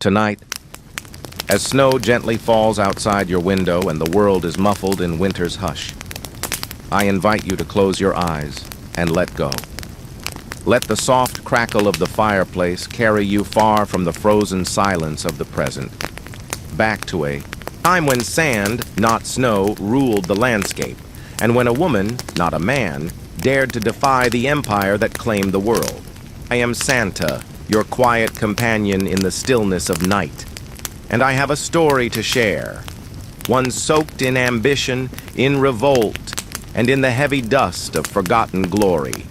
Tonight, as snow gently falls outside your window and the world is muffled in winter's hush, I invite you to close your eyes and let go. Let the soft crackle of the fireplace carry you far from the frozen silence of the present, back to a time when sand, not snow, ruled the landscape, and when a woman, not a man, dared to defy the empire that claimed the world. I am Santa, your quiet companion in the stillness of night, and I have a story to share, one soaked in ambition, in revolt, and in the heavy dust of forgotten glory.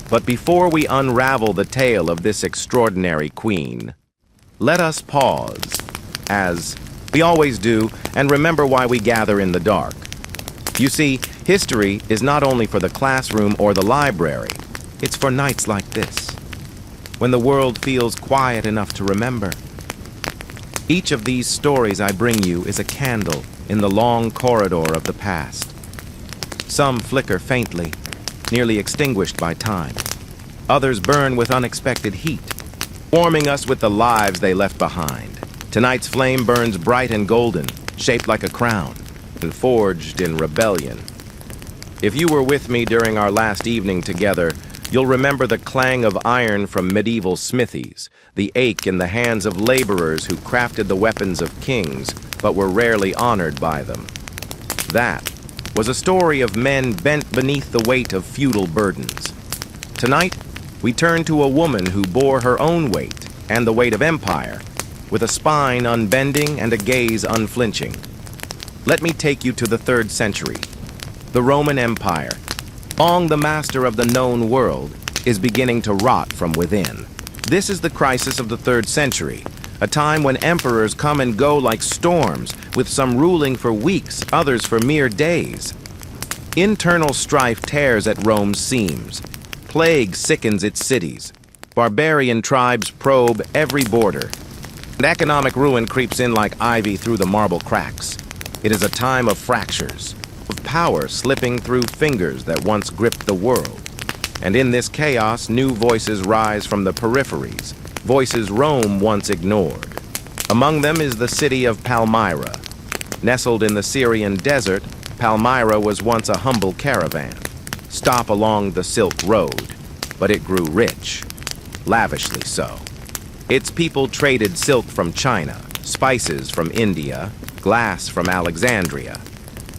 But before we unravel the tale of this extraordinary queen, let us pause, as we always do, and remember why we gather in the dark. You see, history is not only for the classroom or the library, it's for nights like this, when the world feels quiet enough to remember. Each of these stories I bring you is a candle in the long corridor of the past. Some flicker faintly, nearly extinguished by time. Others burn with unexpected heat, warming us with the lives they left behind. Tonight's flame burns bright and golden, shaped like a crown, and forged in rebellion. If you were with me during our last evening together, you'll remember the clang of iron from medieval smithies, the ache in the hands of laborers who crafted the weapons of kings, but were rarely honored by them. That was a story of men bent beneath the weight of feudal burdens. Tonight, we turn to a woman who bore her own weight and the weight of empire, with a spine unbending and a gaze unflinching. Let me take you to the 3rd century. The Roman Empire, long the master of the known world, is beginning to rot from within. This is the crisis of the 3rd century, a time when emperors come and go like storms, with some ruling for weeks, others for mere days. Internal strife tears at Rome's seams. Plague sickens its cities. Barbarian tribes probe every border. And economic ruin creeps in like ivy through the marble cracks. It is a time of fractures, of power slipping through fingers that once gripped the world. And in this chaos, new voices rise from the peripheries, voices Rome once ignored. Among them is the city of Palmyra. Nestled in the Syrian desert, Palmyra was once a humble caravan, stop along the Silk Road, but it grew rich, lavishly so. Its people traded silk from China, spices from India, glass from Alexandria.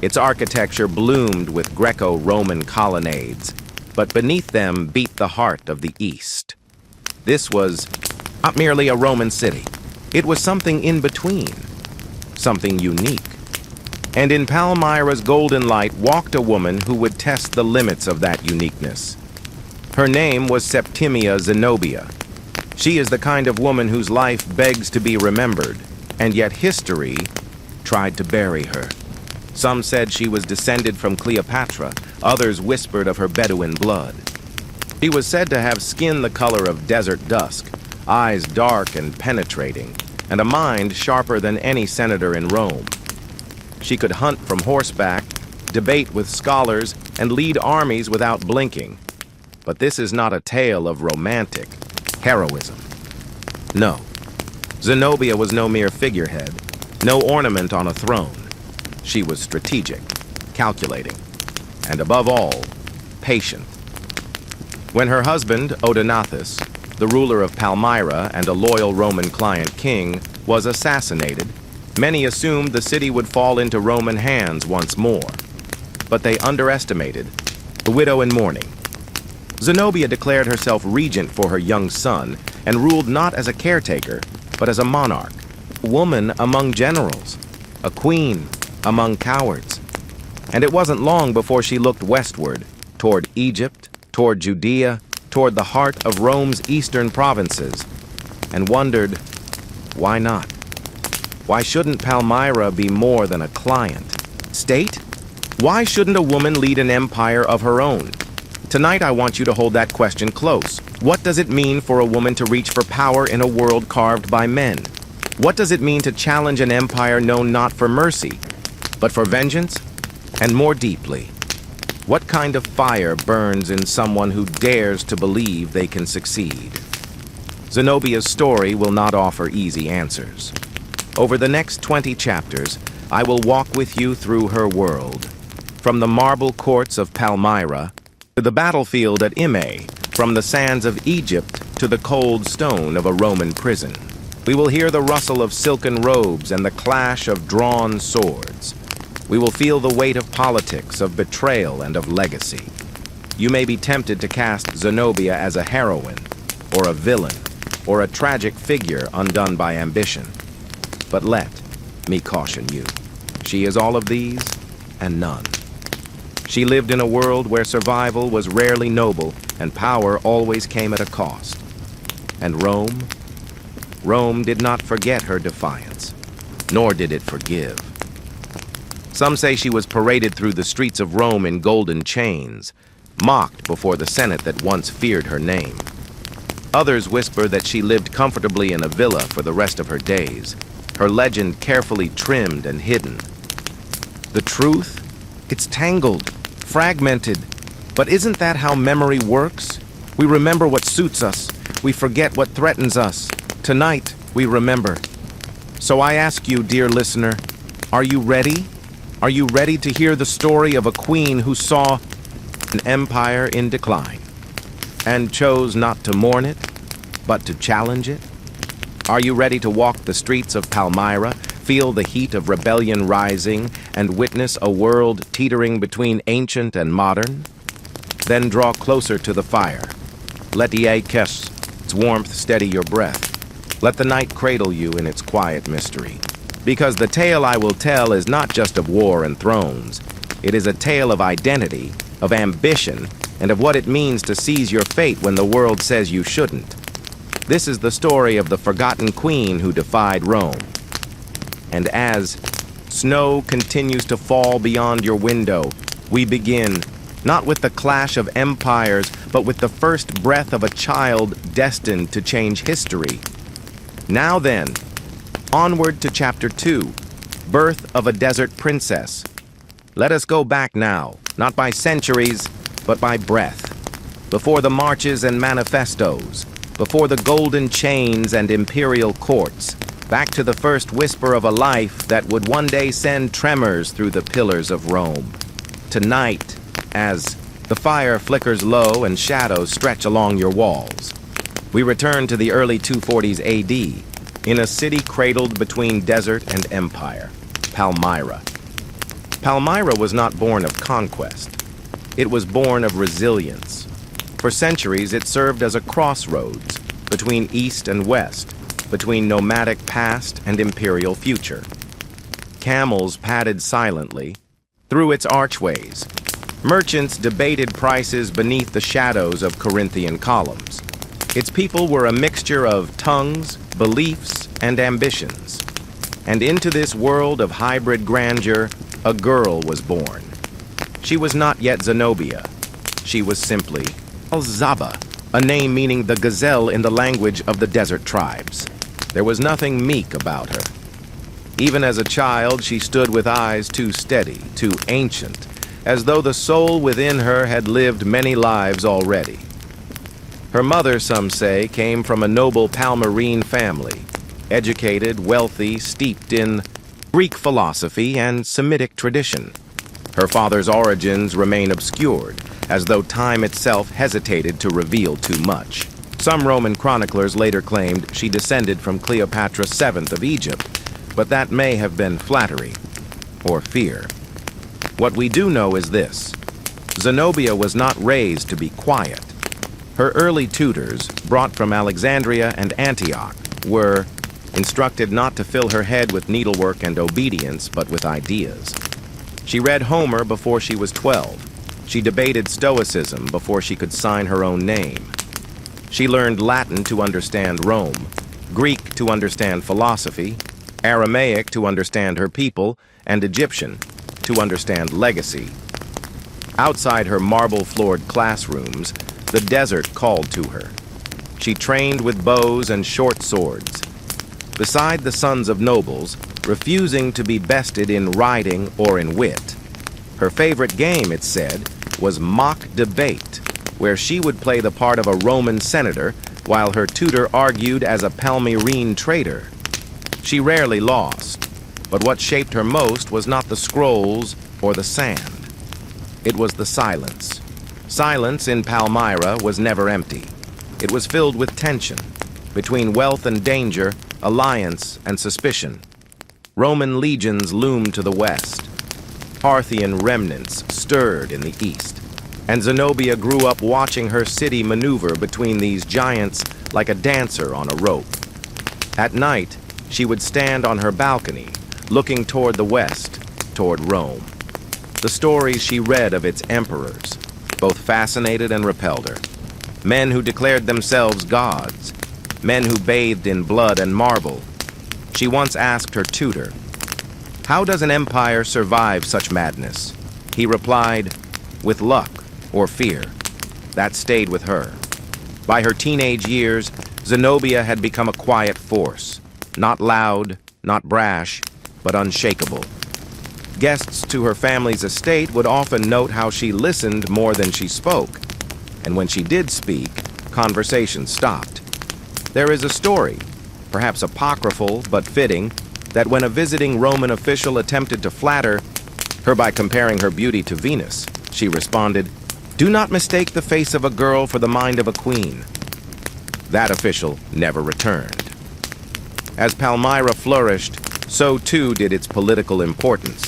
Its architecture bloomed with Greco-Roman colonnades, but beneath them beat the heart of the East. This was not merely a Roman city. It was something in between, something unique. And in Palmyra's golden light walked a woman who would test the limits of that uniqueness. Her name was Septimia Zenobia. She is the kind of woman whose life begs to be remembered, and yet history tried to bury her. Some said she was descended from Cleopatra, others whispered of her Bedouin blood. She was said to have skin the color of desert dusk, eyes dark and penetrating, and a mind sharper than any senator in Rome. She could hunt from horseback, debate with scholars, and lead armies without blinking. But this is not a tale of romantic heroism. No, Zenobia was no mere figurehead, no ornament on a throne. She was strategic, calculating, and above all, patient. When her husband, Odenathus, the ruler of Palmyra and a loyal Roman client king, was assassinated, many assumed the city would fall into Roman hands once more. But they underestimated the widow in mourning. Zenobia declared herself regent for her young son and ruled not as a caretaker, but as a monarch, a woman among generals, a queen among cowards. And it wasn't long before she looked westward, toward Egypt, toward Judea, toward the heart of Rome's eastern provinces, and wondered, why not? Why shouldn't Palmyra be more than a client? State? Why shouldn't a woman lead an empire of her own? Tonight I want you to hold that question close. What does it mean for a woman to reach for power in a world carved by men? What does it mean to challenge an empire known not for mercy, but for vengeance? And more deeply, what kind of fire burns in someone who dares to believe they can succeed? Zenobia's story will not offer easy answers. Over the next 20 chapters, I will walk with you through her world. From the marble courts of Palmyra to the battlefield at Imei, from the sands of Egypt to the cold stone of a Roman prison. We will hear the rustle of silken robes and the clash of drawn swords. We will feel the weight of politics, of betrayal, and of legacy. You may be tempted to cast Zenobia as a heroine, or a villain, or a tragic figure undone by ambition. But let me caution you. She is all of these and none. She lived in a world where survival was rarely noble and power always came at a cost. And Rome did not forget her defiance, nor did it forgive. Some say she was paraded through the streets of Rome in golden chains, mocked before the Senate that once feared her name. Others whisper that she lived comfortably in a villa for the rest of her days, her legend carefully trimmed and hidden. The truth? It's tangled, fragmented. But isn't that how memory works? We remember what suits us. We forget what threatens us. Tonight, we remember. So I ask you, dear listener, are you ready? Are you ready to hear the story of a queen who saw an empire in decline and chose not to mourn it, but to challenge it? Are you ready to walk the streets of Palmyra, feel the heat of rebellion rising, and witness a world teetering between ancient and modern? Then draw closer to the fire. Let the air kiss its warmth steady your breath. Let the night cradle you in its quiet mystery. Because the tale I will tell is not just of war and thrones. It is a tale of identity, of ambition, and of what it means to seize your fate when the world says you shouldn't. This is the story of the forgotten queen who defied Rome. And as snow continues to fall beyond your window, we begin, not with the clash of empires, but with the first breath of a child destined to change history. Now then, onward to Chapter 2, Birth of a Desert Princess. Let us go back now, not by centuries, but by breath. Before the marches and manifestos, before the golden chains and imperial courts, back to the first whisper of a life that would one day send tremors through the pillars of Rome. Tonight, as the fire flickers low and shadows stretch along your walls, we return to the early 240s AD, in a city cradled between desert and empire, Palmyra. Palmyra was not born of conquest. It was born of resilience. For centuries, it served as a crossroads between east and west, between nomadic past and imperial future. Camels padded silently through its archways. Merchants debated prices beneath the shadows of Corinthian columns. Its people were a mixture of tongues, beliefs, and ambitions. And into this world of hybrid grandeur, a girl was born. She was not yet Zenobia. She was simply Zaba, a name meaning the gazelle in the language of the desert tribes. There was nothing meek about her. Even as a child, she stood with eyes too steady, too ancient, as though the soul within her had lived many lives already. Her mother, some say, came from a noble Palmyrene family, educated, wealthy, steeped in Greek philosophy and Semitic tradition. Her father's origins remain obscured, as though time itself hesitated to reveal too much. Some Roman chroniclers later claimed she descended from Cleopatra VII of Egypt, but that may have been flattery or fear. What we do know is this: Zenobia was not raised to be quiet. Her early tutors, brought from Alexandria and Antioch, were instructed not to fill her head with needlework and obedience, but with ideas. She read Homer before she was 12. She debated Stoicism before she could sign her own name. She learned Latin to understand Rome, Greek to understand philosophy, Aramaic to understand her people, and Egyptian to understand legacy. Outside her marble-floored classrooms, the desert called to her. She trained with bows and short swords. Beside the sons of nobles, refusing to be bested in riding or in wit. Her favorite game, it said, was mock debate, where she would play the part of a Roman senator while her tutor argued as a Palmyrene traitor. She rarely lost, but what shaped her most was not the scrolls or the sand. It was the silence. Silence in Palmyra was never empty. It was filled with tension between wealth and danger, alliance and suspicion. Roman legions loomed to the west. Parthian remnants stirred in the east. And Zenobia grew up watching her city maneuver between these giants like a dancer on a rope. At night, she would stand on her balcony, looking toward the west, toward Rome. The stories she read of its emperors both fascinated and repelled her. Men who declared themselves gods, men who bathed in blood and marble. She once asked her tutor, "How does an empire survive such madness?" He replied, "With luck or fear." That stayed with her. By her teenage years, Zenobia had become a quiet force, not loud, not brash, but unshakable. Guests to her family's estate would often note how she listened more than she spoke, and when she did speak, conversation stopped. There is a story, perhaps apocryphal but fitting, that when a visiting Roman official attempted to flatter her by comparing her beauty to Venus, she responded, "Do not mistake the face of a girl for the mind of a queen." That official never returned. As Palmyra flourished, so too did its political importance.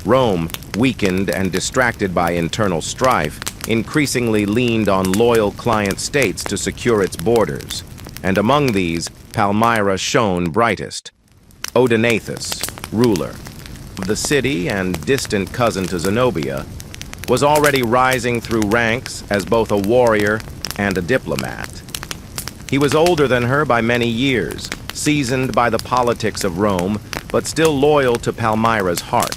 Rome, weakened and distracted by internal strife, increasingly leaned on loyal client states to secure its borders, and among these, Palmyra shone brightest. Odaenathus, ruler of the city and distant cousin to Zenobia, was already rising through ranks as both a warrior and a diplomat. He was older than her by many years, seasoned by the politics of Rome, but still loyal to Palmyra's heart.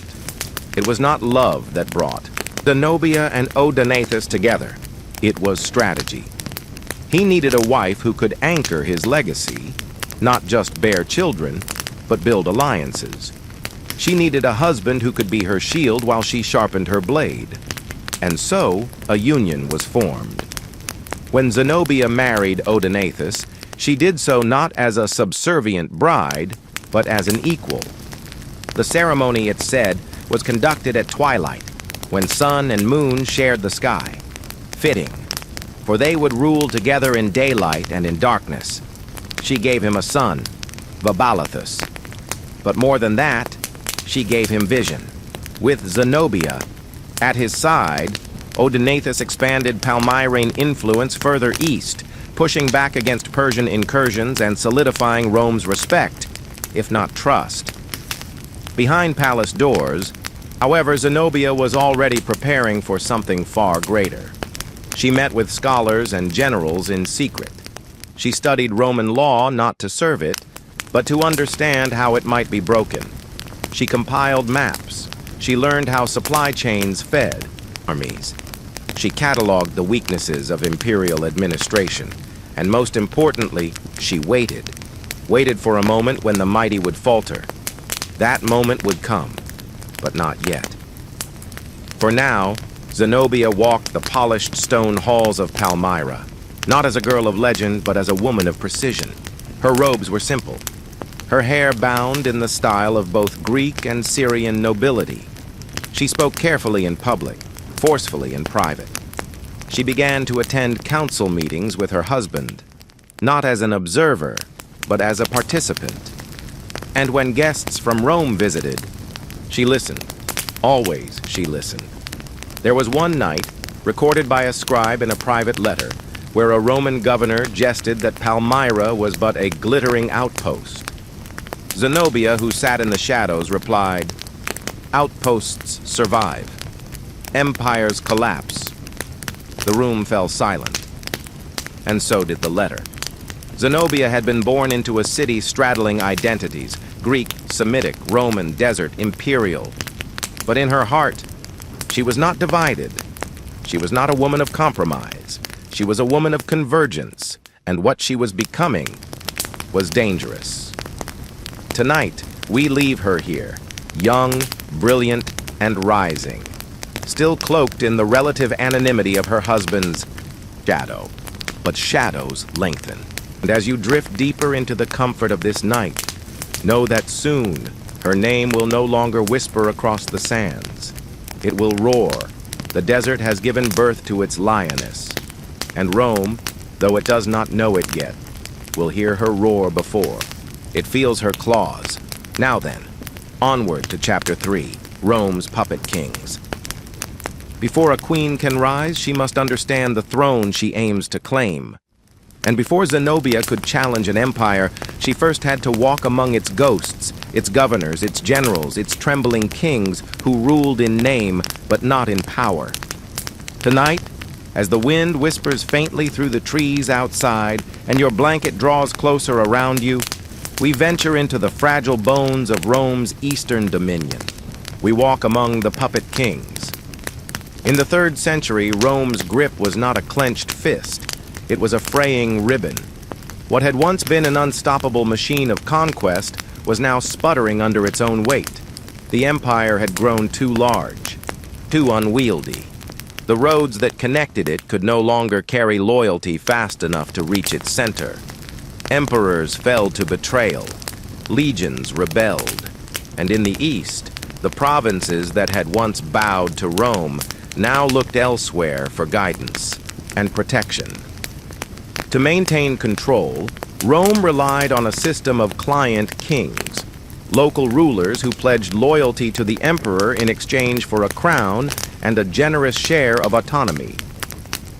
It was not love that brought Zenobia and Odaenathus together. It was strategy. He needed a wife who could anchor his legacy, not just bear children, but build alliances. She needed a husband who could be her shield while she sharpened her blade. And so, a union was formed. When Zenobia married Odaenathus, she did so not as a subservient bride, but as an equal. The ceremony, it said, was conducted at twilight, when sun and moon shared the sky. Fitting, for they would rule together in daylight and in darkness. She gave him a son, Vabalathus. But more than that, she gave him vision. With Zenobia at his side, Odaenathus expanded Palmyrene influence further east, pushing back against Persian incursions and solidifying Rome's respect, if not trust. Behind palace doors, however, Zenobia was already preparing for something far greater. She met with scholars and generals in secret. She studied Roman law not to serve it, but to understand how it might be broken. She compiled maps. She learned how supply chains fed armies. She cataloged the weaknesses of imperial administration. And most importantly, she waited. Waited for a moment when the mighty would falter. That moment would come, but not yet. For now, Zenobia walked the polished stone halls of Palmyra, not as a girl of legend, but as a woman of precision. Her robes were simple, her hair bound in the style of both Greek and Syrian nobility. She spoke carefully in public, forcefully in private. She began to attend council meetings with her husband, not as an observer, but as a participant. And when guests from Rome visited, she listened. Always she listened. There was one night, recorded by a scribe in a private letter, where a Roman governor jested that Palmyra was but a glittering outpost. Zenobia, who sat in the shadows, replied, "Outposts survive. Empires collapse." The room fell silent, and so did the letter. Zenobia had been born into a city straddling identities, Greek, Semitic, Roman, desert, imperial. But in her heart, she was not divided. She was not a woman of compromise. She was a woman of convergence, and what she was becoming was dangerous. Tonight, we leave her here, young, brilliant, and rising, still cloaked in the relative anonymity of her husband's shadow. But shadows lengthen. And as you drift deeper into the comfort of this night, know that soon her name will no longer whisper across the sands. It will roar. The desert has given birth to its lioness. And Rome, though it does not know it yet, will hear her roar before. It feels her claws. Now then, onward to Chapter 3, Rome's Puppet Kings. Before a queen can rise, she must understand the throne she aims to claim. And before Zenobia could challenge an empire, she first had to walk among its ghosts, its governors, its generals, its trembling kings who ruled in name but not in power. Tonight, as the wind whispers faintly through the trees outside and your blanket draws closer around you, we venture into the fragile bones of Rome's eastern dominion. We walk among the puppet kings. In the 3rd century, Rome's grip was not a clenched fist. It was a fraying ribbon. What had once been an unstoppable machine of conquest was now sputtering under its own weight. The empire had grown too large, too unwieldy. The roads that connected it could no longer carry loyalty fast enough to reach its center. Emperors fell to betrayal. Legions rebelled. And in the east, the provinces that had once bowed to Rome now looked elsewhere for guidance and protection. To maintain control, Rome relied on a system of client kings, local rulers who pledged loyalty to the emperor in exchange for a crown and a generous share of autonomy.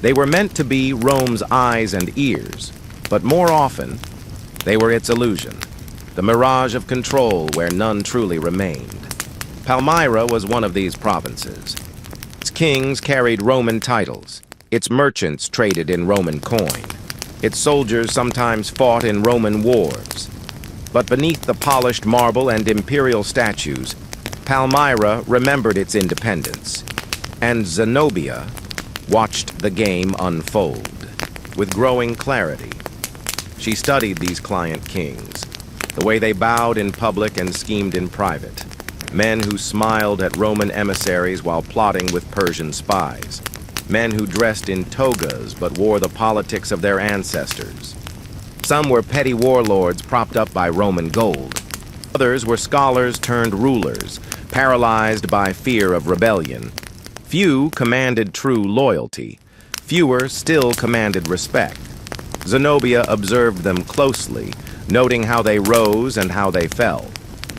They were meant to be Rome's eyes and ears, but more often, they were its illusion, the mirage of control where none truly remained. Palmyra was one of these provinces. Its kings carried Roman titles. Its merchants traded in Roman coin. Its soldiers sometimes fought in Roman wars. But beneath the polished marble and imperial statues, Palmyra remembered its independence. And Zenobia watched the game unfold with growing clarity. She studied these client kings, the way they bowed in public and schemed in private. Men who smiled at Roman emissaries while plotting with Persian spies. Men who dressed in togas but wore the politics of their ancestors. Some were petty warlords propped up by Roman gold. Others were scholars turned rulers, paralyzed by fear of rebellion. Few commanded true loyalty. Fewer still commanded respect. Zenobia observed them closely, noting how they rose and how they fell.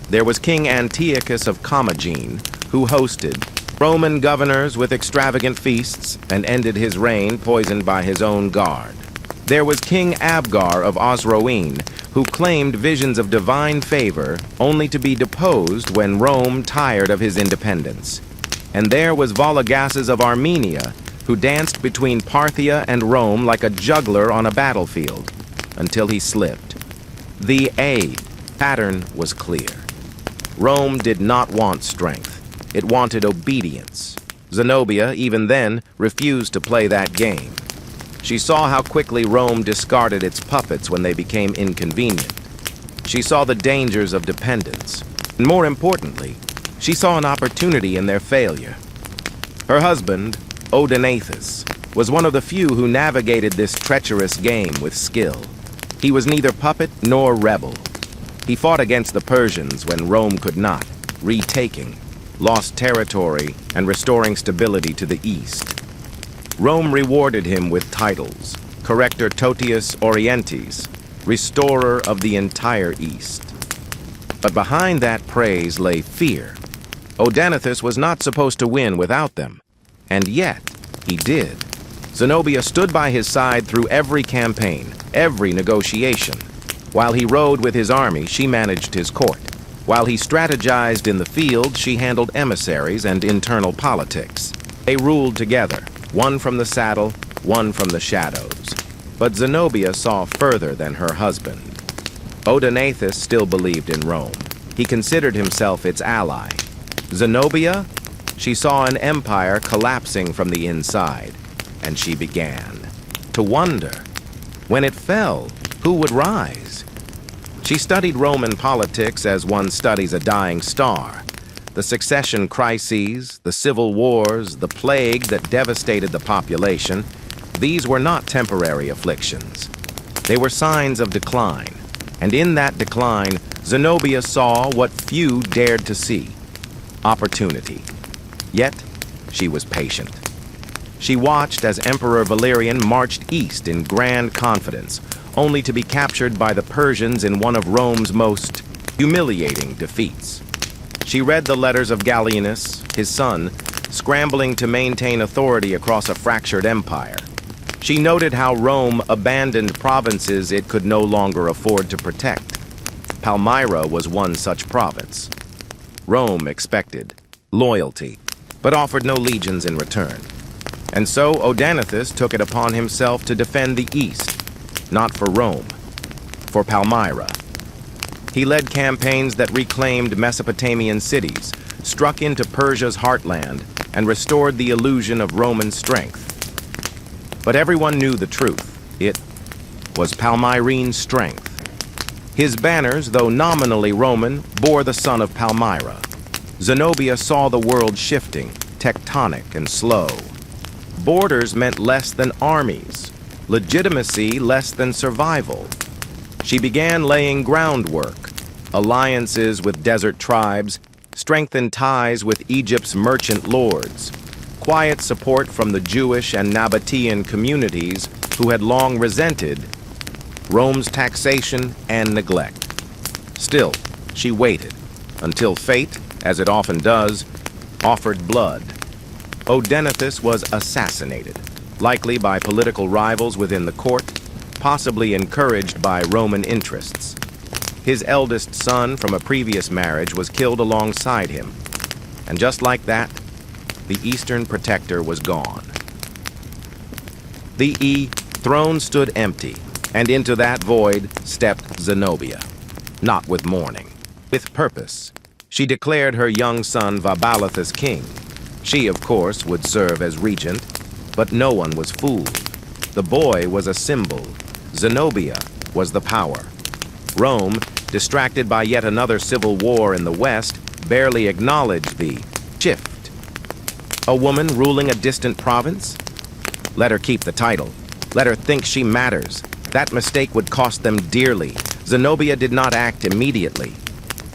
There was King Antiochus of Commagene, who hosted Roman governors with extravagant feasts and ended his reign poisoned by his own guard. There was King Abgar of Osroene, who claimed visions of divine favor only to be deposed when Rome tired of his independence. And there was Vologases of Armenia, who danced between Parthia and Rome like a juggler on a battlefield, until he slipped. The A pattern was clear. Rome did not want strength. It wanted obedience. Zenobia, even then, refused to play that game. She saw how quickly Rome discarded its puppets when they became inconvenient. She saw the dangers of dependence. And more importantly, she saw an opportunity in their failure. Her husband, Odaenathus, was one of the few who navigated this treacherous game with skill. He was neither puppet nor rebel. He fought against the Persians when Rome could not, retaking, lost territory, and restoring stability to the east. Rome rewarded him with titles, Corrector Totius Orientis, restorer of the entire east. But behind that praise lay fear. Odaenathus was not supposed to win without them, and yet he did. Zenobia stood by his side through every campaign, every negotiation. While he rode with his army, she managed his court. While he strategized in the field, she handled emissaries and internal politics. They ruled together, one from the saddle, one from the shadows. But Zenobia saw further than her husband. Odaenathus still believed in Rome. He considered himself its ally. Zenobia, she saw an empire collapsing from the inside, and she began to wonder, when it fell, who would rise? She studied Roman politics as one studies a dying star. The succession crises, the civil wars, the plague that devastated the population, these were not temporary afflictions. They were signs of decline, and in that decline, Zenobia saw what few dared to see: opportunity. Yet, she was patient. She watched as Emperor Valerian marched east in grand confidence, only to be captured by the Persians in one of Rome's most humiliating defeats. She read the letters of Gallienus, his son, scrambling to maintain authority across a fractured empire. She noted how Rome abandoned provinces it could no longer afford to protect. Palmyra was one such province. Rome expected loyalty, but offered no legions in return. And so Odenathus took it upon himself to defend the east, not for Rome, for Palmyra. He led campaigns that reclaimed Mesopotamian cities, struck into Persia's heartland, and restored the illusion of Roman strength. But everyone knew the truth. It was Palmyrene strength. His banners, though nominally Roman, bore the son of Palmyra. Zenobia saw the world shifting, tectonic and slow. Borders meant less than armies, legitimacy less than survival. She began laying groundwork: alliances with desert tribes, strengthened ties with Egypt's merchant lords, quiet support from the Jewish and Nabatean communities who had long resented Rome's taxation and neglect. Still, she waited until fate, as it often does, offered blood. Odenathus was assassinated, likely by political rivals within the court, possibly encouraged by Roman interests. His eldest son from a previous marriage was killed alongside him, and just like that, the Eastern protector was gone. The throne stood empty, and into that void stepped Zenobia, not with mourning, with purpose. She declared her young son Vabalithus king. She, of course, would serve as regent, but no one was fooled. The boy was a symbol. Zenobia was the power. Rome, distracted by yet another civil war in the West, barely acknowledged the shift. A woman ruling a distant province? Let her keep the title. Let her think she matters. That mistake would cost them dearly. Zenobia did not act immediately.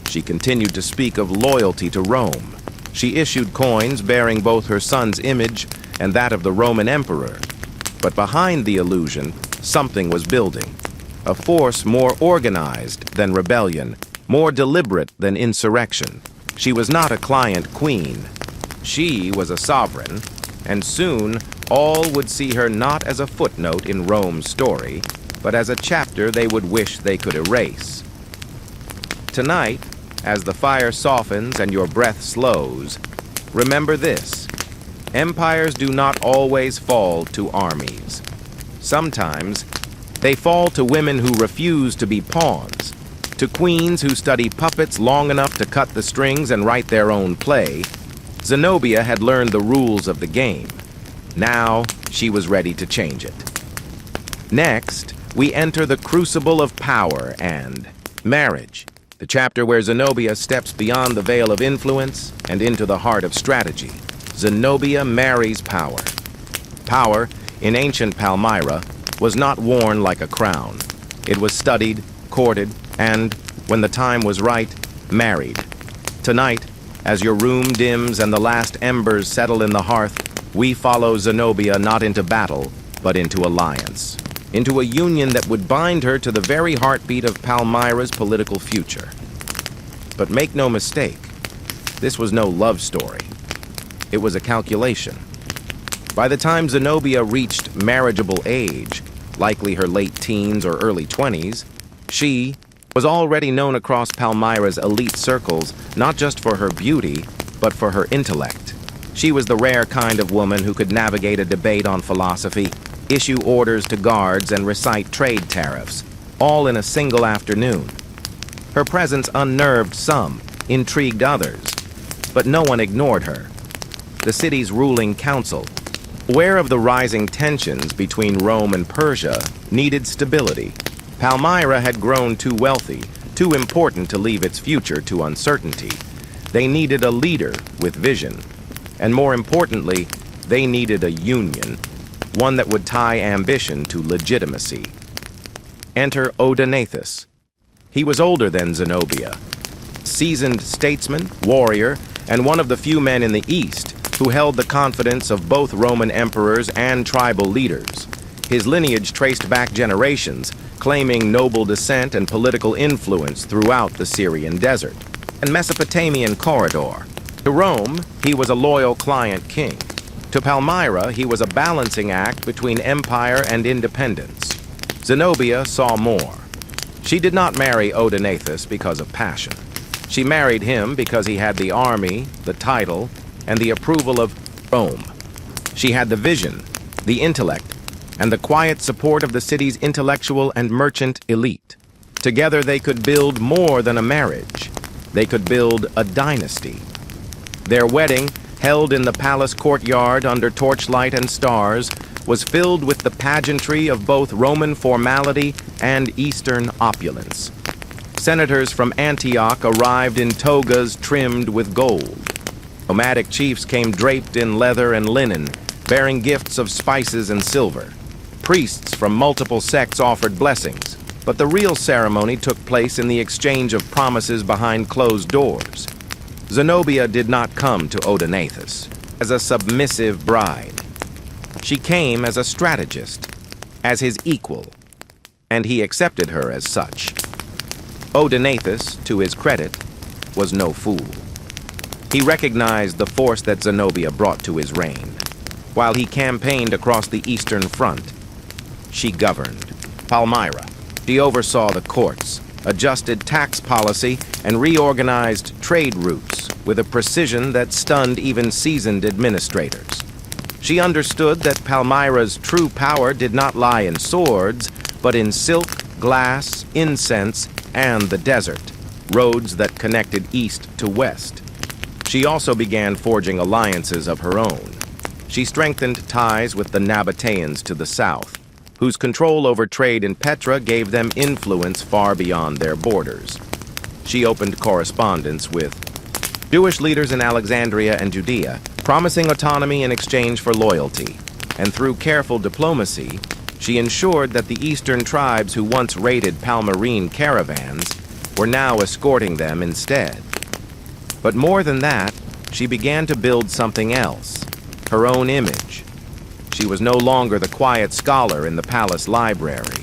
She continued to speak of loyalty to Rome. She issued coins bearing both her son's image and that of the Roman emperor. But behind the illusion, something was building. A force more organized than rebellion, more deliberate than insurrection. She was not a client queen. She was a sovereign, and soon all would see her not as a footnote in Rome's story, but as a chapter they would wish they could erase. Tonight, as the fire softens and your breath slows, remember this: empires do not always fall to armies. Sometimes, they fall to women who refuse to be pawns, to queens who study puppets long enough to cut the strings and write their own play. Zenobia had learned the rules of the game. Now, she was ready to change it. Next, we enter the crucible of power and marriage, the chapter where Zenobia steps beyond the veil of influence and into the heart of strategy. Zenobia marries power. Power, in ancient Palmyra, was not worn like a crown. It was studied, courted, and, when the time was right, married. Tonight, as your room dims and the last embers settle in the hearth, we follow Zenobia not into battle, but into alliance. Into a union that would bind her to the very heartbeat of Palmyra's political future. But make no mistake, this was no love story. It was a calculation. By the time Zenobia reached marriageable age, likely her late teens or early 20s, she was already known across Palmyra's elite circles, not just for her beauty, but for her intellect. She was the rare kind of woman who could navigate a debate on philosophy, issue orders to guards, and recite trade tariffs, all in a single afternoon. Her presence unnerved some, intrigued others, but no one ignored her. The city's ruling council, aware of the rising tensions between Rome and Persia, needed stability. Palmyra had grown too wealthy, too important to leave its future to uncertainty. They needed a leader with vision. And more importantly, they needed a union, one that would tie ambition to legitimacy. Enter Odaenathus. He was older than Zenobia, seasoned statesman, warrior, and one of the few men in the East who held the confidence of both Roman emperors and tribal leaders. His lineage traced back generations, claiming noble descent and political influence throughout the Syrian desert and Mesopotamian corridor. To Rome, he was a loyal client king. To Palmyra, he was a balancing act between empire and independence. Zenobia saw more. She did not marry Odaenathus because of passion. She married him because he had the army, the title, and the approval of Rome. She had the vision, the intellect, and the quiet support of the city's intellectual and merchant elite. Together they could build more than a marriage. They could build a dynasty. Their wedding, held in the palace courtyard under torchlight and stars, was filled with the pageantry of both Roman formality and Eastern opulence. Senators from Antioch arrived in togas trimmed with gold. Nomadic chiefs came draped in leather and linen, bearing gifts of spices and silver. Priests from multiple sects offered blessings, but the real ceremony took place in the exchange of promises behind closed doors. Zenobia did not come to Odaenathus as a submissive bride. She came as a strategist, as his equal, and he accepted her as such. Odaenathus, to his credit, was no fool. He recognized the force that Zenobia brought to his reign. While he campaigned across the Eastern Front, she governed Palmyra. She oversaw the courts, adjusted tax policy, and reorganized trade routes with a precision that stunned even seasoned administrators. She understood that Palmyra's true power did not lie in swords, but in silk, glass, incense, and the desert, roads that connected east to west. She also began forging alliances of her own. She strengthened ties with the Nabateans to the south, whose control over trade in Petra gave them influence far beyond their borders. She opened correspondence with Jewish leaders in Alexandria and Judea, promising autonomy in exchange for loyalty, and through careful diplomacy, she ensured that the eastern tribes who once raided Palmyrene caravans were now escorting them instead. But more than that, she began to build something else, her own image. She was no longer the quiet scholar in the palace library.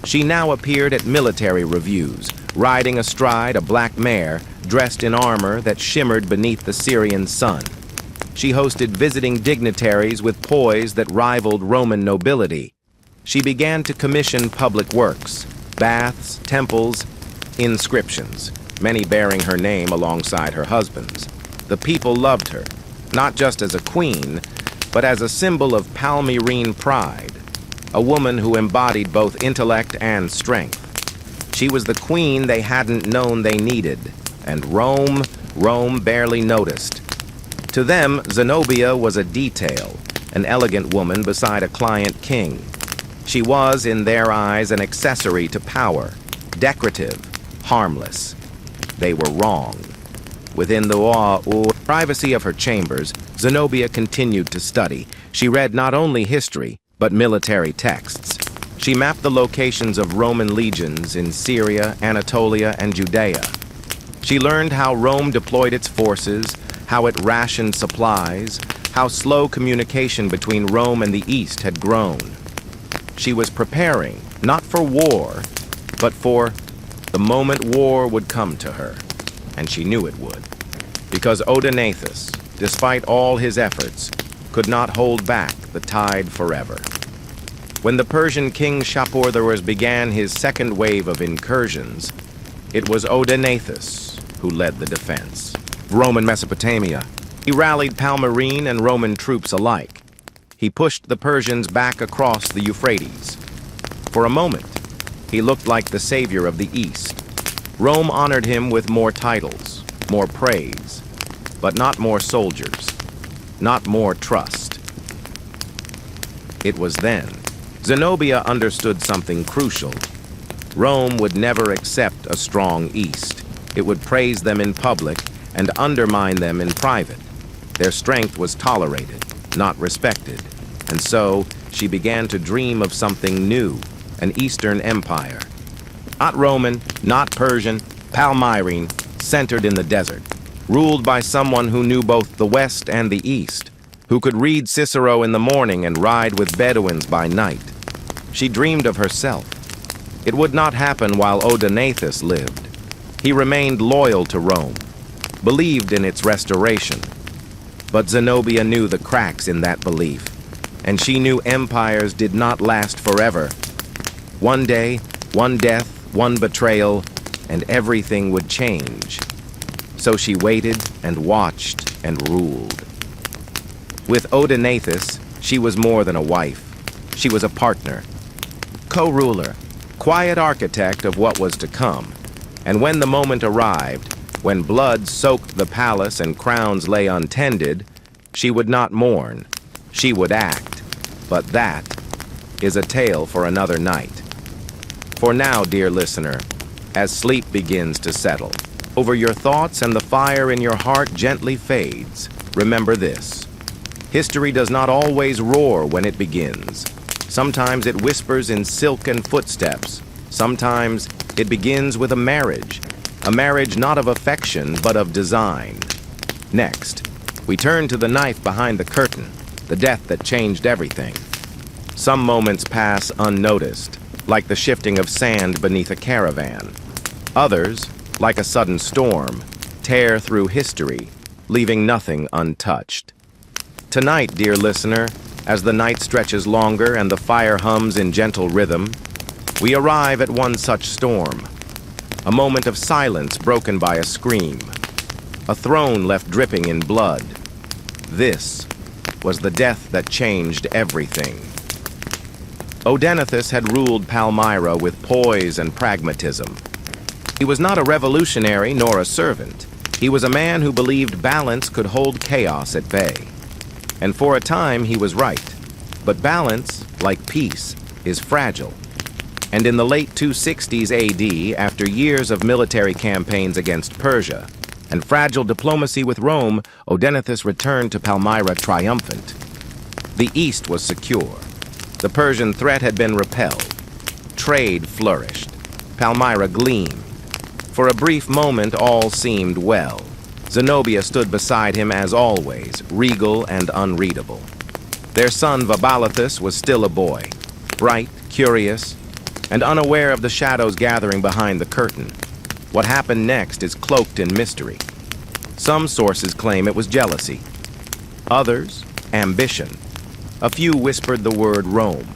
She now appeared at military reviews, riding astride a black mare dressed in armor that shimmered beneath the Syrian sun. She hosted visiting dignitaries with poise that rivaled Roman nobility. She began to commission public works, baths, temples, inscriptions, many bearing her name alongside her husband's. The people loved her, not just as a queen, but as a symbol of Palmyrene pride, a woman who embodied both intellect and strength. She was the queen they hadn't known they needed, and Rome barely noticed. To them, Zenobia was a detail, an elegant woman beside a client king. She was, in their eyes, an accessory to power, decorative, harmless. They were wrong. Within the privacy of her chambers, Zenobia continued to study. She read not only history, but military texts. She mapped the locations of Roman legions in Syria, Anatolia, and Judea. She learned how Rome deployed its forces, how it rationed supplies, how slow communication between Rome and the East had grown. She was preparing, not for war, but for the moment war would come to her, and she knew it would. Because Odaenathus, despite all his efforts, could not hold back the tide forever. When the Persian king Shapur began his second wave of incursions, it was Odaenathus who led the defense. Roman Mesopotamia. He rallied Palmyrene and Roman troops alike. He pushed the Persians back across the Euphrates. For a moment, he looked like the savior of the East. Rome honored him with more titles, more praise, but not more soldiers, not more trust. It was then Zenobia understood something crucial. Rome would never accept a strong East. It would praise them in public and undermine them in private. Their strength was tolerated, not respected, and so she began to dream of something new, an Eastern empire. Not Roman, not Persian, Palmyrene, centered in the desert, ruled by someone who knew both the West and the East, who could read Cicero in the morning and ride with Bedouins by night. She dreamed of herself. It would not happen while Odaenathus lived. He remained loyal to Rome, believed in its restoration. But Zenobia knew the cracks in that belief, and she knew empires did not last forever. One day, one death, one betrayal, and everything would change. So she waited and watched and ruled. With Odaenathus, she was more than a wife. She was a partner, co-ruler, quiet architect of what was to come. And when the moment arrived, when blood soaked the palace and crowns lay untended, she would not mourn, she would act. But that is a tale for another night. For now, dear listener, as sleep begins to settle, over your thoughts and the fire in your heart gently fades, remember this. History does not always roar when it begins. Sometimes it whispers in silken footsteps. Sometimes it begins with a marriage not of affection, but of design. Next, we turn to the knife behind the curtain, the death that changed everything. Some moments pass unnoticed, like the shifting of sand beneath a caravan. Others, like a sudden storm, tear through history, leaving nothing untouched. Tonight, dear listener, as the night stretches longer and the fire hums in gentle rhythm, we arrive at one such storm. A moment of silence broken by a scream. A throne left dripping in blood. This was the death that changed everything. Odaenathus had ruled Palmyra with poise and pragmatism. He was not a revolutionary nor a servant. He was a man who believed balance could hold chaos at bay. And for a time he was right. But balance, like peace, is fragile. And in the late 260s AD, after years of military campaigns against Persia and fragile diplomacy with Rome, Odaenathus returned to Palmyra triumphant. The east was secure. The Persian threat had been repelled. Trade flourished. Palmyra gleamed. For a brief moment, all seemed well. Zenobia stood beside him as always, regal and unreadable. Their son Vabalithus was still a boy, bright, curious, and unaware of the shadows gathering behind the curtain. What happened next is cloaked in mystery. Some sources claim it was jealousy. Others, ambition. A few whispered the word Rome.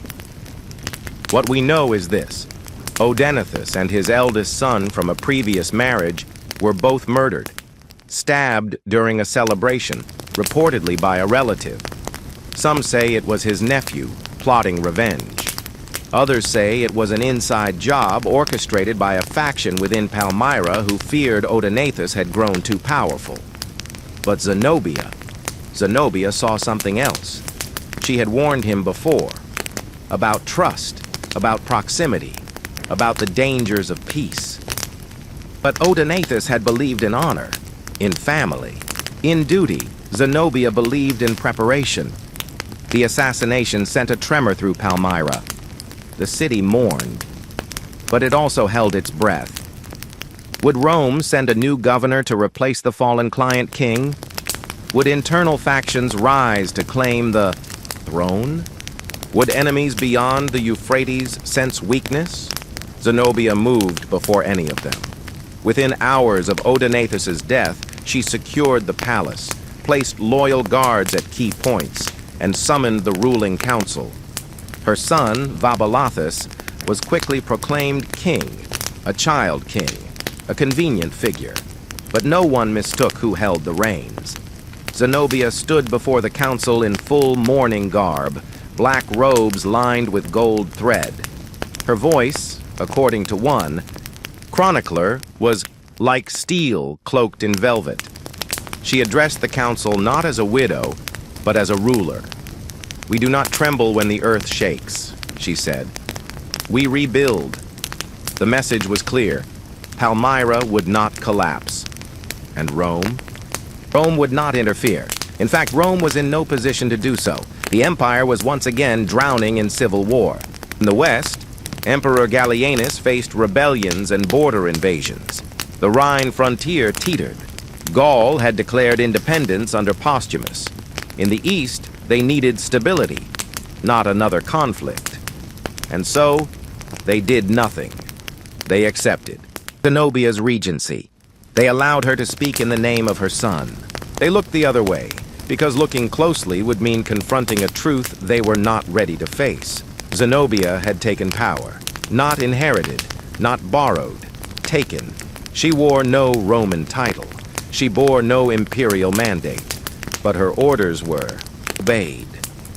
What we know is this. Odaenathus and his eldest son from a previous marriage were both murdered, stabbed during a celebration, reportedly by a relative. Some say it was his nephew, plotting revenge. Others say it was an inside job orchestrated by a faction within Palmyra who feared Odaenathus had grown too powerful. But Zenobia saw something else. She had warned him before, about trust, about proximity, about the dangers of peace. But Odaenathus had believed in honor, in family, in duty. Zenobia believed in preparation. The assassination sent a tremor through Palmyra. The city mourned, but it also held its breath. Would Rome send a new governor to replace the fallen client king? Would internal factions rise to claim the throne? Would enemies beyond the Euphrates sense weakness? Zenobia moved before any of them. Within hours of Odaenathus's death, she secured the palace, placed loyal guards at key points, and summoned the ruling council. Her son, Vabalithus, was quickly proclaimed king, a child king, a convenient figure. But no one mistook who held the reins. Zenobia stood before the council in full mourning garb, black robes lined with gold thread. Her voice, according to one chronicler, was like steel cloaked in velvet. She addressed the council not as a widow, but as a ruler. "We do not tremble when the earth shakes," she said. "We rebuild." The message was clear. Palmyra would not collapse. And Rome? Rome would not interfere. In fact, Rome was in no position to do so. The empire was once again drowning in civil war. In the West, Emperor Gallienus faced rebellions and border invasions. The Rhine frontier teetered. Gaul had declared independence under Postumus. In the east, they needed stability, not another conflict. And so, they did nothing. They accepted Zenobia's regency. They allowed her to speak in the name of her son. They looked the other way, because looking closely would mean confronting a truth they were not ready to face. Zenobia had taken power, not inherited, not borrowed, taken. She wore no Roman title. She bore no imperial mandate, but her orders were obeyed.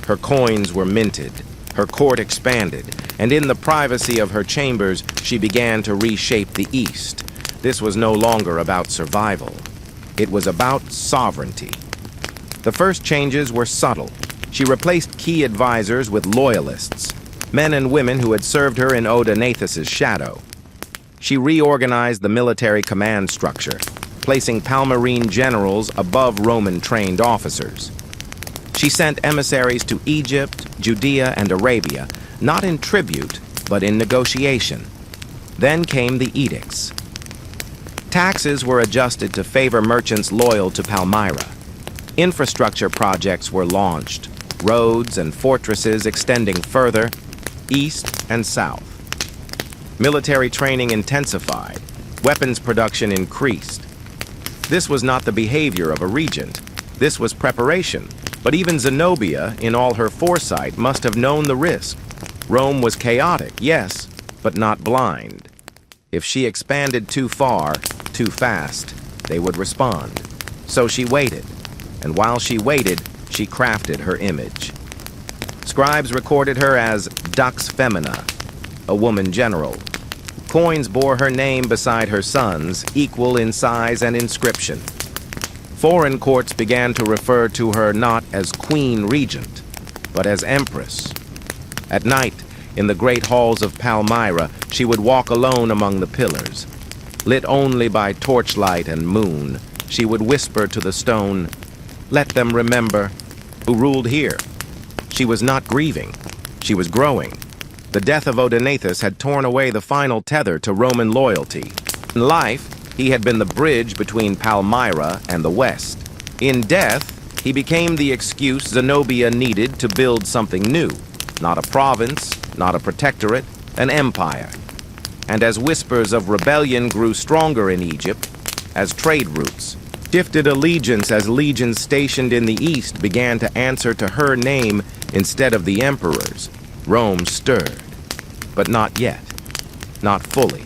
Her coins were minted, her court expanded, and in the privacy of her chambers, she began to reshape the East. This was no longer about survival. It was about sovereignty. The first changes were subtle. She replaced key advisors with loyalists, men and women who had served her in Odaenathus's shadow. She reorganized the military command structure, placing Palmyrene generals above Roman-trained officers. She sent emissaries to Egypt, Judea, and Arabia, not in tribute, but in negotiation. Then came the edicts. Taxes were adjusted to favor merchants loyal to Palmyra. Infrastructure projects were launched, roads and fortresses extending further, east and south. Military training intensified, weapons production increased. This was not the behavior of a regent. This was preparation. But even Zenobia, in all her foresight, must have known the risk. Rome was chaotic, yes, but not blind. If she expanded too far, too fast, they would respond. So she waited, and while she waited, she crafted her image. Scribes recorded her as Dux Femina, a woman general. Coins bore her name beside her son's, equal in size and inscription. Foreign courts began to refer to her not as Queen Regent, but as Empress. At night, in the great halls of Palmyra, she would walk alone among the pillars. Lit only by torchlight and moon, she would whisper to the stone, "Let them remember who ruled here." She was not grieving. She was growing. The death of Odaenathus had torn away the final tether to Roman loyalty. In life, he had been the bridge between Palmyra and the West. In death, he became the excuse Zenobia needed to build something new. Not a province, not a protectorate, an empire. And as whispers of rebellion grew stronger in Egypt, as trade routes shifted allegiance as legions stationed in the east began to answer to her name instead of the emperor's, Rome stirred. But not yet. Not fully.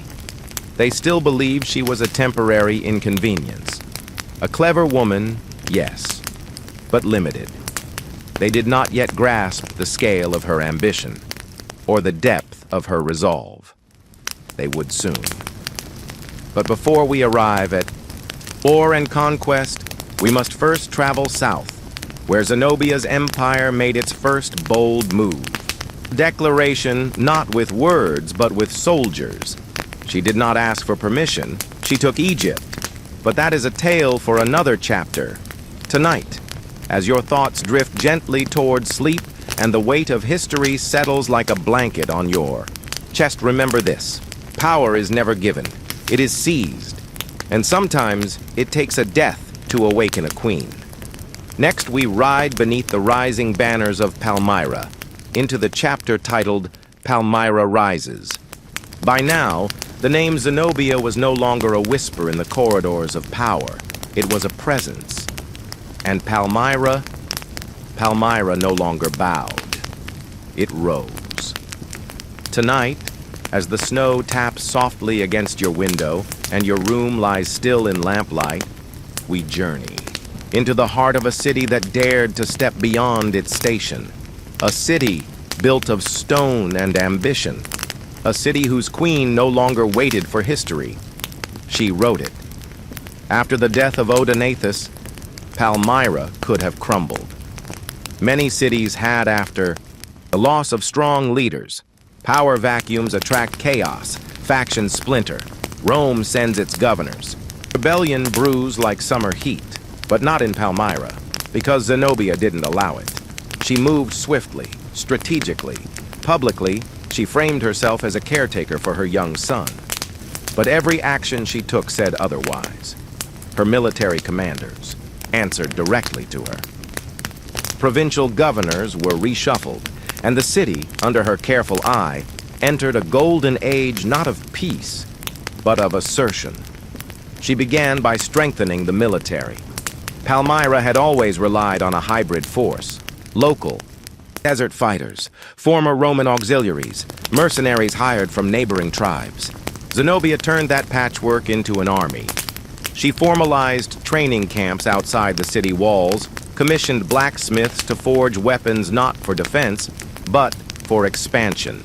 They still believed she was a temporary inconvenience. A clever woman, yes, but limited. They did not yet grasp the scale of her ambition, or the depth of her resolve. They would soon. But before we arrive at war and conquest, we must first travel south, where Zenobia's empire made its first bold move. Declaration not with words, but with soldiers. She did not ask for permission. She took Egypt. But that is a tale for another chapter. Tonight, as your thoughts drift gently toward sleep and the weight of history settles like a blanket on your chest, remember this. Power is never given. It is seized. And sometimes it takes a death to awaken a queen. Next, we ride beneath the rising banners of Palmyra into the chapter titled Palmyra Rises. By now, the name Zenobia was no longer a whisper in the corridors of power. It was a presence. And Palmyra no longer bowed. It rose. Tonight, as the snow taps softly against your window and your room lies still in lamplight, we journey into the heart of a city that dared to step beyond its station. A city built of stone and ambition. A city whose queen no longer waited for history. She wrote it. After the death of Odaenathus, Palmyra could have crumbled. Many cities had after the loss of strong leaders. Power vacuums attract chaos, factions splinter. Rome sends its governors. Rebellion brews like summer heat, but not in Palmyra, because Zenobia didn't allow it. She moved swiftly, strategically, publicly, She framed herself as a caretaker for her young son. But every action she took said otherwise. Her military commanders answered directly to her. Provincial governors were reshuffled, and the city, under her careful eye, entered a golden age not of peace, but of assertion. She began by strengthening the military. Palmyra had always relied on a hybrid force: local, desert fighters, former Roman auxiliaries, mercenaries hired from neighboring tribes. Zenobia turned that patchwork into an army. She formalized training camps outside the city walls, commissioned blacksmiths to forge weapons not for defense, but for expansion.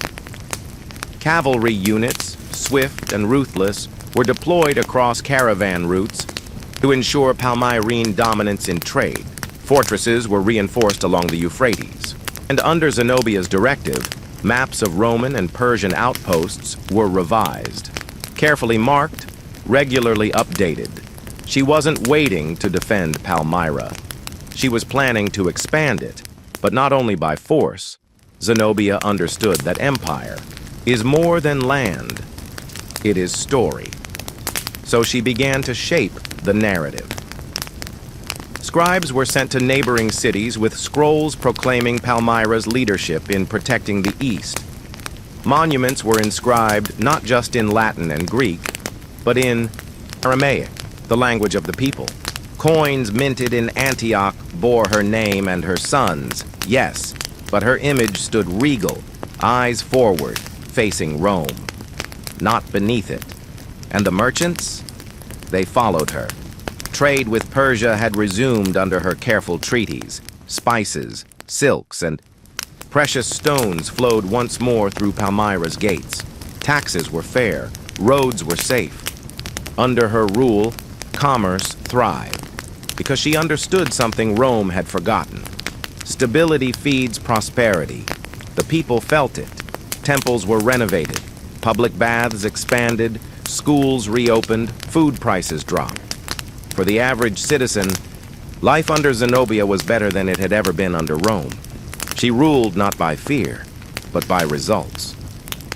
Cavalry units, swift and ruthless, were deployed across caravan routes to ensure Palmyrene dominance in trade. Fortresses were reinforced along the Euphrates, and under Zenobia's directive, maps of Roman and Persian outposts were revised. Carefully marked, regularly updated. She wasn't waiting to defend Palmyra. She was planning to expand it, but not only by force. Zenobia understood that empire is more than land. It is story. So she began to shape the narrative. Scribes were sent to neighboring cities with scrolls proclaiming Palmyra's leadership in protecting the East. Monuments were inscribed not just in Latin and Greek, but in Aramaic, the language of the people. Coins minted in Antioch bore her name and her son's, yes, but her image stood regal, eyes forward, facing Rome, not beneath it. And the merchants? They followed her. Trade with Persia had resumed under her careful treaties. Spices, silks, and precious stones flowed once more through Palmyra's gates. Taxes were fair, roads were safe. Under her rule, commerce thrived, because she understood something Rome had forgotten. Stability feeds prosperity. The people felt it. Temples were renovated, public baths expanded, schools reopened, food prices dropped. For the average citizen, life under Zenobia was better than it had ever been under Rome. She ruled not by fear, but by results.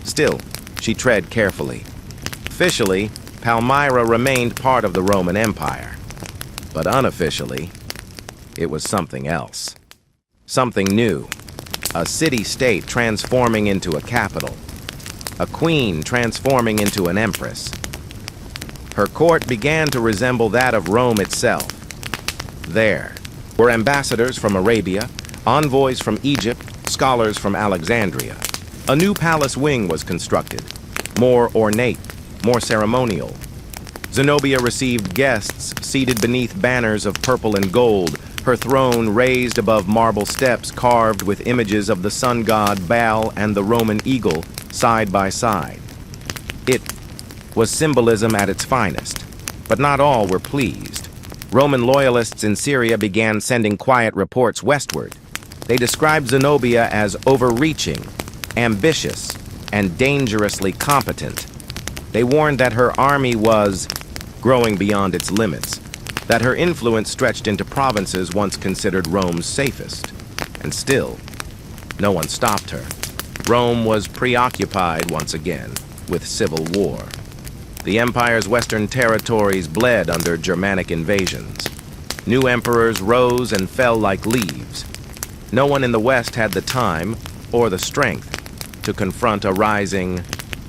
Still, she tread carefully. Officially, Palmyra remained part of the Roman Empire. But unofficially, it was something else. Something new. A city-state transforming into a capital. A queen transforming into an empress. Her court began to resemble that of Rome itself. There were ambassadors from Arabia, envoys from Egypt, scholars from Alexandria. A new palace wing was constructed, more ornate, more ceremonial. Zenobia received guests seated beneath banners of purple and gold, her throne raised above marble steps carved with images of the sun god Baal and the Roman eagle side by side. It was symbolism at its finest, but not all were pleased. Roman loyalists in Syria began sending quiet reports westward. They described Zenobia as overreaching, ambitious, and dangerously competent. They warned that her army was growing beyond its limits, that her influence stretched into provinces once considered Rome's safest. And still, no one stopped her. Rome was preoccupied once again with civil war. The empire's western territories bled under Germanic invasions. New emperors rose and fell like leaves. No one in the west had the time or the strength to confront a rising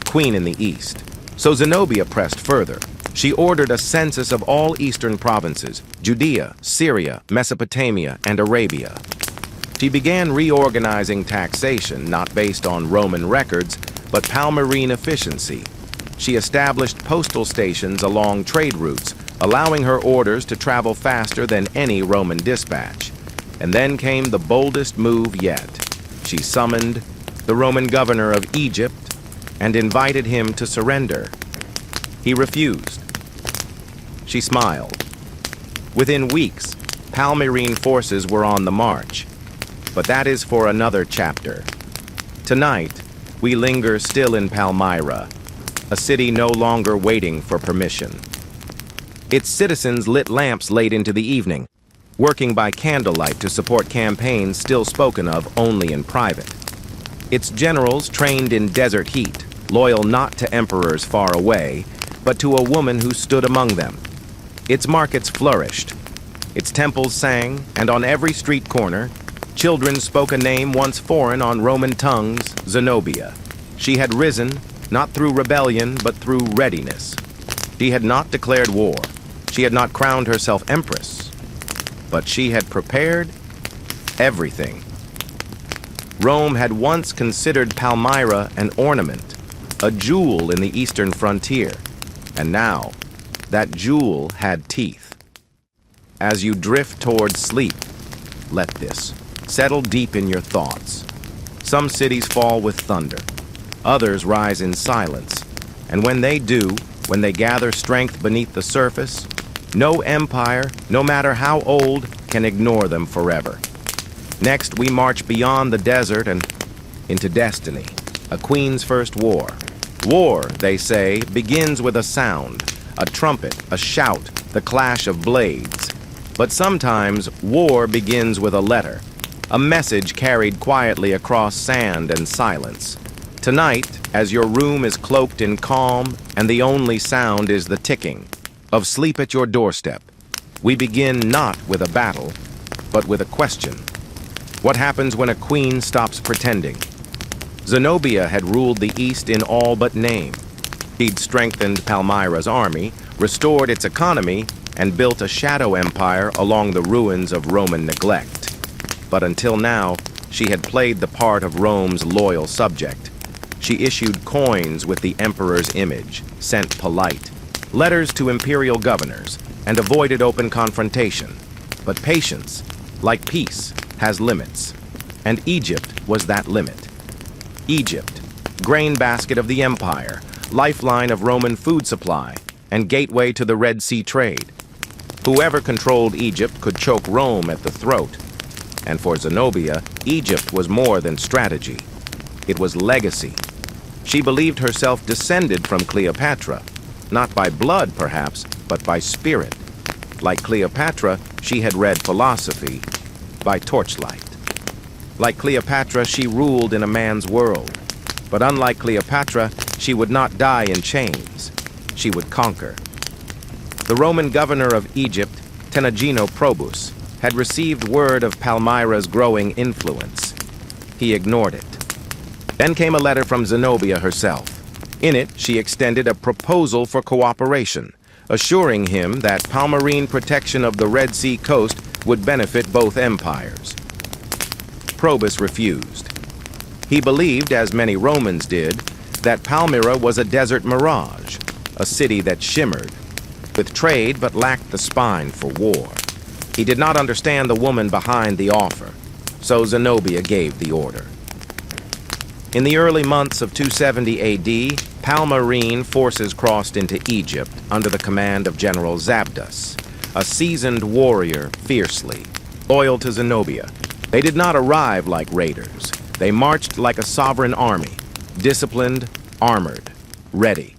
queen in the east. So Zenobia pressed further. She ordered a census of all eastern provinces, Judea, Syria, Mesopotamia, and Arabia. She began reorganizing taxation, not based on Roman records, but Palmyrene efficiency. She established postal stations along trade routes, allowing her orders to travel faster than any Roman dispatch. And then came the boldest move yet. She summoned the Roman governor of Egypt and invited him to surrender. He refused. She smiled. Within weeks, Palmyrene forces were on the march. But that is for another chapter. Tonight, we linger still in Palmyra, a city no longer waiting for permission. Its citizens lit lamps late into the evening, working by candlelight to support campaigns still spoken of only in private. Its generals trained in desert heat, loyal not to emperors far away, but to a woman who stood among them. Its markets flourished. Its temples sang, and on every street corner, children spoke a name once foreign on Roman tongues, Zenobia. She had risen, not through rebellion, but through readiness. She had not declared war. She had not crowned herself empress. But she had prepared everything. Rome had once considered Palmyra an ornament, a jewel in the eastern frontier. And now, that jewel had teeth. As you drift toward sleep, let this settle deep in your thoughts. Some cities fall with thunder. Others rise in silence. And when they do, when they gather strength beneath the surface, no empire, no matter how old, can ignore them forever. Next, we march beyond the desert and into destiny, a queen's first war. War, they say, begins with a sound, a trumpet, a shout, the clash of blades. But sometimes war begins with a letter, a message carried quietly across sand and silence. Tonight, as your room is cloaked in calm and the only sound is the ticking of sleep at your doorstep, we begin not with a battle, but with a question. What happens when a queen stops pretending? Zenobia had ruled the East in all but name. She'd strengthened Palmyra's army, restored its economy, and built a shadow empire along the ruins of Roman neglect. But until now, she had played the part of Rome's loyal subject. She issued coins with the emperor's image, sent polite letters to imperial governors, and avoided open confrontation. But patience, like peace, has limits. And Egypt was that limit. Egypt, grain basket of the empire, lifeline of Roman food supply, and gateway to the Red Sea trade. Whoever controlled Egypt could choke Rome at the throat. And for Zenobia, Egypt was more than strategy. It was legacy. She believed herself descended from Cleopatra, not by blood, perhaps, but by spirit. Like Cleopatra, she had read philosophy by torchlight. Like Cleopatra, she ruled in a man's world. But unlike Cleopatra, she would not die in chains. She would conquer. The Roman governor of Egypt, Tenagino Probus, had received word of Palmyra's growing influence. He ignored it. Then came a letter from Zenobia herself. In it, she extended a proposal for cooperation, assuring him that Palmyrene protection of the Red Sea coast would benefit both empires. Probus refused. He believed, as many Romans did, that Palmyra was a desert mirage, a city that shimmered, with trade but lacked the spine for war. He did not understand the woman behind the offer, so Zenobia gave the order. In the early months of 270 AD, Palmyrene forces crossed into Egypt under the command of General Zabdas, a seasoned warrior fiercely, loyal to Zenobia. They did not arrive like raiders. They marched like a sovereign army, disciplined, armored, ready.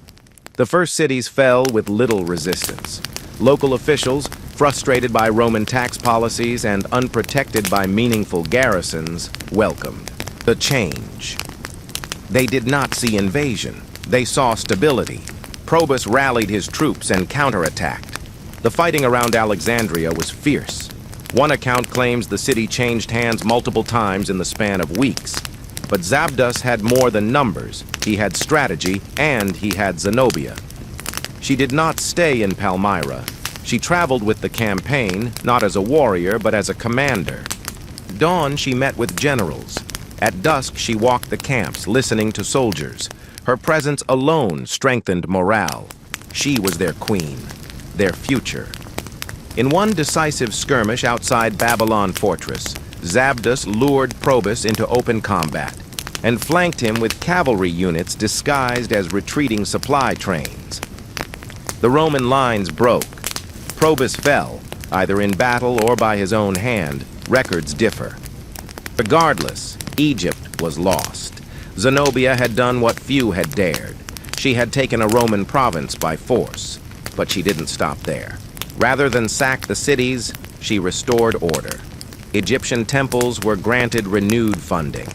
The first cities fell with little resistance. Local officials, frustrated by Roman tax policies and unprotected by meaningful garrisons, welcomed the change. They did not see invasion. They saw stability. Probus rallied his troops and counterattacked. The fighting around Alexandria was fierce. One account claims the city changed hands multiple times in the span of weeks. But Zabdas had more than numbers. He had strategy, and he had Zenobia. She did not stay in Palmyra. She traveled with the campaign, not as a warrior, but as a commander. At dawn, she met with generals. At dusk, she walked the camps, listening to soldiers. Her presence alone strengthened morale. She was their queen, their future. In one decisive skirmish outside Babylon Fortress, Zabdas lured Probus into open combat and flanked him with cavalry units disguised as retreating supply trains. The Roman lines broke. Probus fell, either in battle or by his own hand. Records differ. Regardless, Egypt was lost. Zenobia had done what few had dared. She had taken a Roman province by force, but she didn't stop there. Rather than sack the cities, she restored order. Egyptian temples were granted renewed funding.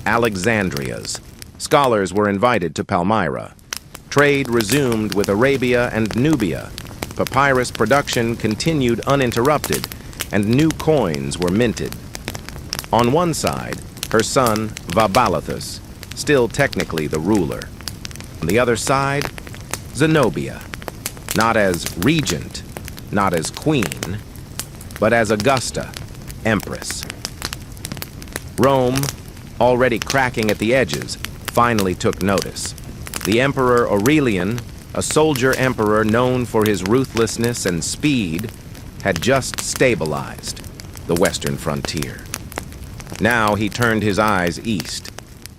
Alexandria's. Scholars were invited to Palmyra. Trade resumed with Arabia and Nubia. Papyrus production continued uninterrupted, and new coins were minted. On one side, her son, Vabalathus, still technically the ruler. On the other side, Zenobia, not as regent, not as queen, but as Augusta, empress. Rome, already cracking at the edges, finally took notice. The Emperor Aurelian, a soldier emperor known for his ruthlessness and speed, had just stabilized the western frontier. Now he turned his eyes east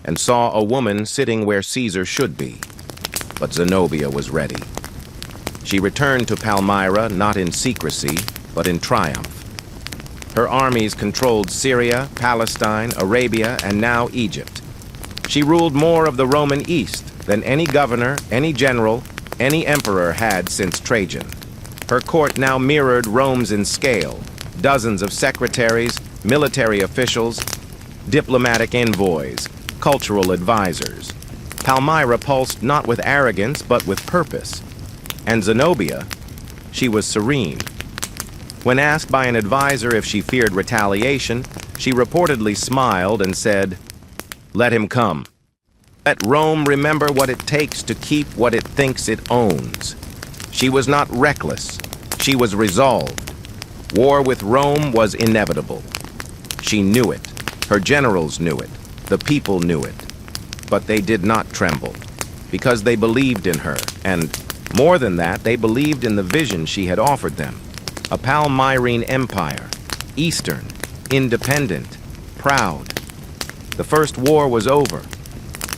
and saw a woman sitting where Caesar should be. But Zenobia was ready. She returned to Palmyra not in secrecy, but in triumph. Her armies controlled Syria, Palestine, Arabia, and now Egypt. She ruled more of the Roman East than any governor, any general, any emperor had since Trajan. Her court now mirrored Rome's in scale. Dozens of secretaries, military officials, diplomatic envoys, cultural advisors. Palmyra pulsed not with arrogance, but with purpose. And Zenobia, she was serene. When asked by an advisor if she feared retaliation, she reportedly smiled and said, "Let him come. Let Rome remember what it takes to keep what it thinks it owns." She was not reckless. She was resolved. War with Rome was inevitable. She knew it. Her generals knew it. The people knew it. But they did not tremble, because they believed in her, and more than that, they believed in the vision she had offered them. A Palmyrene empire, Eastern, independent, proud. The first war was over.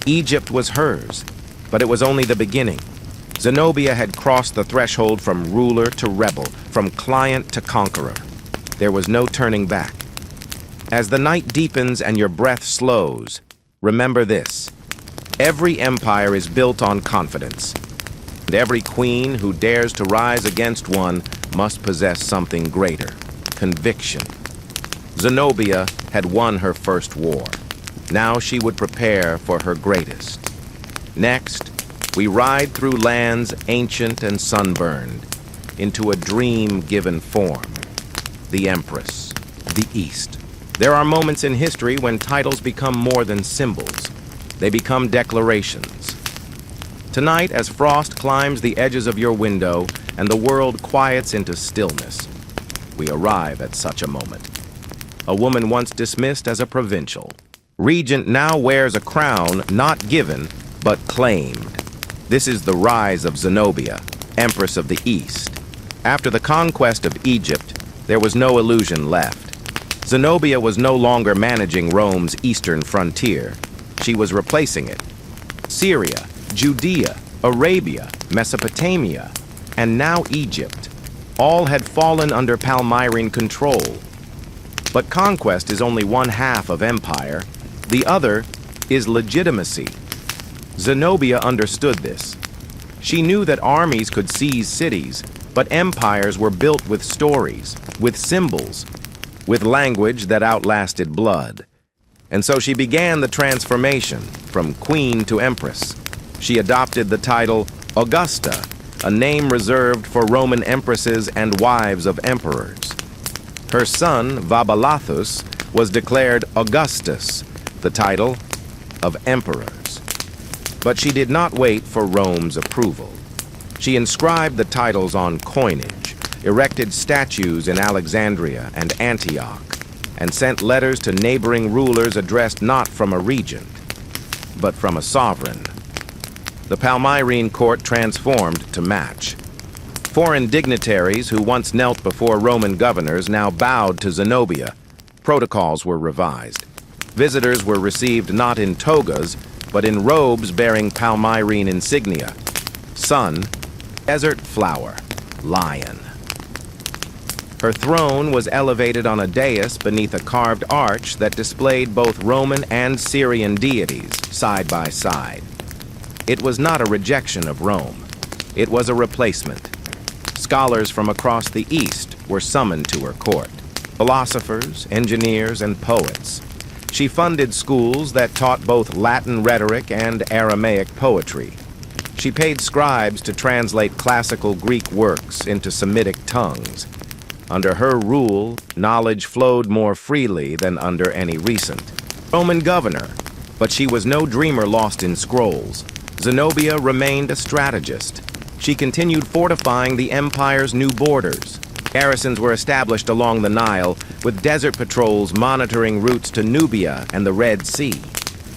Egypt was hers, but it was only the beginning. Zenobia had crossed the threshold from ruler to rebel, from client to conqueror. There was no turning back. As the night deepens and your breath slows, remember this. Every empire is built on confidence, and every queen who dares to rise against one must possess something greater, conviction. Zenobia had won her first war. Now she would prepare for her greatest. Next, we ride through lands ancient and sunburned, into a dream-given form. The Empress, the East. There are moments in history when titles become more than symbols. They become declarations. Tonight, as frost climbs the edges of your window and the world quiets into stillness, we arrive at such a moment. A woman once dismissed as a provincial. Regent now wears a crown not given, but claimed. This is the rise of Zenobia, Empress of the East. After the conquest of Egypt, there was no illusion left. Zenobia was no longer managing Rome's eastern frontier. She was replacing it. Syria, Judea, Arabia, Mesopotamia, and now Egypt, all had fallen under Palmyrene control. But conquest is only one half of empire. The other is legitimacy. Zenobia understood this. She knew that armies could seize cities, but empires were built with stories, with symbols, with language that outlasted blood. And so she began the transformation from queen to empress. She adopted the title Augusta, a name reserved for Roman empresses and wives of emperors. Her son, Vabalathus, was declared Augustus, the title of emperors. But she did not wait for Rome's approval. She inscribed the titles on coinage, erected statues in Alexandria and Antioch, and sent letters to neighboring rulers addressed not from a regent, but from a sovereign. The Palmyrene court transformed to match. Foreign dignitaries who once knelt before Roman governors now bowed to Zenobia. Protocols were revised. Visitors were received not in togas, but in robes bearing Palmyrene insignia. Sun, desert flower, lion. Her throne was elevated on a dais beneath a carved arch that displayed both Roman and Syrian deities side by side. It was not a rejection of Rome. It was a replacement. Scholars from across the East were summoned to her court. Philosophers, engineers, and poets. She funded schools that taught both Latin rhetoric and Aramaic poetry. She paid scribes to translate classical Greek works into Semitic tongues. Under her rule, knowledge flowed more freely than under any recent Roman governor, but she was no dreamer lost in scrolls. Zenobia remained a strategist. She continued fortifying the empire's new borders. Garrisons were established along the Nile, with desert patrols monitoring routes to Nubia and the Red Sea.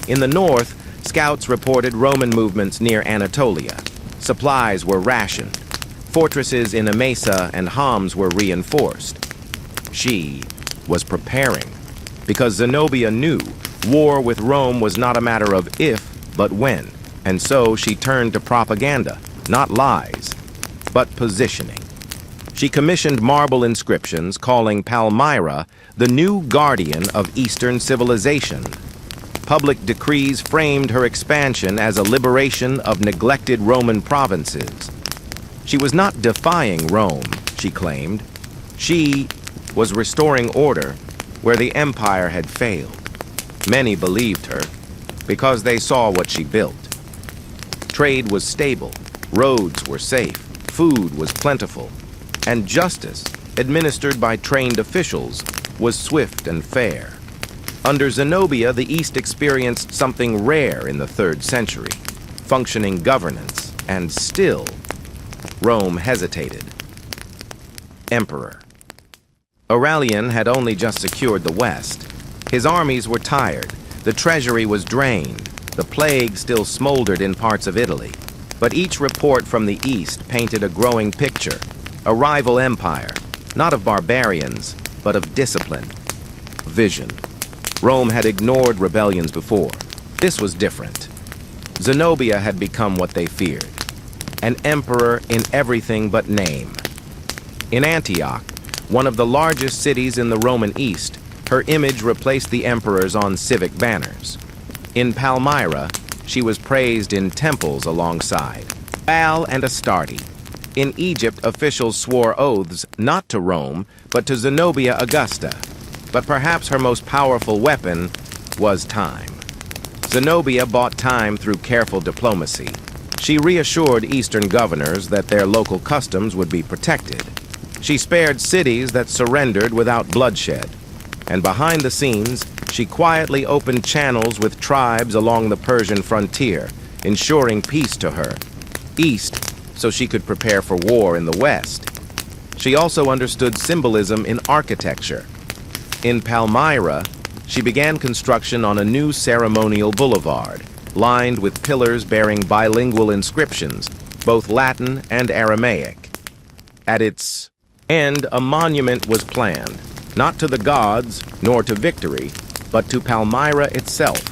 In the north, scouts reported Roman movements near Anatolia. Supplies were rationed. Fortresses in Emesa and Homs were reinforced. She was preparing, because Zenobia knew war with Rome was not a matter of if, but when, and so she turned to propaganda, not lies, but positioning. She commissioned marble inscriptions calling Palmyra the new guardian of Eastern civilization. Public decrees framed her expansion as a liberation of neglected Roman provinces. She was not defying Rome, she claimed. She was restoring order where the empire had failed. Many believed her because they saw what she built. Trade was stable, roads were safe, food was plentiful, and justice, administered by trained officials, was swift and fair. Under Zenobia, the East experienced something rare in the 3rd century, functioning governance, and still, Rome hesitated. Emperor. Aurelian had only just secured the West. His armies were tired, the treasury was drained, the plague still smoldered in parts of Italy. But each report from the East painted a growing picture, a rival empire, not of barbarians, but of discipline, vision. Rome had ignored rebellions before. This was different. Zenobia had become what they feared, an emperor in everything but name. In Antioch, one of the largest cities in the Roman East, her image replaced the emperor's on civic banners. In Palmyra, she was praised in temples alongside Baal and Astarte. In Egypt, officials swore oaths not to Rome, but to Zenobia Augusta. But perhaps her most powerful weapon was time. Zenobia bought time through careful diplomacy. She reassured Eastern governors that their local customs would be protected. She spared cities that surrendered without bloodshed. And behind the scenes, she quietly opened channels with tribes along the Persian frontier, ensuring peace to her. East, so she could prepare for war in the West. She also understood symbolism in architecture. In Palmyra, she began construction on a new ceremonial boulevard, lined with pillars bearing bilingual inscriptions, both Latin and Aramaic. At its end, a monument was planned, not to the gods, nor to victory, but to Palmyra itself.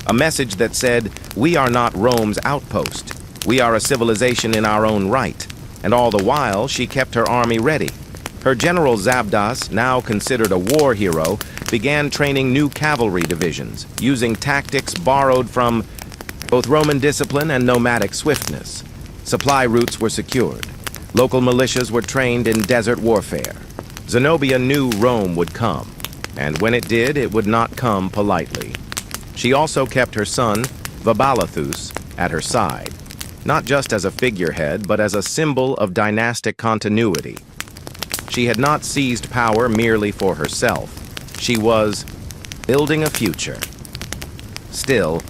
A message that said, "We are not Rome's outpost. We are a civilization in our own right." And all the while, she kept her army ready. Her general Zabdas, now considered a war hero, began training new cavalry divisions, using tactics borrowed from both Roman discipline and nomadic swiftness. Supply routes were secured. Local militias were trained in desert warfare. Zenobia knew Rome would come, and when it did, it would not come politely. She also kept her son, Vabalathus, at her side, not just as a figurehead, but as a symbol of dynastic continuity. She had not seized power merely for herself. She was building a future. Still,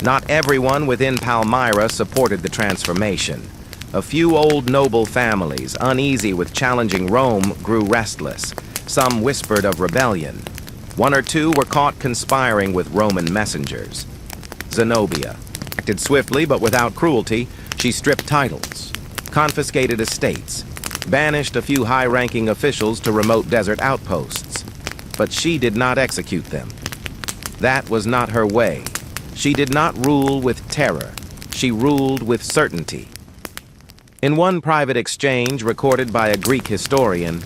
not everyone within Palmyra supported the transformation. A few old noble families, uneasy with challenging Rome, grew restless. Some whispered of rebellion. One or two were caught conspiring with Roman messengers. Zenobia acted swiftly but without cruelty. She stripped titles, confiscated estates, banished a few high-ranking officials to remote desert outposts. But she did not execute them. That was not her way. She did not rule with terror. She ruled with certainty. In one private exchange recorded by a Greek historian,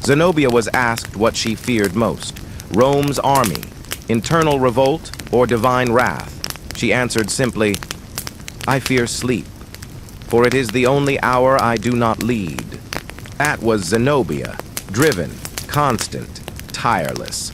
Zenobia was asked what she feared most, Rome's army, internal revolt, or divine wrath. She answered simply, "I fear sleep, for it is the only hour I do not lead." That was Zenobia, driven, constant, tireless.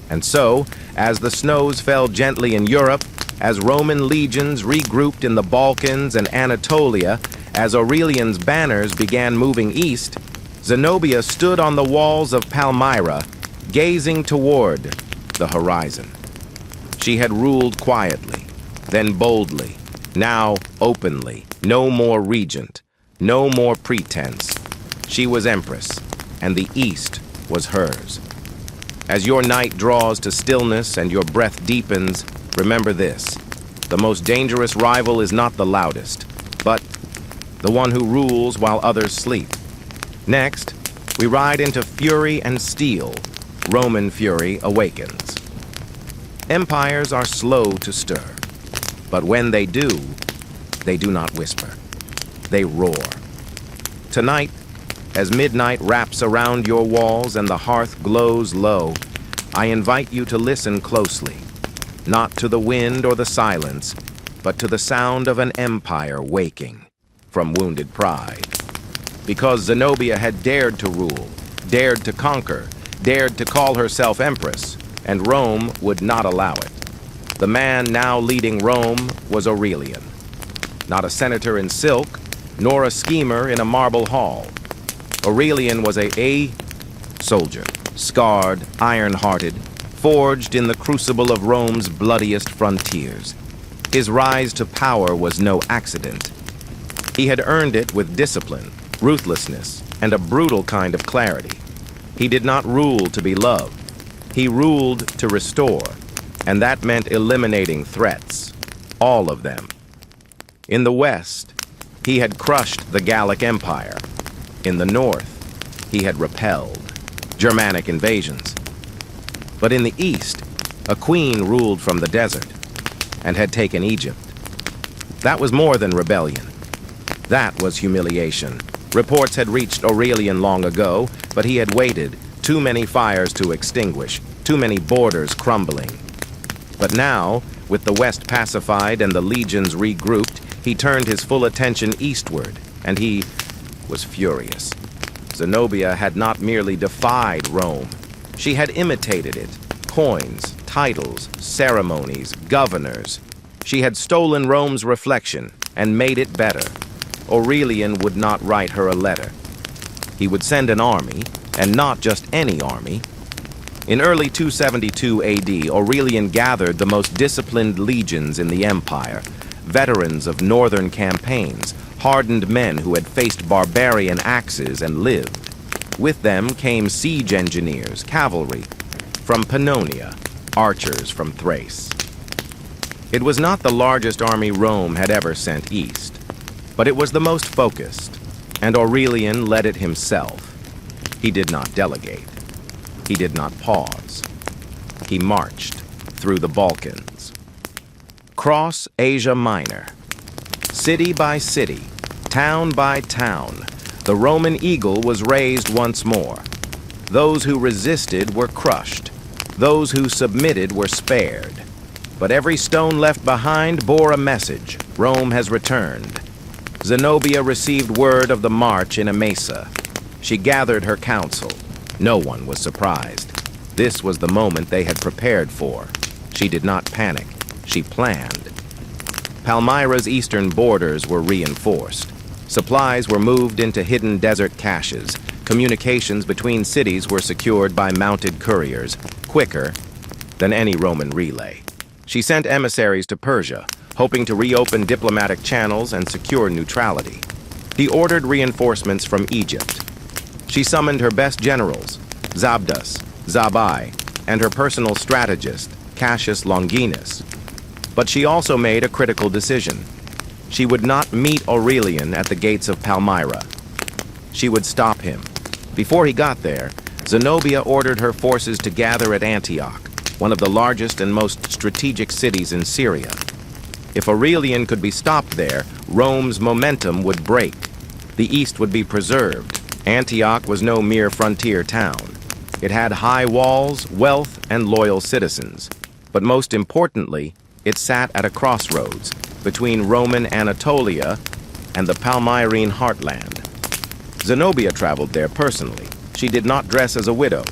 And so, as the snows fell gently in Europe, as Roman legions regrouped in the Balkans and Anatolia, as Aurelian's banners began moving east, Zenobia stood on the walls of Palmyra, gazing toward the horizon. She had ruled quietly, then boldly, now openly. No more regent, no more pretense. She was empress, and the east was hers. As your night draws to stillness and your breath deepens, remember this: the most dangerous rival is not the loudest, but the one who rules while others sleep. Next, we ride into fury and steel. Roman fury awakens. Empires are slow to stir, but when they do not whisper. They roar. Tonight, as midnight wraps around your walls and the hearth glows low, I invite you to listen closely, not to the wind or the silence, but to the sound of an empire waking from wounded pride. Because Zenobia had dared to rule, dared to conquer, dared to call herself empress, and Rome would not allow it. The man now leading Rome was Aurelian. Not a senator in silk, nor a schemer in a marble hall. Aurelian was a soldier, scarred, iron-hearted, forged in the crucible of Rome's bloodiest frontiers. His rise to power was no accident. He had earned it with discipline, ruthlessness, and a brutal kind of clarity. He did not rule to be loved. He ruled to restore, and that meant eliminating threats, all of them. In the West, he had crushed the Gallic Empire. In the North, he had repelled Germanic invasions. But in the East, a queen ruled from the desert and had taken Egypt. That was more than rebellion. That was humiliation. Reports had reached Aurelian long ago, but he had waited, too many fires to extinguish, too many borders crumbling. But now, with the West pacified and the legions regrouped, he turned his full attention eastward, and he was furious. Zenobia had not merely defied Rome. She had imitated it. Coins, titles, ceremonies, governors. She had stolen Rome's reflection and made it better. Aurelian would not write her a letter. He would send an army, and not just any army. In early 272 AD, Aurelian gathered the most disciplined legions in the empire, veterans of northern campaigns, hardened men who had faced barbarian axes and lived. With them came siege engineers, cavalry from Pannonia, archers from Thrace. It was not the largest army Rome had ever sent east, but it was the most focused, and Aurelian led it himself. He did not delegate. He did not pause. He marched through the Balkans. Cross Asia Minor. City by city, town by town, the Roman eagle was raised once more. Those who resisted were crushed. Those who submitted were spared. But every stone left behind bore a message. Rome has returned. Zenobia received word of the march in Emesa. She gathered her council. No one was surprised. This was the moment they had prepared for. She did not panic. She planned. Palmyra's eastern borders were reinforced. Supplies were moved into hidden desert caches. Communications between cities were secured by mounted couriers, quicker than any Roman relay. She sent emissaries to Persia, hoping to reopen diplomatic channels and secure neutrality. He ordered reinforcements from Egypt. She summoned her best generals, Zabdas, Zabai, and her personal strategist, Cassius Longinus. But she also made a critical decision. She would not meet Aurelian at the gates of Palmyra. She would stop him. Before he got there, Zenobia ordered her forces to gather at Antioch, one of the largest and most strategic cities in Syria. If Aurelian could be stopped there, Rome's momentum would break. The east would be preserved. Antioch was no mere frontier town. It had high walls, wealth, and loyal citizens. But most importantly, it sat at a crossroads between Roman Anatolia and the Palmyrene heartland. Zenobia traveled there personally. She did not dress as a widow,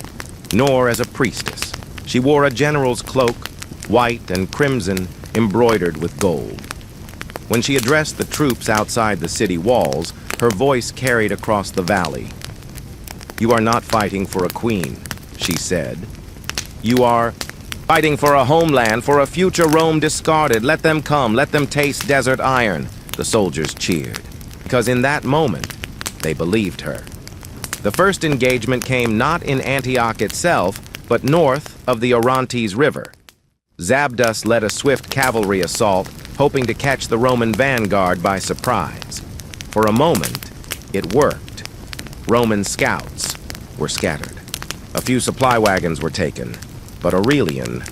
nor as a priestess. She wore a general's cloak, white and crimson, embroidered with gold. When she addressed the troops outside the city walls, her voice carried across the valley. "You are not fighting for a queen," she said. "You are fighting for a homeland, for a future Rome discarded. Let them come, let them taste desert iron." The soldiers cheered, because in that moment, they believed her. The first engagement came not in Antioch itself, but north of the Orontes River. Zabdas led a swift cavalry assault, hoping to catch the Roman vanguard by surprise. For a moment, it worked. Roman scouts were scattered. A few supply wagons were taken, but Aurelian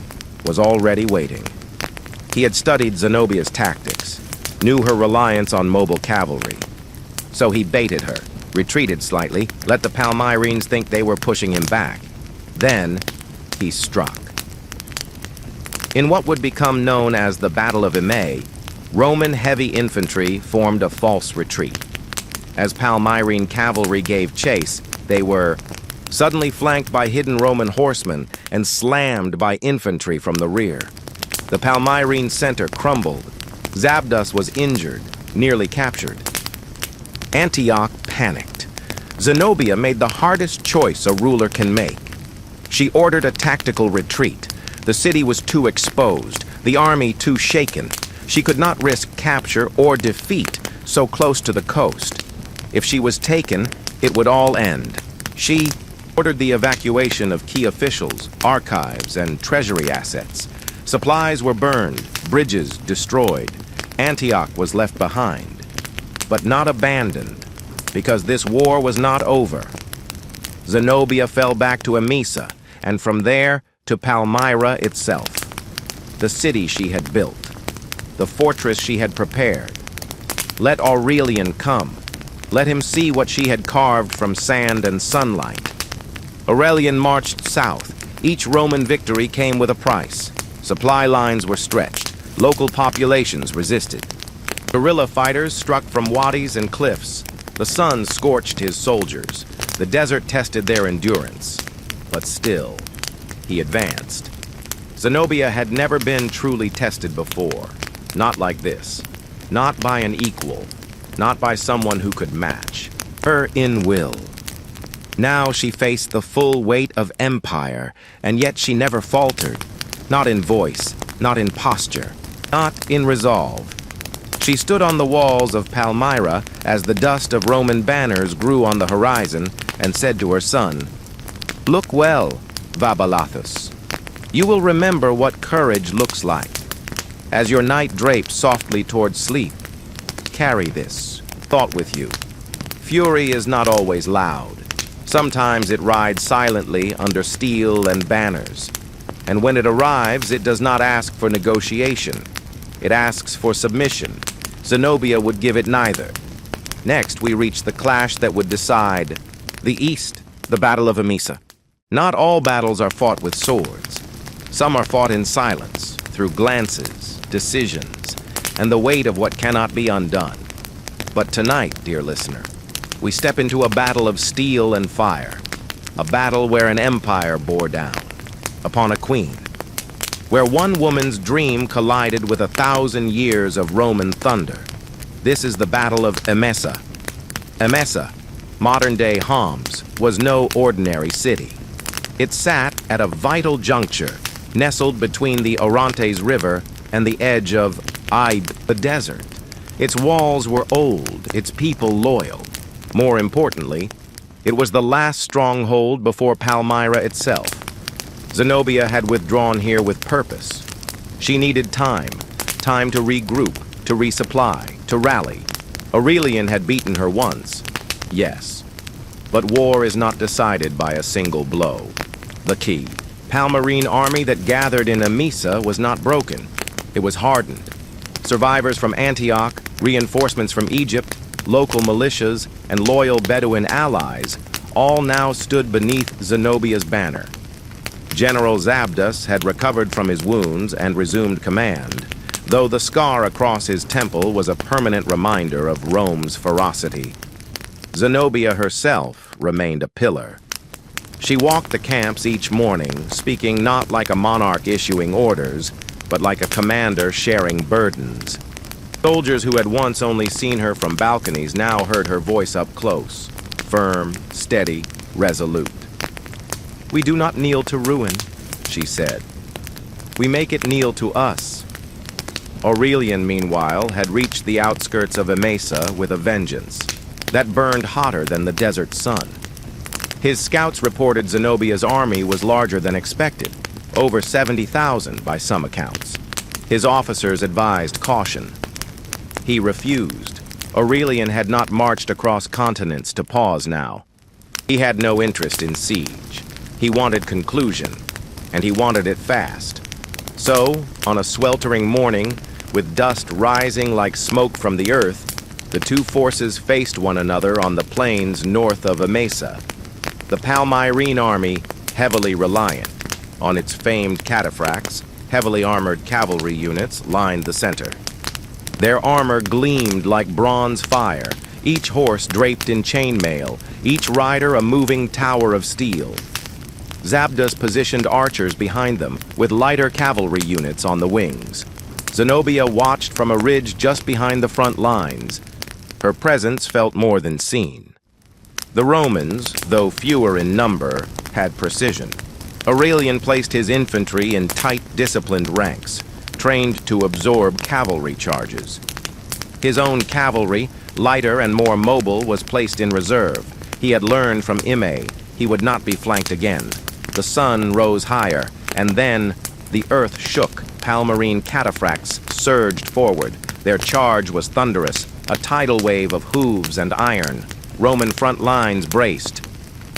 was already waiting. He had studied Zenobia's tactics, knew her reliance on mobile cavalry. So he baited her, retreated slightly, let the Palmyrines think they were pushing him back. Then, he struck. In what would become known as the Battle of Emei, Roman heavy infantry formed a false retreat. As Palmyrene cavalry gave chase, they were suddenly flanked by hidden Roman horsemen and slammed by infantry from the rear. The Palmyrene center crumbled. Zabdas was injured, nearly captured. Antioch panicked. Zenobia made the hardest choice a ruler can make. She ordered a tactical retreat. The city was too exposed, the army too shaken. She could not risk capture or defeat so close to the coast. If she was taken, it would all end. She ordered the evacuation of key officials, archives, and treasury assets. Supplies were burned, bridges destroyed. Antioch was left behind, but not abandoned, because this war was not over. Zenobia fell back to Emesa, and from there to Palmyra itself. The city she had built, the fortress she had prepared. Let Aurelian come. Let him see what she had carved from sand and sunlight. Aurelian marched south. Each Roman victory came with a price. Supply lines were stretched. Local populations resisted. Guerrilla fighters struck from wadis and cliffs. The sun scorched his soldiers. The desert tested their endurance. But still, he advanced. Zenobia had never been truly tested before. Not like this. Not by an equal. Not by someone who could match her in will. Now she faced the full weight of empire, and yet she never faltered. Not in voice, not in posture, not in resolve. She stood on the walls of Palmyra as the dust of Roman banners grew on the horizon and said to her son, "Look well, Vabalathus. You will remember what courage looks like. As your night drapes softly towards sleep, carry this thought with you. Fury is not always loud. Sometimes it rides silently under steel and banners. And when it arrives, it does not ask for negotiation. It asks for submission. Zenobia would give it neither. Next, we reach the clash that would decide the East, the Battle of Emesa. Not all battles are fought with swords. Some are fought in silence, through glances, decisions, and the weight of what cannot be undone. But tonight, dear listener, we step into a battle of steel and fire, a battle where an empire bore down upon a queen, where one woman's dream collided with 1,000 years of Roman thunder. This is the Battle of Emesa. Emesa, modern-day Homs, was no ordinary city. It sat at a vital juncture, nestled between the Orontes River and the edge of the desert. Its walls were old, its people loyal. More importantly, it was the last stronghold before Palmyra itself. Zenobia had withdrawn here with purpose. She needed time to regroup, to resupply, to rally. Aurelian had beaten her once, yes, but war is not decided by a single blow. The key. Palmyrene army that gathered in Emesa was not broken. It was hardened. Survivors from Antioch, reinforcements from Egypt, local militias, and loyal Bedouin allies all now stood beneath Zenobia's banner. General Zabdas had recovered from his wounds and resumed command, though the scar across his temple was a permanent reminder of Rome's ferocity. Zenobia herself remained a pillar. She walked the camps each morning, speaking not like a monarch issuing orders, but like a commander sharing burdens. Soldiers who had once only seen her from balconies now heard her voice up close, firm, steady, resolute. "We do not kneel to ruin," she said. "We make it kneel to us." Aurelian, meanwhile, had reached the outskirts of Emesa with a vengeance that burned hotter than the desert sun. His scouts reported Zenobia's army was larger than expected, over 70,000 by some accounts. His officers advised caution. He refused. Aurelian had not marched across continents to pause now. He had no interest in siege. He wanted conclusion, and he wanted it fast. So, on a sweltering morning, with dust rising like smoke from the earth, the two forces faced one another on the plains north of Emesa. The Palmyrene army, heavily reliant on its famed cataphracts, heavily armored cavalry units lined the center. Their armor gleamed like bronze fire, each horse draped in chainmail, each rider a moving tower of steel. Zabdas positioned archers behind them, with lighter cavalry units on the wings. Zenobia watched from a ridge just behind the front lines. Her presence felt more than seen. The Romans, though fewer in number, had precision. Aurelian placed his infantry in tight, disciplined ranks, trained to absorb cavalry charges. His own cavalry, lighter and more mobile, was placed in reserve. He had learned from Ime he would not be flanked again. The sun rose higher, and then the earth shook. Palmyrene cataphracts surged forward. Their charge was thunderous, a tidal wave of hooves and iron. Roman front lines braced.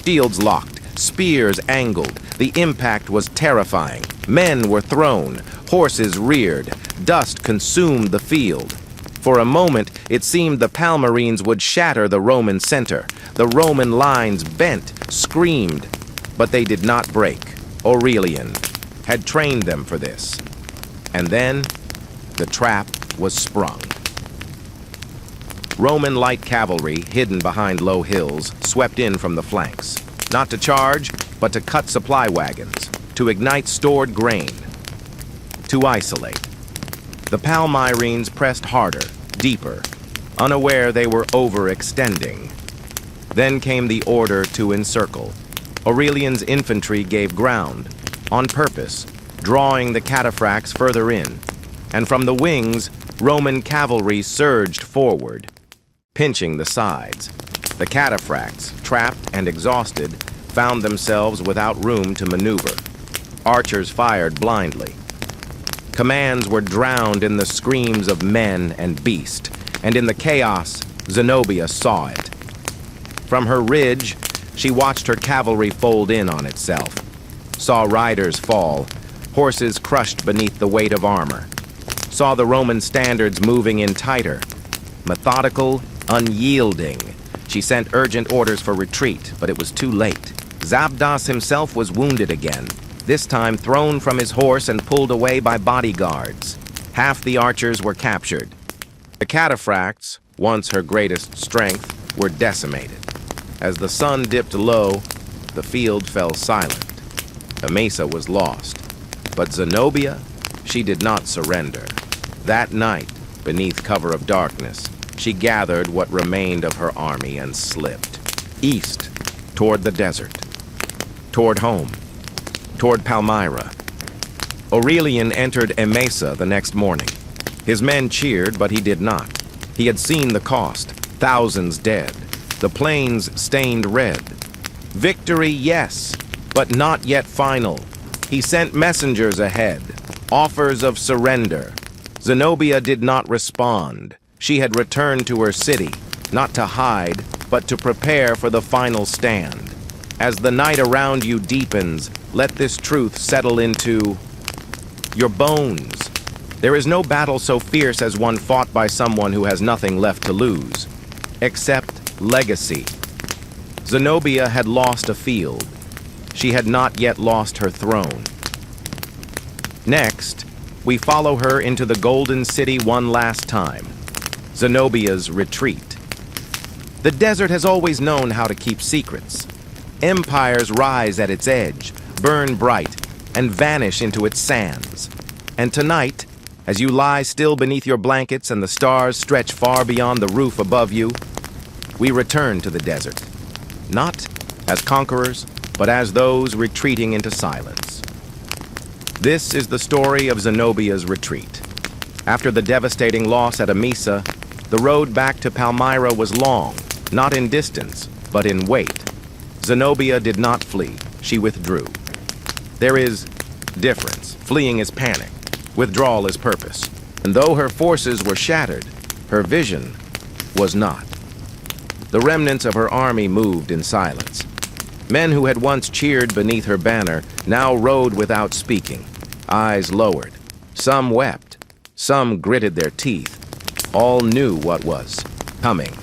Shields locked, spears angled. The impact was terrifying. Men were thrown, horses reared, dust consumed the field. For a moment, it seemed the Palmyrenes would shatter the Roman center. The Roman lines bent, screamed, but they did not break. Aurelian had trained them for this. And then, the trap was sprung. Roman light cavalry, hidden behind low hills, swept in from the flanks. Not to charge, but to cut supply wagons, to ignite stored grain, to isolate. The Palmyrenes pressed harder, deeper, unaware they were overextending. Then came the order to encircle. Aurelian's infantry gave ground, on purpose, drawing the cataphracts further in, and from the wings, Roman cavalry surged forward, pinching the sides. The cataphracts, trapped and exhausted, found themselves without room to maneuver. Archers fired blindly. Commands were drowned in the screams of men and beast, and in the chaos, Zenobia saw it. From her ridge, she watched her cavalry fold in on itself, saw riders fall, horses crushed beneath the weight of armor, saw the Roman standards moving in tighter, methodical, unyielding. She sent urgent orders for retreat, but it was too late. Zabdas himself was wounded again, this time thrown from his horse and pulled away by bodyguards. Half the archers were captured. The cataphracts, once her greatest strength, were decimated. As the sun dipped low, the field fell silent. Emesa was lost. But Zenobia, she did not surrender. That night, beneath cover of darkness, she gathered what remained of her army and slipped. East, toward the desert. Toward home. Toward Palmyra. Aurelian entered Emesa the next morning. His men cheered, but he did not. He had seen the cost. Thousands dead. The plains stained red. Victory, yes, but not yet final. He sent messengers ahead, offers of surrender. Zenobia did not respond. She had returned to her city, not to hide, but to prepare for the final stand. As the night around you deepens, let this truth settle into your bones. There is no battle so fierce as one fought by someone who has nothing left to lose, except legacy. Zenobia had lost a field. She had not yet lost her throne. Next, we follow her into the Golden City one last time. Zenobia's retreat. The desert has always known how to keep secrets. Empires rise at its edge, burn bright, and vanish into its sands. And tonight, as you lie still beneath your blankets and the stars stretch far beyond the roof above you, we return to the desert, not as conquerors, but as those retreating into silence. This is the story of Zenobia's retreat. After the devastating loss at Emesa, the road back to Palmyra was long, not in distance, but in weight. Zenobia did not flee, she withdrew. There is difference. Fleeing is panic, withdrawal is purpose. And though her forces were shattered, her vision was not. The remnants of her army moved in silence. Men who had once cheered beneath her banner now rode without speaking, eyes lowered. Some wept, some gritted their teeth. All knew what was coming.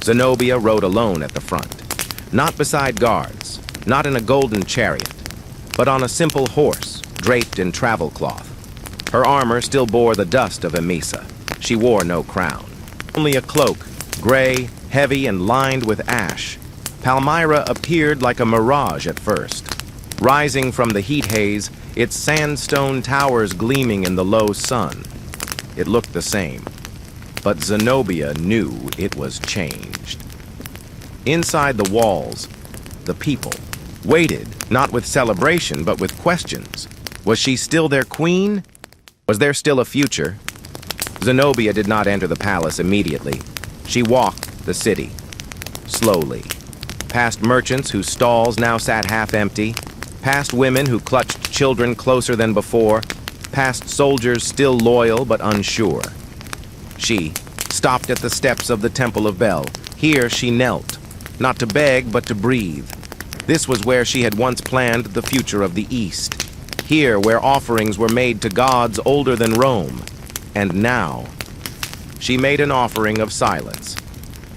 Zenobia rode alone at the front, not beside guards, not in a golden chariot, but on a simple horse draped in travel cloth. Her armor still bore the dust of Emesa. She wore no crown, only a cloak, gray, heavy, and lined with ash. Palmyra appeared like a mirage at first. Rising from the heat haze, its sandstone towers gleaming in the low sun. It looked the same, but Zenobia knew it was changed. Inside the walls, the people waited, not with celebration, but with questions. Was she still their queen? Was there still a future? Zenobia did not enter the palace immediately. She walked the city, slowly, past merchants whose stalls now sat half-empty, past women who clutched children closer than before, past soldiers still loyal but unsure. She stopped at the steps of the Temple of Bel. Here she knelt, not to beg but to breathe. This was where she had once planned the future of the East. Here where offerings were made to gods older than Rome. And now, she made an offering of silence.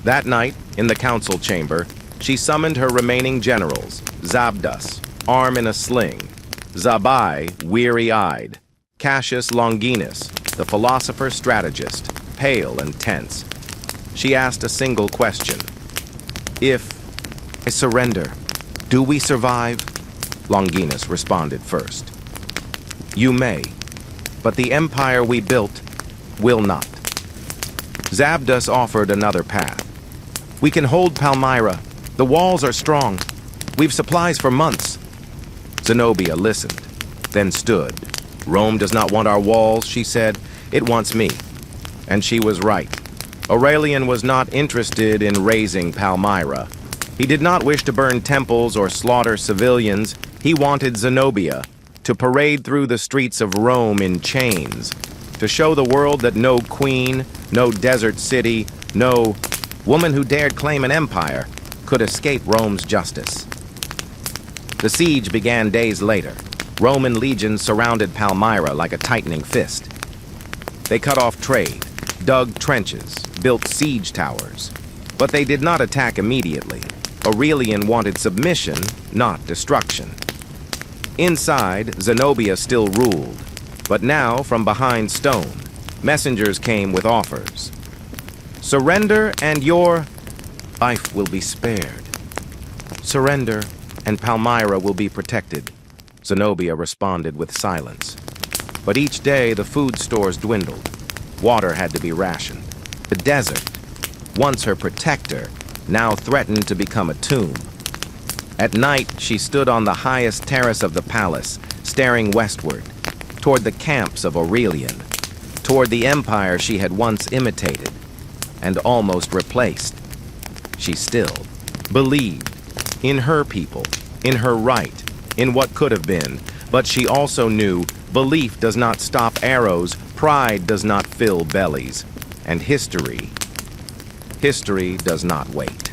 That night, in the council chamber, she summoned her remaining generals, Zabdas, arm in a sling, Zabai, weary-eyed, Cassius Longinus, the philosopher-strategist, pale and tense. She asked a single question. If I surrender, do we survive? Longinus responded first. You may, but the empire we built will not. Zabdas offered another path. We can hold Palmyra. The walls are strong. We've supplies for months. Zenobia listened, then stood. Rome does not want our walls, she said. It wants me. And she was right. Aurelian was not interested in razing Palmyra. He did not wish to burn temples or slaughter civilians. He wanted Zenobia to parade through the streets of Rome in chains, to show the world that no queen, no desert city, no woman who dared claim an empire could escape Rome's justice. The siege began days later. Roman legions surrounded Palmyra like a tightening fist. They cut off trade, dug trenches, built siege towers. But they did not attack immediately. Aurelian wanted submission, not destruction. Inside, Zenobia still ruled. But now, from behind stone, messengers came with offers. Surrender and your life will be spared. Surrender and Palmyra will be protected. Zenobia responded with silence. But each day the food stores dwindled. Water had to be rationed. The desert, once her protector, now threatened to become a tomb. At night, she stood on the highest terrace of the palace, staring westward, toward the camps of Aurelian, toward the empire she had once imitated and almost replaced. She still believed in her people, in her right, in what could have been, but she also knew belief does not stop arrows, pride does not fill bellies, and history does not wait.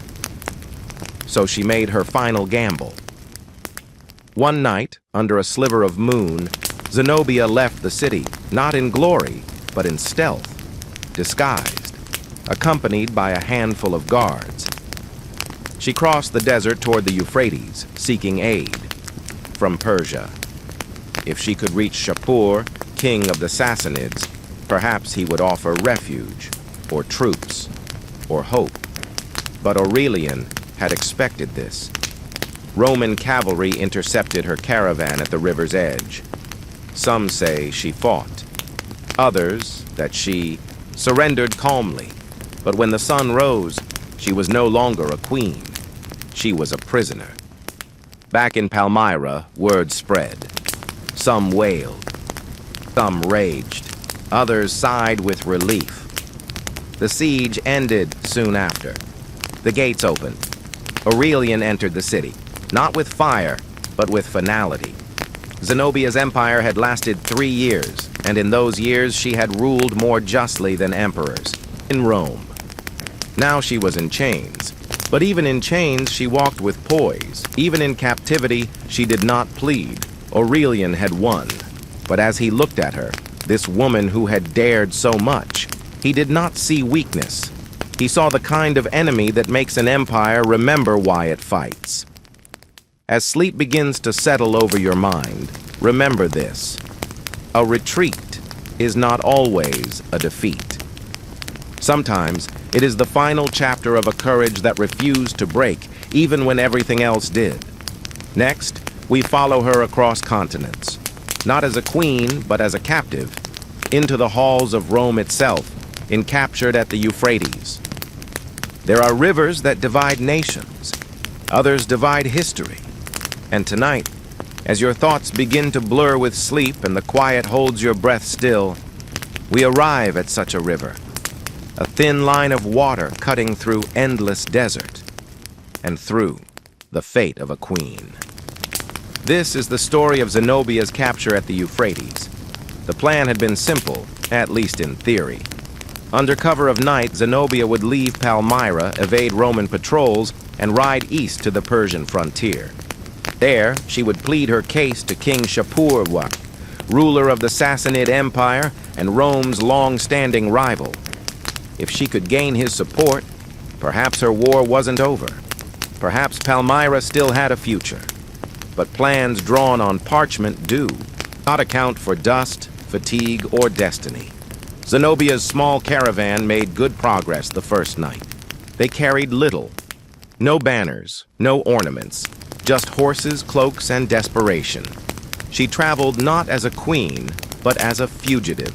So she made her final gamble. One night, under a sliver of moon, Zenobia left the city, not in glory, but in stealth, disguised, accompanied by a handful of guards. She crossed the desert toward the Euphrates, seeking aid from Persia. If she could reach Shapur, king of the Sassanids, perhaps he would offer refuge, or troops, or hope. But Aurelian had expected this. Roman cavalry intercepted her caravan at the river's edge. Some say she fought. Others that she surrendered calmly. But when the sun rose, she was no longer a queen. She was a prisoner. Back in Palmyra, word spread. Some wailed. Some raged. Others sighed with relief. The siege ended soon after. The gates opened. Aurelian entered the city, not with fire, but with finality. Zenobia's empire had lasted 3 years, and in those years she had ruled more justly than emperors, in Rome. Now she was in chains, but even in chains she walked with poise. Even in captivity, she did not plead. Aurelian had won, but as he looked at her, this woman who had dared so much, he did not see weakness. He saw the kind of enemy that makes an empire remember why it fights. As sleep begins to settle over your mind, remember this. A retreat is not always a defeat. Sometimes it is the final chapter of a courage that refused to break, even when everything else did. Next, we follow her across continents, not as a queen, but as a captive, into the halls of Rome itself, captured at the Euphrates. There are rivers that divide nations, others divide history. And tonight, as your thoughts begin to blur with sleep and the quiet holds your breath still, we arrive at such a river, a thin line of water cutting through endless desert and through the fate of a queen. This is the story of Zenobia's capture at the Euphrates. The plan had been simple, at least in theory. Under cover of night, Zenobia would leave Palmyra, evade Roman patrols, and ride east to the Persian frontier. There, she would plead her case to King Shapurwa, ruler of the Sassanid Empire and Rome's long-standing rival. If she could gain his support, perhaps her war wasn't over. Perhaps Palmyra still had a future. But plans drawn on parchment do not account for dust, fatigue, or destiny. Zenobia's small caravan made good progress the first night. They carried little. No banners, no ornaments, just horses, cloaks, and desperation. She traveled not as a queen, but as a fugitive.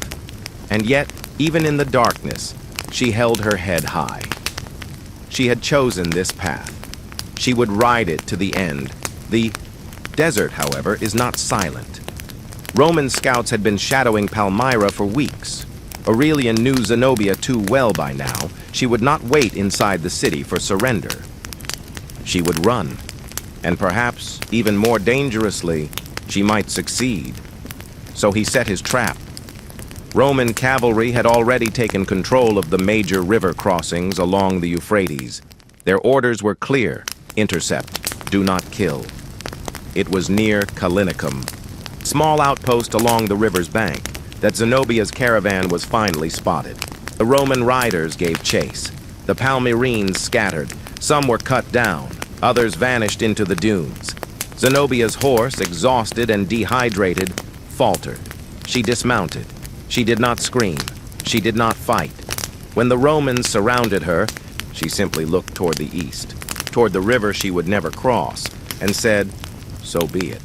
And yet, even in the darkness, she held her head high. She had chosen this path. She would ride it to the end. The desert, however, is not silent. Roman scouts had been shadowing Palmyra for weeks. Aurelian knew Zenobia too well by now. She would not wait inside the city for surrender. She would run. And perhaps, even more dangerously, she might succeed. So he set his trap. Roman cavalry had already taken control of the major river crossings along the Euphrates. Their orders were clear: intercept, do not kill. It was near Callinicum, small outpost along the river's bank, that Zenobia's caravan was finally spotted. The Roman riders gave chase. The Palmyrines scattered. Some were cut down. Others vanished into the dunes. Zenobia's horse, exhausted and dehydrated, faltered. She dismounted. She did not scream. She did not fight. When the Romans surrounded her, she simply looked toward the east, toward the river she would never cross, and said, "So be it."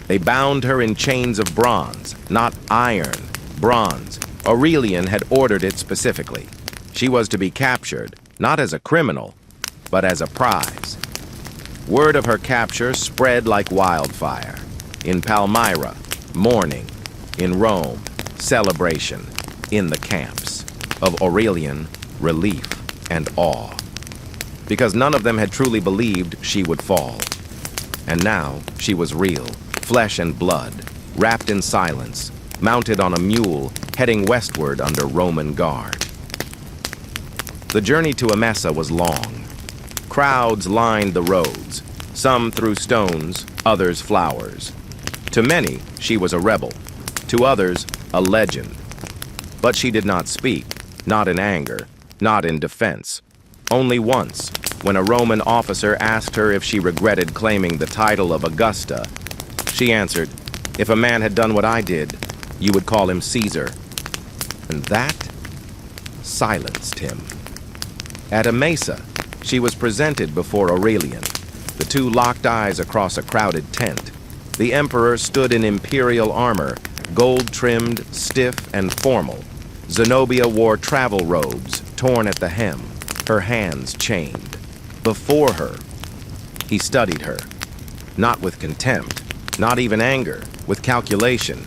They bound her in chains of bronze, not iron, bronze. Aurelian had ordered it specifically. She was to be captured, not as a criminal, but as a prize. Word of her capture spread like wildfire. In Palmyra, mourning. In Rome, celebration. In the camps of Aurelian, relief and awe. Because none of them had truly believed she would fall. And now she was real, flesh and blood, wrapped in silence, mounted on a mule, heading westward under Roman guard. The journey to Emesa was long. Crowds lined the roads. Some threw stones, others flowers. To many, she was a rebel. To others, a legend. But she did not speak, not in anger, not in defense. Only once, when a Roman officer asked her if she regretted claiming the title of Augusta, she answered, "If a man had done what I did, you would call him Caesar." And that silenced him. At Emesa, she was presented before Aurelian. The two locked eyes across a crowded tent. The emperor stood in imperial armor, gold-trimmed, stiff, and formal. Zenobia wore travel robes, torn at the hem, her hands chained. Before her, he studied her. Not with contempt, not even anger, with calculation.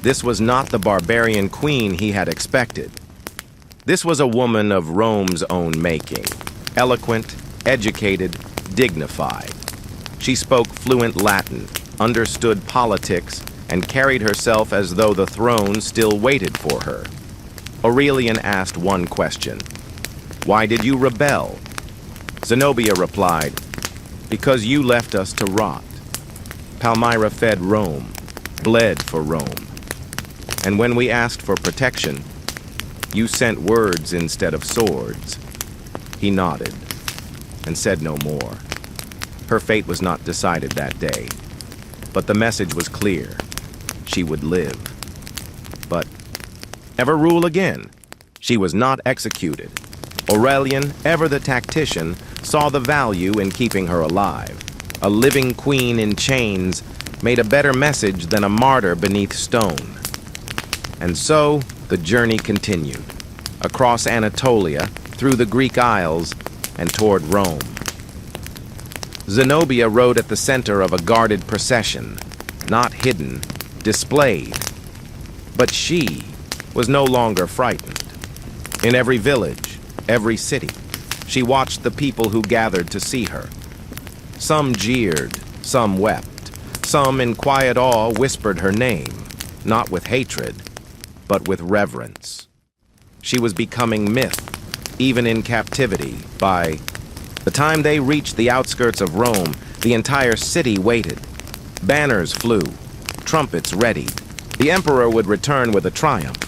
This was not the barbarian queen he had expected. This was a woman of Rome's own making, eloquent, educated, dignified. She spoke fluent Latin, understood politics, and carried herself as though the throne still waited for her. Aurelian asked one question. "Why did you rebel?" Zenobia replied, "Because you left us to rot." Palmyra fed Rome, bled for Rome. And when we asked for protection, you sent words instead of swords. He nodded and said no more. Her fate was not decided that day, but the message was clear. She would live. But ever rule again? She was not executed. Aurelian, ever the tactician, saw the value in keeping her alive. A living queen in chains made a better message than a martyr beneath stone. And so the journey continued, across Anatolia, through the Greek Isles, and toward Rome. Zenobia rode at the center of a guarded procession, not hidden, displayed. But she was no longer frightened. In every village, every city, she watched the people who gathered to see her. Some jeered, some wept, some in quiet awe whispered her name, not with hatred, but with reverence. She was becoming myth, even in captivity, by the time they reached the outskirts of Rome, the entire city waited. Banners flew, trumpets readied. The emperor would return with a triumph.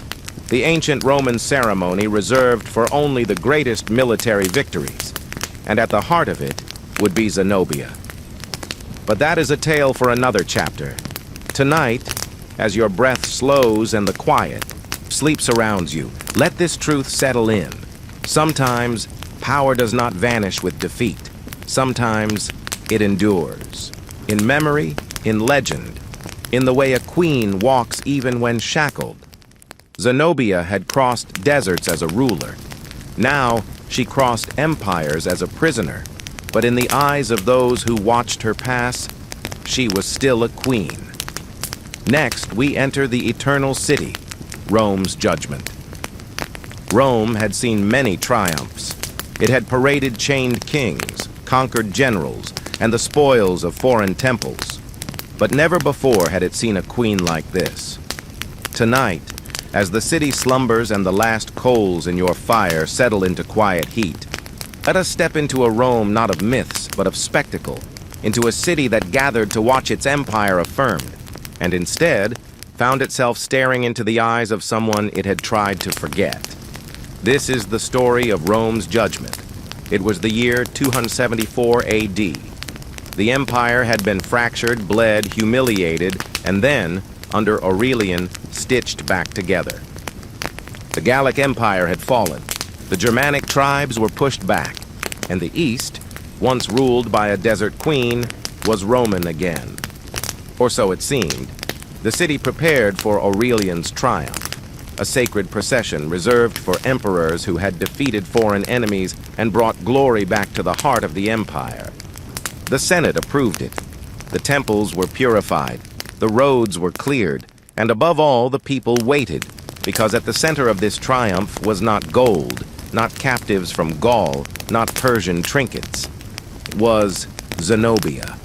The ancient Roman ceremony reserved for only the greatest military victories, and at the heart of it would be Zenobia. But that is a tale for another chapter. Tonight, as your breath slows and the quiet, sleep surrounds you, let this truth settle in. Sometimes, power does not vanish with defeat. Sometimes, it endures. In memory, in legend, in the way a queen walks even when shackled. Zenobia had crossed deserts as a ruler. Now, she crossed empires as a prisoner. But in the eyes of those who watched her pass, she was still a queen. Next, we enter the eternal city, Rome's judgment. Rome had seen many triumphs. It had paraded chained kings, conquered generals, and the spoils of foreign temples. But never before had it seen a queen like this. Tonight, as the city slumbers and the last coals in your fire settle into quiet heat, let us step into a Rome not of myths, but of spectacle, into a city that gathered to watch its empire affirmed, and instead found itself staring into the eyes of someone it had tried to forget. This is the story of Rome's judgment. It was the year 274 AD. The empire had been fractured, bled, humiliated, and then, under Aurelian, stitched back together. The Gallic Empire had fallen. The Germanic tribes were pushed back, and the East, once ruled by a desert queen, was Roman again. Or so it seemed. The city prepared for Aurelian's triumph, a sacred procession reserved for emperors who had defeated foreign enemies and brought glory back to the heart of the empire. The Senate approved it. The temples were purified, the roads were cleared, and above all, the people waited, because at the center of this triumph was not gold, not captives from Gaul, not Persian trinkets. It was Zenobia.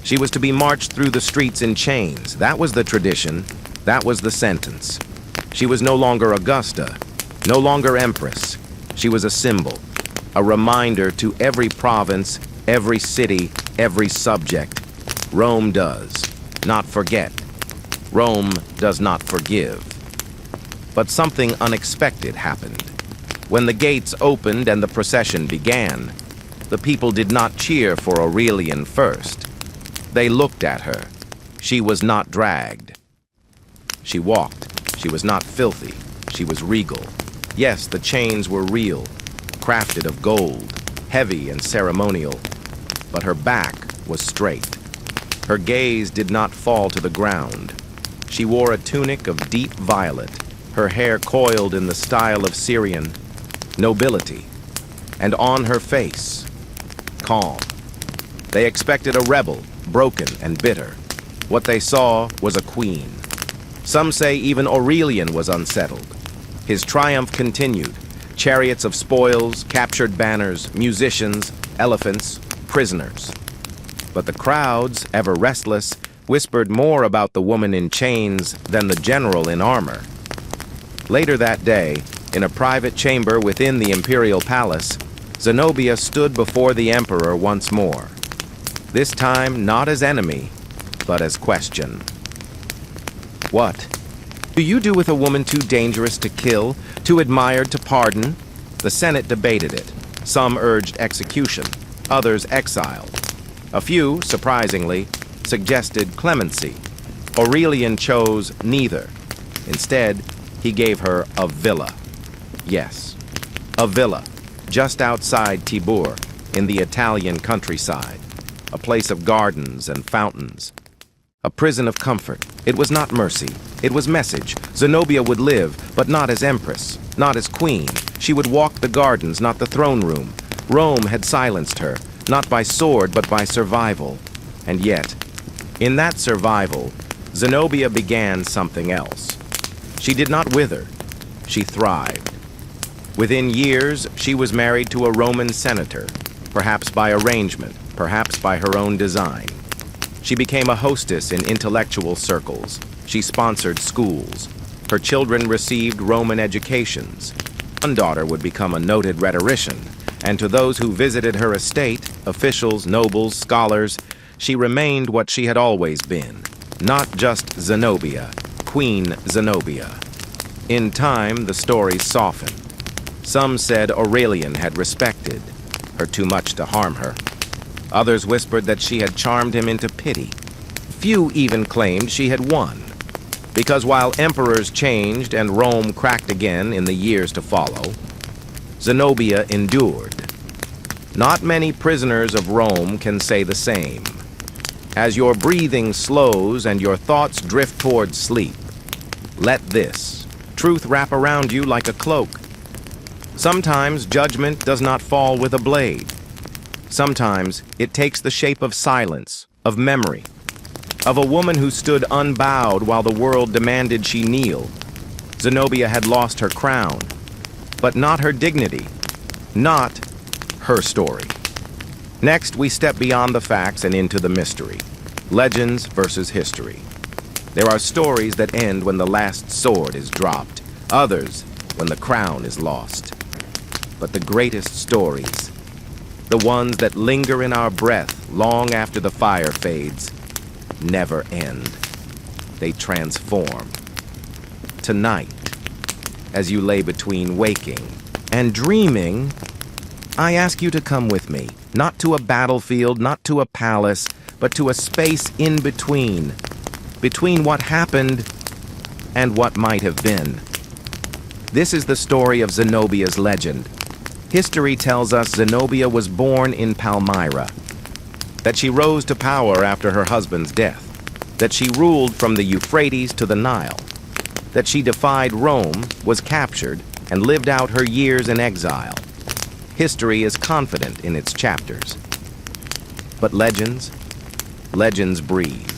She was to be marched through the streets in chains. That was the tradition. That was the sentence. She was no longer Augusta, no longer empress. She was a symbol, a reminder to every province, every city, every subject. Rome does not forget. Rome does not forgive. But something unexpected happened. When the gates opened and the procession began, the people did not cheer for Aurelian first. They looked at her. She was not dragged. She walked. She was not filthy. She was regal. Yes, the chains were real, crafted of gold, heavy and ceremonial. But but her back was straight. Her gaze did not fall to the ground. She wore a tunic of deep violet, her hair coiled in the style of Syrian nobility, and on her face, calm. They expected a rebel, broken and bitter. What they saw was a queen. Some say even Aurelian was unsettled. His triumph continued. Chariots of spoils, captured banners, musicians, elephants, prisoners. But the crowds, ever restless, whispered more about the woman in chains than the general in armor. Later that day, in a private chamber within the imperial palace, Zenobia stood before the emperor once more. This time not as enemy, but as question. What do you do with a woman too dangerous to kill, too admired to pardon? The Senate debated it. Some urged execution, others exile. A few, surprisingly, suggested clemency. Aurelian chose neither. Instead, he gave her a villa. Yes, a villa, just outside Tibur, in the Italian countryside. A place of gardens and fountains. A prison of comfort. It was not mercy. It was message. Zenobia would live, but not as empress, not as queen. She would walk the gardens, not the throne room. Rome had silenced her, not by sword, but by survival. And yet, in that survival, Zenobia began something else. She did not wither. She thrived. Within years, she was married to a Roman senator, perhaps by arrangement, perhaps by her own design. She became a hostess in intellectual circles. She sponsored schools. Her children received Roman educations. One daughter would become a noted rhetorician, and to those who visited her estate, officials, nobles, scholars, she remained what she had always been, not just Zenobia, Queen Zenobia. In time, the stories softened. Some said Aurelian had respected her too much to harm her. Others whispered that she had charmed him into pity. Few even claimed she had won. Because while emperors changed and Rome cracked again in the years to follow, Zenobia endured. Not many prisoners of Rome can say the same. As your breathing slows and your thoughts drift towards sleep, let this truth wrap around you like a cloak. Sometimes judgment does not fall with a blade. Sometimes it takes the shape of silence, of memory, of a woman who stood unbowed while the world demanded she kneel. Zenobia had lost her crown, but not her dignity, not her story. Next, we step beyond the facts and into the mystery. Legends versus history. There are stories that end when the last sword is dropped, others when the crown is lost. But the greatest stories, the ones that linger in our breath long after the fire fades, never end. They transform. Tonight, as you lay between waking and dreaming, I ask you to come with me, not to a battlefield, not to a palace, but to a space in between what happened and what might have been. This is the story of Zenobia's legend. History tells us Zenobia was born in Palmyra, that she rose to power after her husband's death, that she ruled from the Euphrates to the Nile, that she defied Rome, was captured, and lived out her years in exile. History is confident in its chapters. But legends breathe.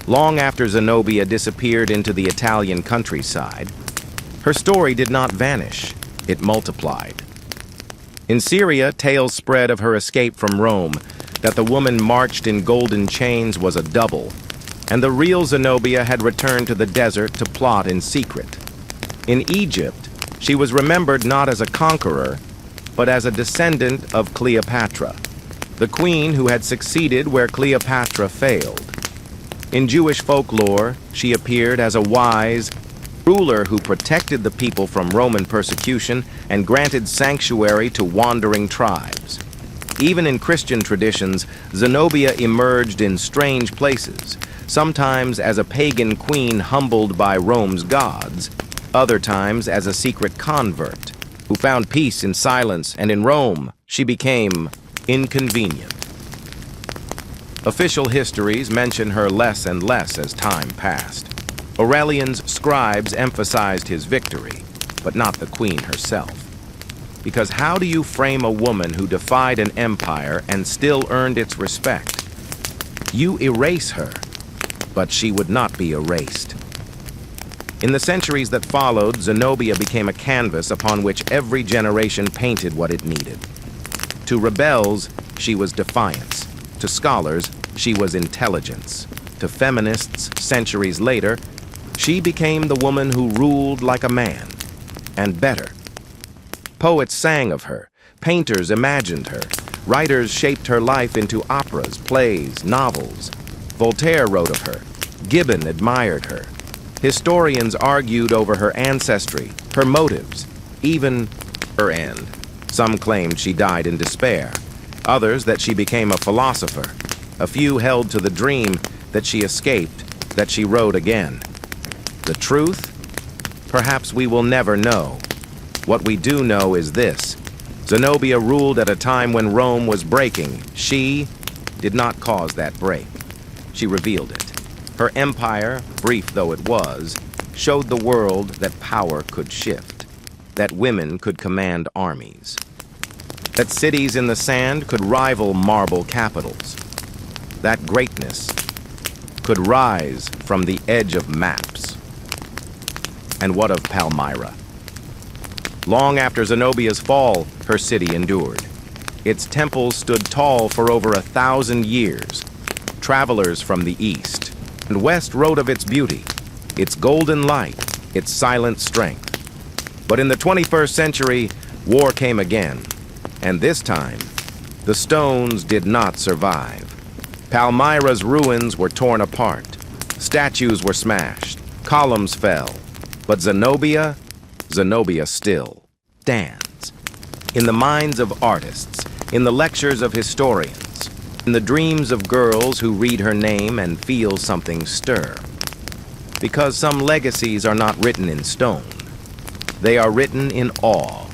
Long after Zenobia disappeared into the Italian countryside, her story did not vanish. It multiplied. In Syria, tales spread of her escape from Rome, that the woman marched in golden chains was a double, and the real Zenobia had returned to the desert to plot in secret. In Egypt, she was remembered not as a conqueror, but as a descendant of Cleopatra, the queen who had succeeded where Cleopatra failed. In Jewish folklore, she appeared as a wise ruler who protected the people from Roman persecution and granted sanctuary to wandering tribes. Even in Christian traditions, Zenobia emerged in strange places, sometimes as a pagan queen humbled by Rome's gods, other times as a secret convert who found peace in silence, and in Rome she became inconvenient. Official histories mention her less and less as time passed. Aurelian's scribes emphasized his victory, but not the queen herself. Because how do you frame a woman who defied an empire and still earned its respect? You erase her, but she would not be erased. In the centuries that followed, Zenobia became a canvas upon which every generation painted what it needed. To rebels, she was defiance. To scholars, she was intelligence. To feminists, centuries later, she became the woman who ruled like a man, and better. Poets sang of her, painters imagined her, writers shaped her life into operas, plays, novels. Voltaire wrote of her, Gibbon admired her. Historians argued over her ancestry, her motives, even her end. Some claimed she died in despair, others that she became a philosopher. A few held to the dream that she escaped, that she wrote again. The truth? Perhaps we will never know. What we do know is this. Zenobia ruled at a time when Rome was breaking. She did not cause that break. She revealed it. Her empire, brief though it was, showed the world that power could shift, that women could command armies, that cities in the sand could rival marble capitals, that greatness could rise from the edge of maps. And what of Palmyra? Long after Zenobia's fall, her city endured. Its temples stood tall for over 1,000 years. Travelers from the east and west wrote of its beauty, its golden light, its silent strength. But in the 21st century, war came again, and this time, the stones did not survive. Palmyra's ruins were torn apart, statues were smashed, columns fell, but Zenobia still stands. In the minds of artists, in the lectures of historians, in the dreams of girls who read her name and feel something stir. Because some legacies are not written in stone. They are written in awe.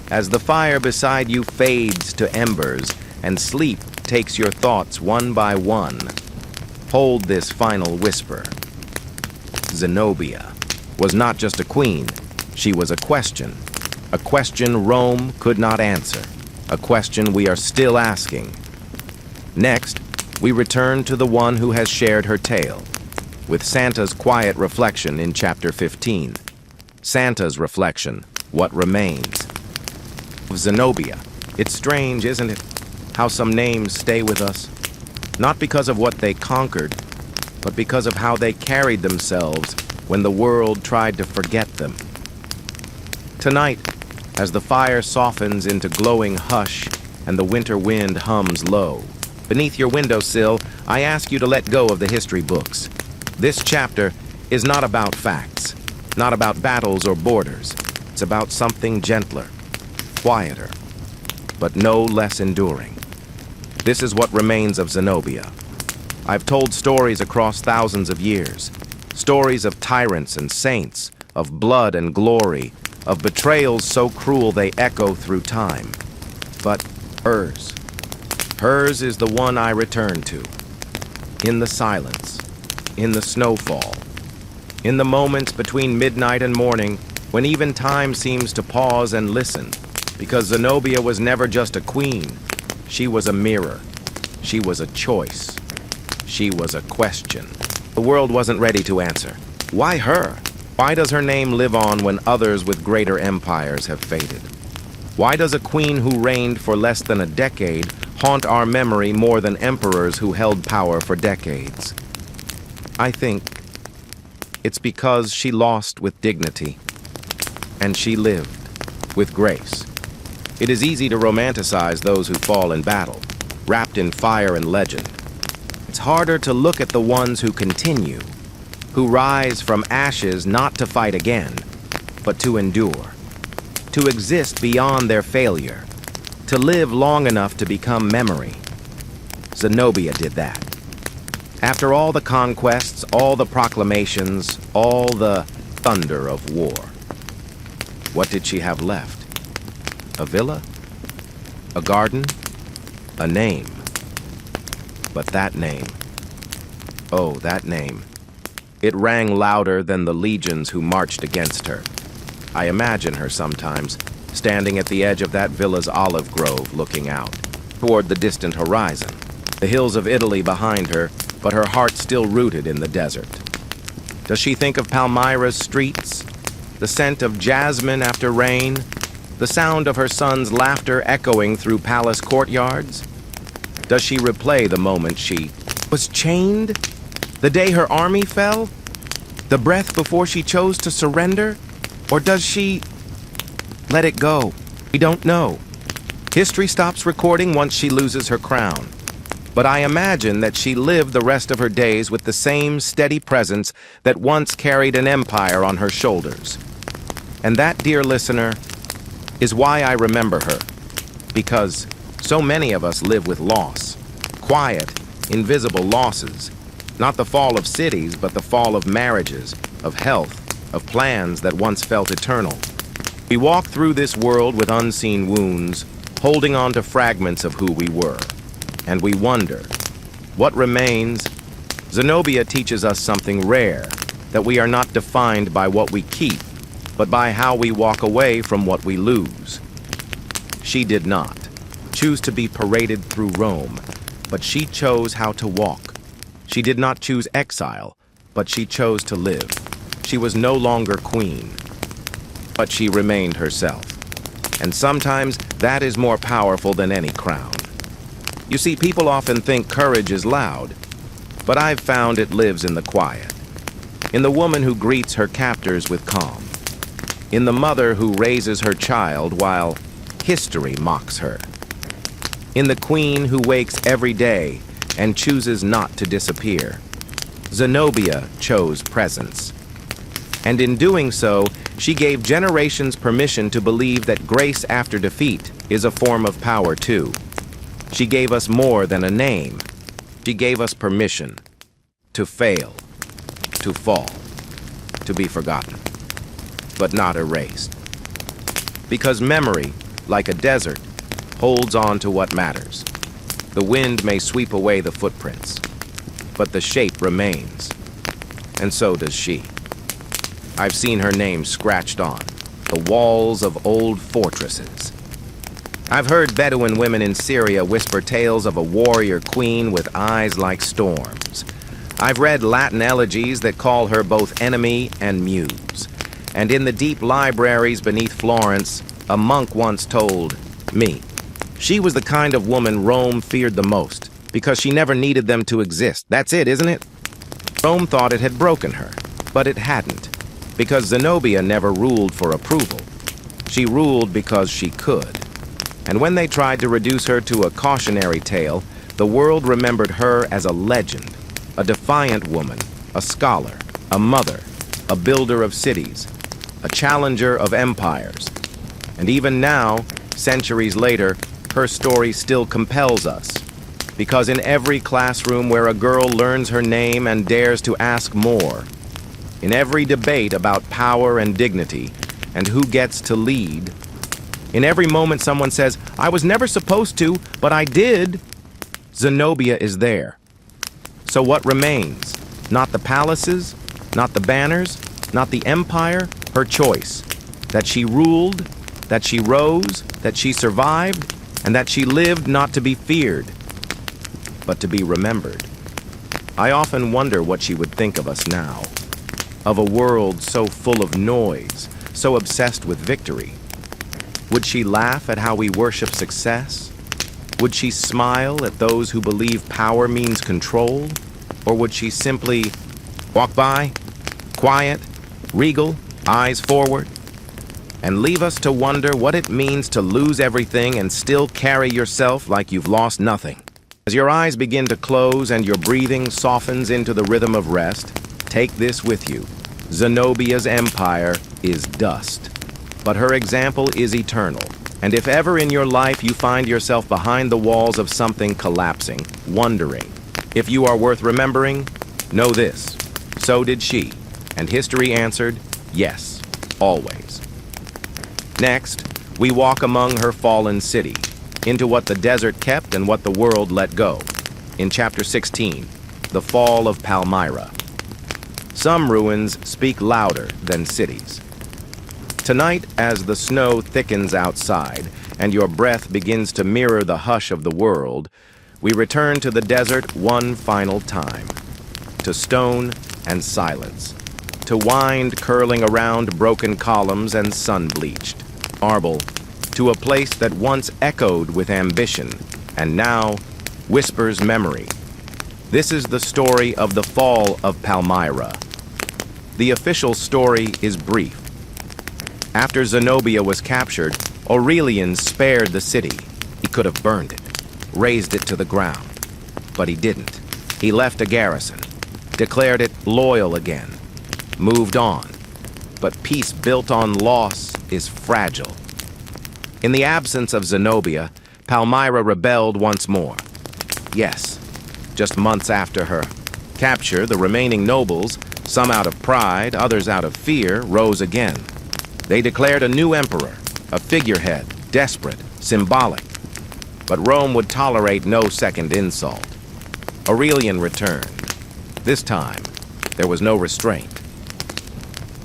As the fire beside you fades to embers and sleep takes your thoughts one by one, hold this final whisper. Zenobia was not just a queen, she was a question Rome could not answer, a question we are still asking. Next, we return to the one who has shared her tale, with Santa's quiet reflection in chapter 15. Santa's reflection, what remains. Of Zenobia, it's strange, isn't it, how some names stay with us, not because of what they conquered, but because of how they carried themselves when the world tried to forget them. Tonight, as the fire softens into glowing hush and the winter wind hums low, beneath your windowsill, I ask you to let go of the history books. This chapter is not about facts, not about battles or borders. It's about something gentler, quieter, but no less enduring. This is what remains of Zenobia. I've told stories across thousands of years, stories of tyrants and saints, of blood and glory, of betrayals so cruel they echo through time. But hers is the one I return to. In the silence, in the snowfall, in the moments between midnight and morning, when even time seems to pause and listen, because Zenobia was never just a queen. She was a mirror. She was a choice. She was a question. The world wasn't ready to answer. Why her? Why does her name live on when others with greater empires have faded? Why does a queen who reigned for less than a decade haunt our memory more than emperors who held power for decades? I think it's because she lost with dignity, and she lived with grace. It is easy to romanticize those who fall in battle, wrapped in fire and legend. It's harder to look at the ones who continue, who rise from ashes not to fight again, but to endure, to exist beyond their failure, to live long enough to become memory. Zenobia did that. After all the conquests, all the proclamations, all the thunder of war, what did she have left? A villa? A garden? A name. But that name. Oh, that name. It rang louder than the legions who marched against her. I imagine her sometimes, standing at the edge of that villa's olive grove looking out, toward the distant horizon, the hills of Italy behind her, but her heart still rooted in the desert. Does she think of Palmyra's streets, the scent of jasmine after rain, the sound of her son's laughter echoing through palace courtyards? Does she replay the moment she was chained? The day her army fell? The breath before she chose to surrender? Or does she let it go? We don't know. History stops recording once she loses her crown. But I imagine that she lived the rest of her days with the same steady presence that once carried an empire on her shoulders. And that, dear listener, is why I remember her. Because so many of us live with loss. Quiet, invisible losses. Not the fall of cities, but the fall of marriages, of health, of plans that once felt eternal. We walk through this world with unseen wounds, holding on to fragments of who we were. And we wonder, what remains? Zenobia teaches us something rare, that we are not defined by what we keep, but by how we walk away from what we lose. She did not choose to be paraded through Rome, but she chose how to walk. She did not choose exile, but she chose to live. She was no longer queen, but she remained herself. And sometimes that is more powerful than any crown. You see, people often think courage is loud, but I've found it lives in the quiet. In the woman who greets her captors with calm. In the mother who raises her child while history mocks her. In the queen who wakes every day and chooses not to disappear. Zenobia chose presence. And in doing so, she gave generations permission to believe that grace after defeat is a form of power too. She gave us more than a name. She gave us permission to fail, to fall, to be forgotten, but not erased. Because memory, like a desert, holds on to what matters. The wind may sweep away the footprints, but the shape remains, and so does she. I've seen her name scratched on the walls of old fortresses. I've heard Bedouin women in Syria whisper tales of a warrior queen with eyes like storms. I've read Latin elegies that call her both enemy and muse. And in the deep libraries beneath Florence, a monk once told me, she was the kind of woman Rome feared the most, because she never needed them to exist. That's it, isn't it? Rome thought it had broken her, but it hadn't, because Zenobia never ruled for approval. She ruled because she could. And when they tried to reduce her to a cautionary tale, the world remembered her as a legend, a defiant woman, a scholar, a mother, a builder of cities, a challenger of empires. And even now, centuries later, her story still compels us. Because in every classroom where a girl learns her name and dares to ask more, in every debate about power and dignity and who gets to lead, in every moment someone says, I was never supposed to, but I did, Zenobia is there. So what remains? Not the palaces, not the banners, not the empire, her choice. That she ruled, that she rose, that she survived, and that she lived not to be feared, but to be remembered. I often wonder what she would think of us now, of a world so full of noise, so obsessed with victory. Would she laugh at how we worship success? Would she smile at those who believe power means control? Or would she simply walk by, quiet, regal, eyes forward, and leave us to wonder what it means to lose everything and still carry yourself like you've lost nothing? As your eyes begin to close and your breathing softens into the rhythm of rest, take this with you. Zenobia's empire is dust, but her example is eternal. And if ever in your life you find yourself behind the walls of something collapsing, wondering if you are worth remembering, know this: so did she, and history answered, yes, always. Next, we walk among her fallen city, into what the desert kept and what the world let go. In Chapter 16, The Fall of Palmyra. Some ruins speak louder than cities. Tonight, as the snow thickens outside and your breath begins to mirror the hush of the world, we return to the desert one final time. To stone and silence. To wind curling around broken columns and sun-bleached marble. To a place that once echoed with ambition and now whispers memory. This is the story of the fall of Palmyra. The official story is brief. After Zenobia was captured, Aurelian spared the city. He could have burned it, razed it to the ground. But he didn't. He left a garrison, declared it loyal again, moved on. But peace built on loss is fragile. In the absence of Zenobia, Palmyra rebelled once more. Yes, just months after her capture, the remaining nobles, some out of pride, others out of fear, rose again. They declared a new emperor, a figurehead, desperate, symbolic. But Rome would tolerate no second insult. Aurelian returned. This time, there was no restraint.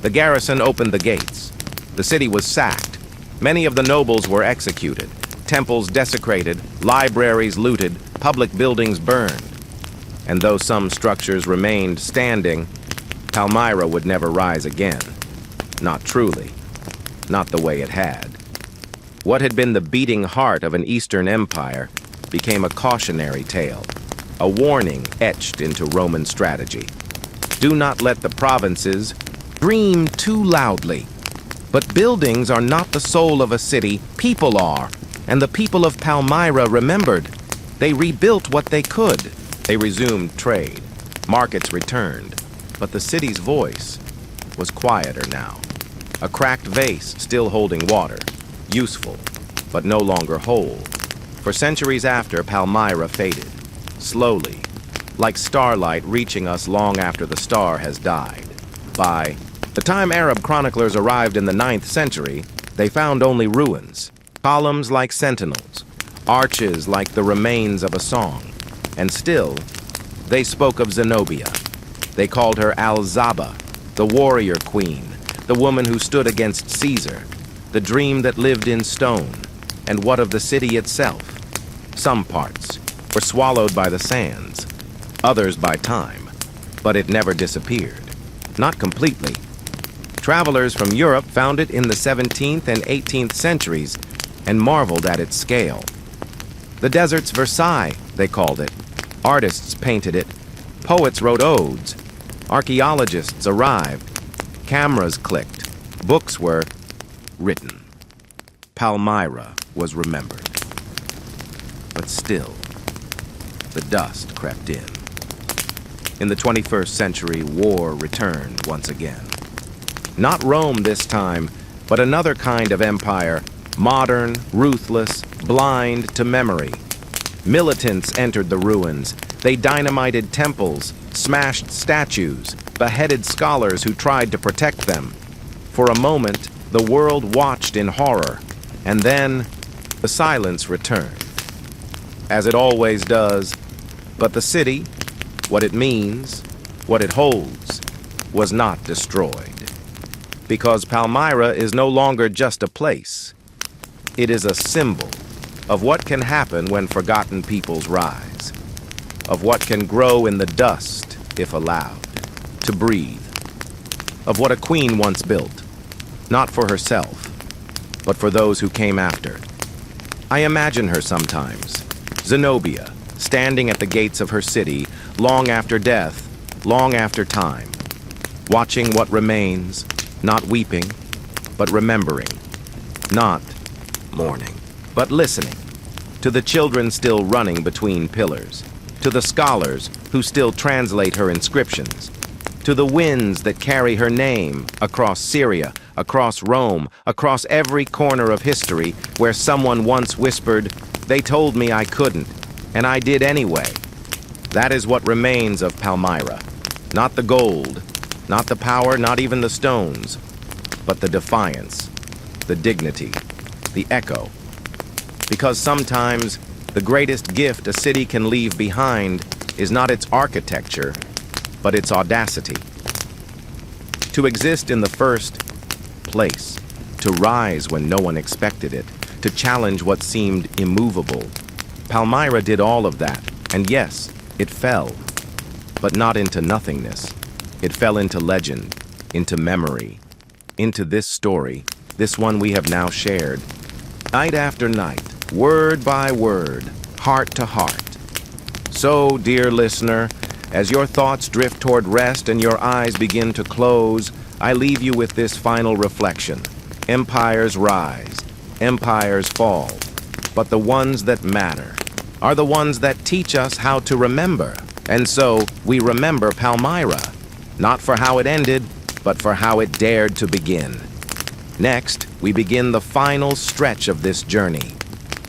The garrison opened the gates. The city was sacked. Many of the nobles were executed, temples desecrated, libraries looted, public buildings burned. And though some structures remained standing, Palmyra would never rise again. Not truly. Not the way it had. What had been the beating heart of an Eastern empire became a cautionary tale, a warning etched into Roman strategy. Do not let the provinces dream too loudly. But buildings are not the soul of a city, people are. And the people of Palmyra remembered. They rebuilt what they could. They resumed trade. Markets returned. But the city's voice was quieter now. A cracked vase still holding water, useful, but no longer whole. For centuries after, Palmyra faded, slowly, like starlight reaching us long after the star has died. By the time Arab chroniclers arrived in the 9th century, they found only ruins, columns like sentinels, arches like the remains of a song. And still, they spoke of Zenobia. They called her Al-Zaba, the warrior queen, the woman who stood against Caesar, the dream that lived in stone. And what of the city itself? Some parts were swallowed by the sands, others by time, but it never disappeared. Not completely. Travelers from Europe found it in the 17th and 18th centuries and marveled at its scale. The desert's Versailles, they called it. Artists painted it. Poets wrote odes. Archaeologists arrived. Cameras clicked. Books were written. Palmyra was remembered. But still, the dust crept in. In the 21st century, war returned once again. Not Rome this time, but another kind of empire, modern, ruthless, blind to memory. Militants entered the ruins. They dynamited temples, smashed statues, beheaded scholars who tried to protect them. For a moment, the world watched in horror, and then the silence returned. As it always does, but the city, what it means, what it holds, was not destroyed. Because Palmyra is no longer just a place. It is a symbol of what can happen when forgotten peoples rise, of what can grow in the dust if allowed to breathe, of what a queen once built, not for herself, but for those who came after. I imagine her sometimes, Zenobia, standing at the gates of her city, long after death, long after time, watching what remains, not weeping, but remembering, not mourning, but listening, to the children still running between pillars, to the scholars who still translate her inscriptions, to the winds that carry her name across Syria, across Rome, across every corner of history where someone once whispered, "They told me I couldn't, and I did anyway." That is what remains of Palmyra. Not the gold, not the power, not even the stones, but the defiance, the dignity, the echo. Because sometimes the greatest gift a city can leave behind is not its architecture, but its audacity. To exist in the first place, to rise when no one expected it, to challenge what seemed immovable. Palmyra did all of that, and yes, it fell, but not into nothingness. It fell into legend, into memory, into this story, this one we have now shared. Night after night, word by word, heart to heart. So, dear listener, as your thoughts drift toward rest and your eyes begin to close, I leave you with this final reflection. Empires rise, empires fall, but the ones that matter are the ones that teach us how to remember. And so, we remember Palmyra, not for how it ended, but for how it dared to begin. Next, we begin the final stretch of this journey.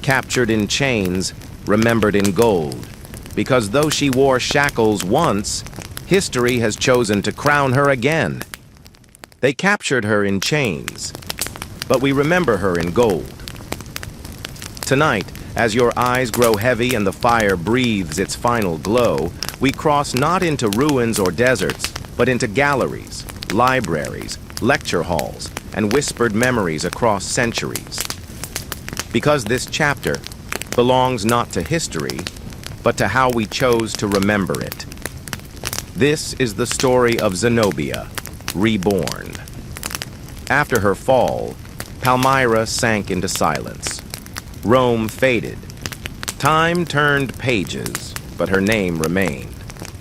Captured in chains, remembered in gold. Because though she wore shackles once, history has chosen to crown her again. They captured her in chains, but we remember her in gold. Tonight, as your eyes grow heavy and the fire breathes its final glow, we cross not into ruins or deserts, but into galleries, libraries, lecture halls, and whispered memories across centuries. Because this chapter belongs not to history, but to how we chose to remember it. This is the story of Zenobia, reborn. After her fall, Palmyra sank into silence. Rome faded. Time turned pages, but her name remained.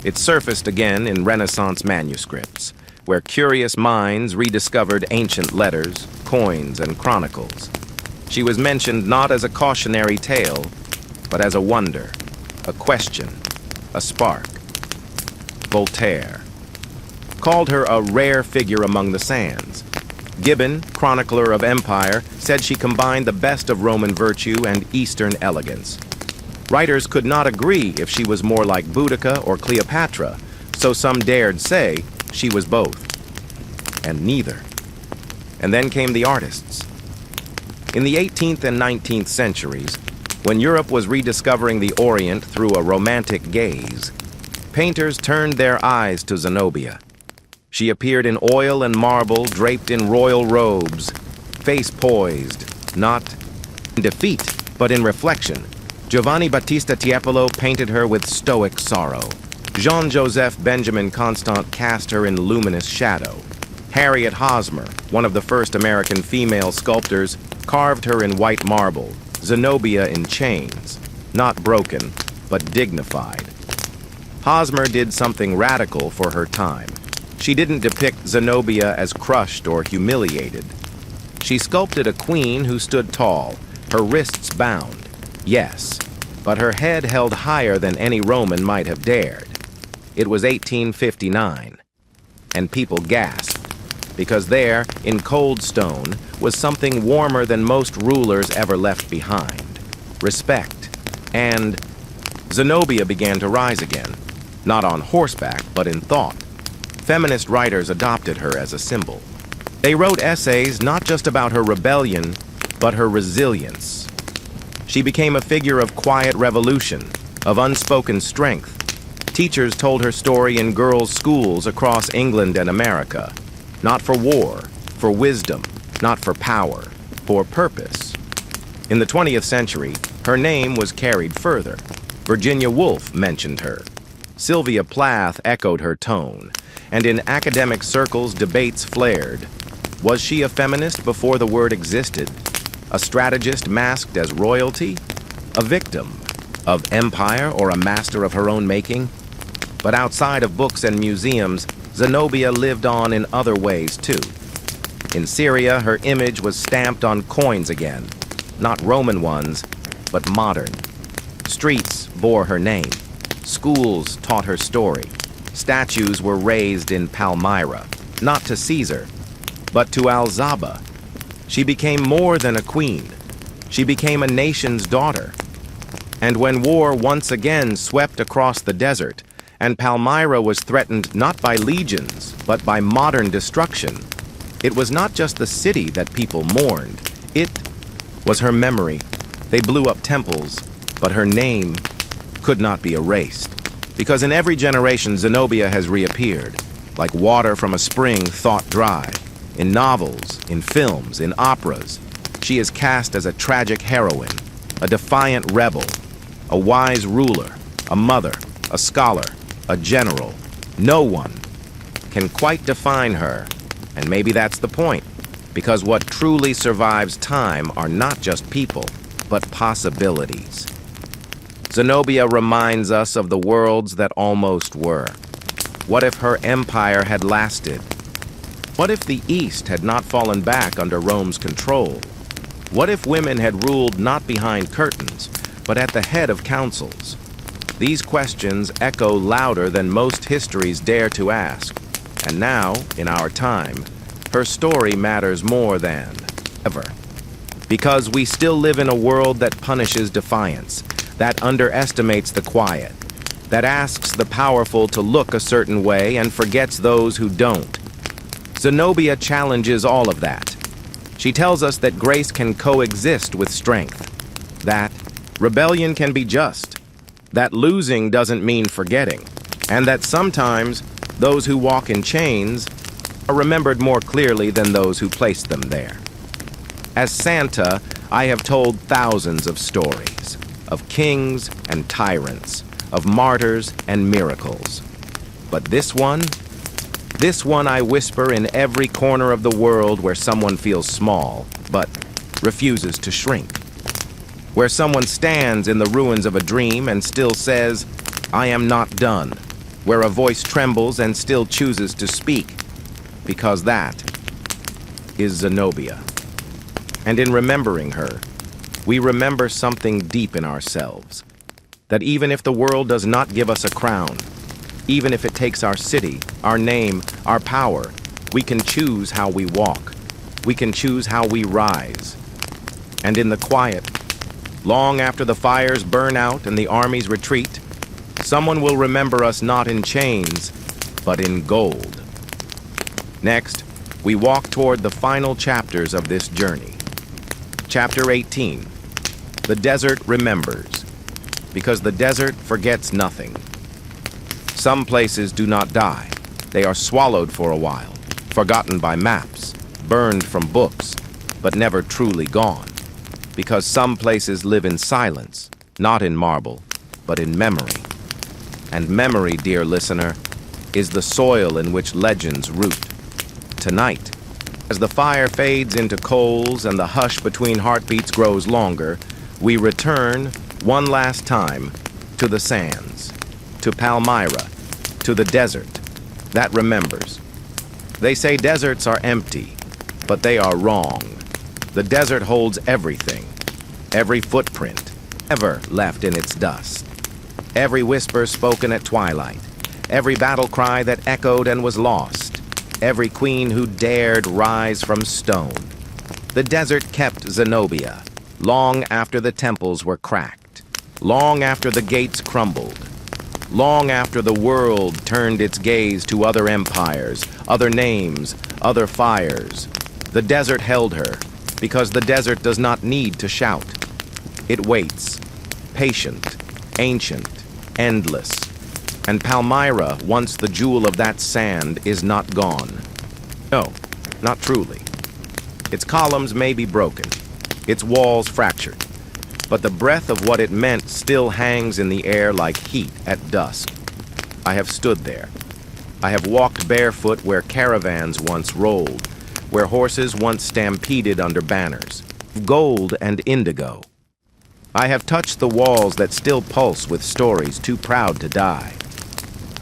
It surfaced again in Renaissance manuscripts, where curious minds rediscovered ancient letters, coins, and chronicles. She was mentioned not as a cautionary tale, but as a wonder, a question, a spark. Voltaire called her a rare figure among the sands. Gibbon, chronicler of empire, said she combined the best of Roman virtue and Eastern elegance. Writers could not agree if she was more like Boudica or Cleopatra, so some dared say she was both. And neither. And then came the artists. In the 18th and 19th centuries, when Europe was rediscovering the Orient through a romantic gaze, painters turned their eyes to Zenobia. She appeared in oil and marble, draped in royal robes, face poised, not in defeat, but in reflection. Giovanni Battista Tiepolo painted her with stoic sorrow. Jean-Joseph Benjamin Constant cast her in luminous shadow. Harriet Hosmer, one of the first American female sculptors, carved her in white marble, Zenobia in chains, not broken, but dignified. Hosmer did something radical for her time. She didn't depict Zenobia as crushed or humiliated. She sculpted a queen who stood tall, her wrists bound, yes, but her head held higher than any Roman might have dared. It was 1859, and people gasped, because there, in cold stone, was something warmer than most rulers ever left behind: respect. And Zenobia began to rise again, not on horseback, but in thought. Feminist writers adopted her as a symbol. They wrote essays not just about her rebellion, but her resilience. She became a figure of quiet revolution, of unspoken strength. Teachers told her story in girls' schools across England and America. Not for war, for wisdom, not for power, for purpose. In the 20th century, her name was carried further. Virginia Woolf mentioned her. Sylvia Plath echoed her tone, and in academic circles debates flared. Was she a feminist before the word existed? A strategist masked as royalty? A victim of empire or a master of her own making? But outside of books and museums, Zenobia lived on in other ways too. In Syria, her image was stamped on coins again, not Roman ones, but modern. Streets bore her name. Schools taught her story. Statues were raised in Palmyra, not to Caesar, but to Al-Zaba. She became more than a queen. She became a nation's daughter. And when war once again swept across the desert, and Palmyra was threatened not by legions, but by modern destruction, it was not just the city that people mourned. It was her memory, They blew up temples, but her name could not be erased. Because in every generation, Zenobia has reappeared, like water from a spring thought dry. In novels, in films, in operas, she is cast as a tragic heroine, a defiant rebel, a wise ruler, a mother, a scholar, a general. No one can quite define her, and maybe that's the point, because what truly survives time are not just people, but possibilities. Zenobia reminds us of the worlds that almost were. What if her empire had lasted? What if the East had not fallen back under Rome's control? What if women had ruled not behind curtains, but at the head of councils? These questions echo louder than most histories dare to ask. And now, in our time, her story matters more than ever. Because we still live in a world that punishes defiance, that underestimates the quiet, that asks the powerful to look a certain way and forgets those who don't. Zenobia challenges all of that. She tells us that grace can coexist with strength, that rebellion can be just, that losing doesn't mean forgetting, and that sometimes those who walk in chains are remembered more clearly than those who placed them there. As Santa, I have told thousands of stories, of kings and tyrants, of martyrs and miracles. But this one I whisper in every corner of the world where someone feels small, but refuses to shrink. Where someone stands in the ruins of a dream and still says, "I am not done." Where a voice trembles and still chooses to speak. Because that is Zenobia. And in remembering her, we remember something deep in ourselves. That even if the world does not give us a crown, even if it takes our city, our name, our power, we can choose how we walk. We can choose how we rise. And in the quiet, long after the fires burn out and the armies retreat, someone will remember us not in chains, but in gold. Next, we walk toward the final chapters of this journey. Chapter 18, The Desert Remembers, because the desert forgets nothing. Some places do not die. They are swallowed for a while, forgotten by maps, burned from books, but never truly gone. Because some places live in silence, not in marble, but in memory. And memory, dear listener, is the soil in which legends root. Tonight, as the fire fades into coals and the hush between heartbeats grows longer, we return, one last time, to the sands, to Palmyra, to the desert that remembers. They say deserts are empty, but they are wrong. The desert holds everything, every footprint ever left in its dust, every whisper spoken at twilight, every battle cry that echoed and was lost, every queen who dared rise from stone. The desert kept Zenobia, long after the temples were cracked, long after the gates crumbled, long after the world turned its gaze to other empires, other names, other fires. The desert held her, because the desert does not need to shout. It waits, patient, ancient, endless. And Palmyra, once the jewel of that sand, is not gone. No, not truly. Its columns may be broken, its walls fractured, but the breath of what it meant still hangs in the air like heat at dusk. I have stood there. I have walked barefoot where caravans once rolled, where horses once stampeded under banners, gold and indigo. I have touched the walls that still pulse with stories too proud to die.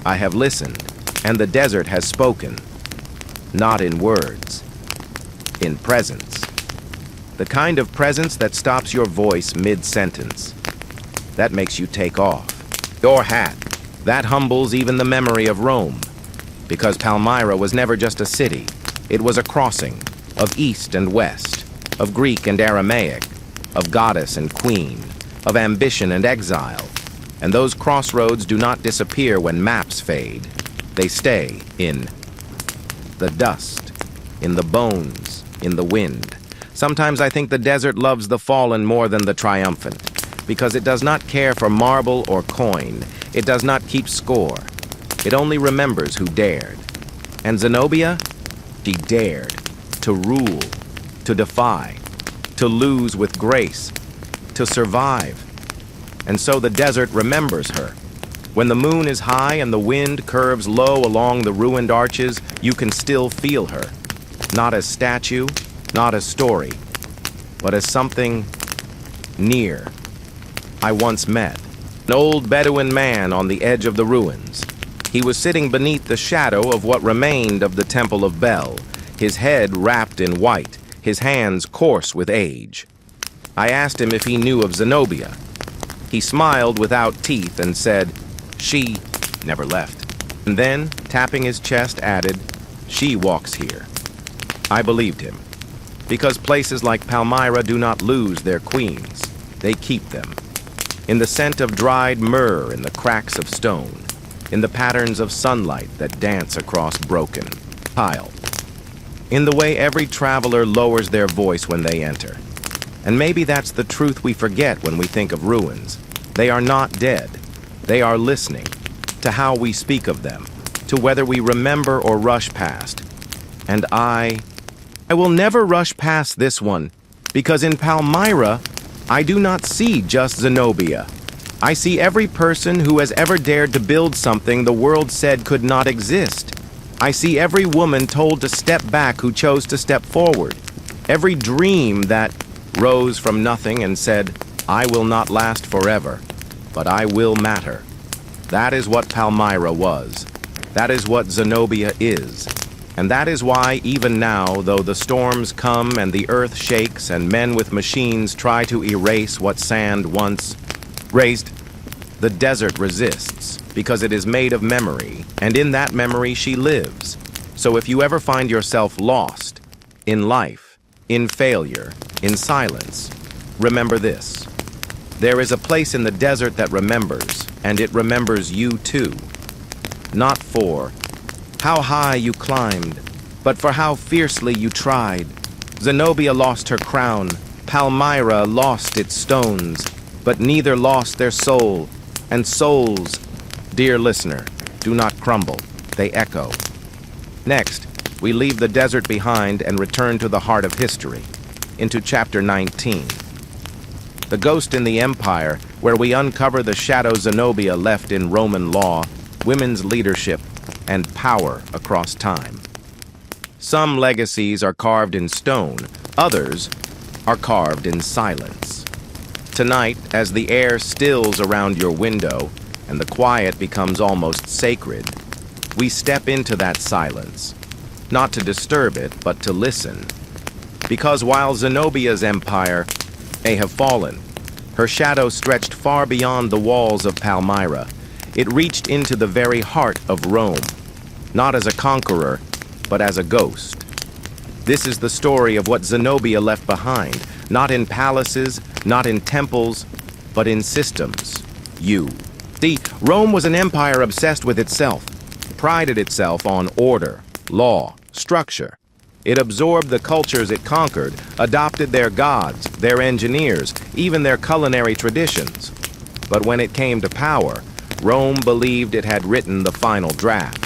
I have listened, and the desert has spoken, not in words, in presence. The kind of presence that stops your voice mid-sentence. That makes you take off. Your hat, that humbles even the memory of Rome. Because Palmyra was never just a city. It was a crossing of East and West, of Greek and Aramaic, of goddess and queen, of ambition and exile. And those crossroads do not disappear when maps fade. They stay in the dust, in the bones, in the wind. Sometimes I think the desert loves the fallen more than the triumphant, because it does not care for marble or coin. It does not keep score. It only remembers who dared. And Zenobia, she dared to rule, to defy, to lose with grace, to survive. And so the desert remembers her. When the moon is high and the wind curves low along the ruined arches, you can still feel her. Not as statue, not as story, but as something near. I once met an old Bedouin man on the edge of the ruins. He was sitting beneath the shadow of what remained of the Temple of Bel, his head wrapped in white, his hands coarse with age. I asked him if he knew of Zenobia. He smiled without teeth and said, "She never left." And then, tapping his chest, added, "She walks here." I believed him, because places like Palmyra do not lose their queens. They keep them. In the scent of dried myrrh in the cracks of stone, in the patterns of sunlight that dance across broken tile, in the way every traveler lowers their voice when they enter. And maybe that's the truth we forget when we think of ruins. They are not dead. They are listening to how we speak of them, to whether we remember or rush past. And I will never rush past this one, because in Palmyra, I do not see just Zenobia. I see every person who has ever dared to build something the world said could not exist. I see every woman told to step back who chose to step forward. Every dream that rose from nothing and said, "I will not last forever, but I will matter." That is what Palmyra was. That is what Zenobia is. And that is why, even now, though the storms come and the earth shakes and men with machines try to erase what sand once raised, the desert resists, because it is made of memory, and in that memory she lives. So if you ever find yourself lost, in life, in failure, in silence, remember this. There is a place in the desert that remembers, and it remembers you too. Not for how high you climbed, but for how fiercely you tried. Zenobia lost her crown, Palmyra lost its stones, but neither lost their soul. And souls, dear listener, do not crumble, they echo. Next, we leave the desert behind and return to the heart of history, into chapter 19. The Ghost in the Empire, where we uncover the shadow Zenobia left in Roman law, women's leadership, and power across time. Some legacies are carved in stone, others are carved in silence. Tonight, as the air stills around your window and the quiet becomes almost sacred, we step into that silence, not to disturb it, but to listen. Because while Zenobia's empire may have fallen, her shadow stretched far beyond the walls of Palmyra. It reached into the very heart of Rome, not as a conqueror, but as a ghost. This is the story of what Zenobia left behind, not in palaces, not in temples, but in systems. You. See, Rome was an empire obsessed with itself, prided itself on order, law, structure. It absorbed the cultures it conquered, adopted their gods, their engineers, even their culinary traditions. But when it came to power, Rome believed it had written the final draft.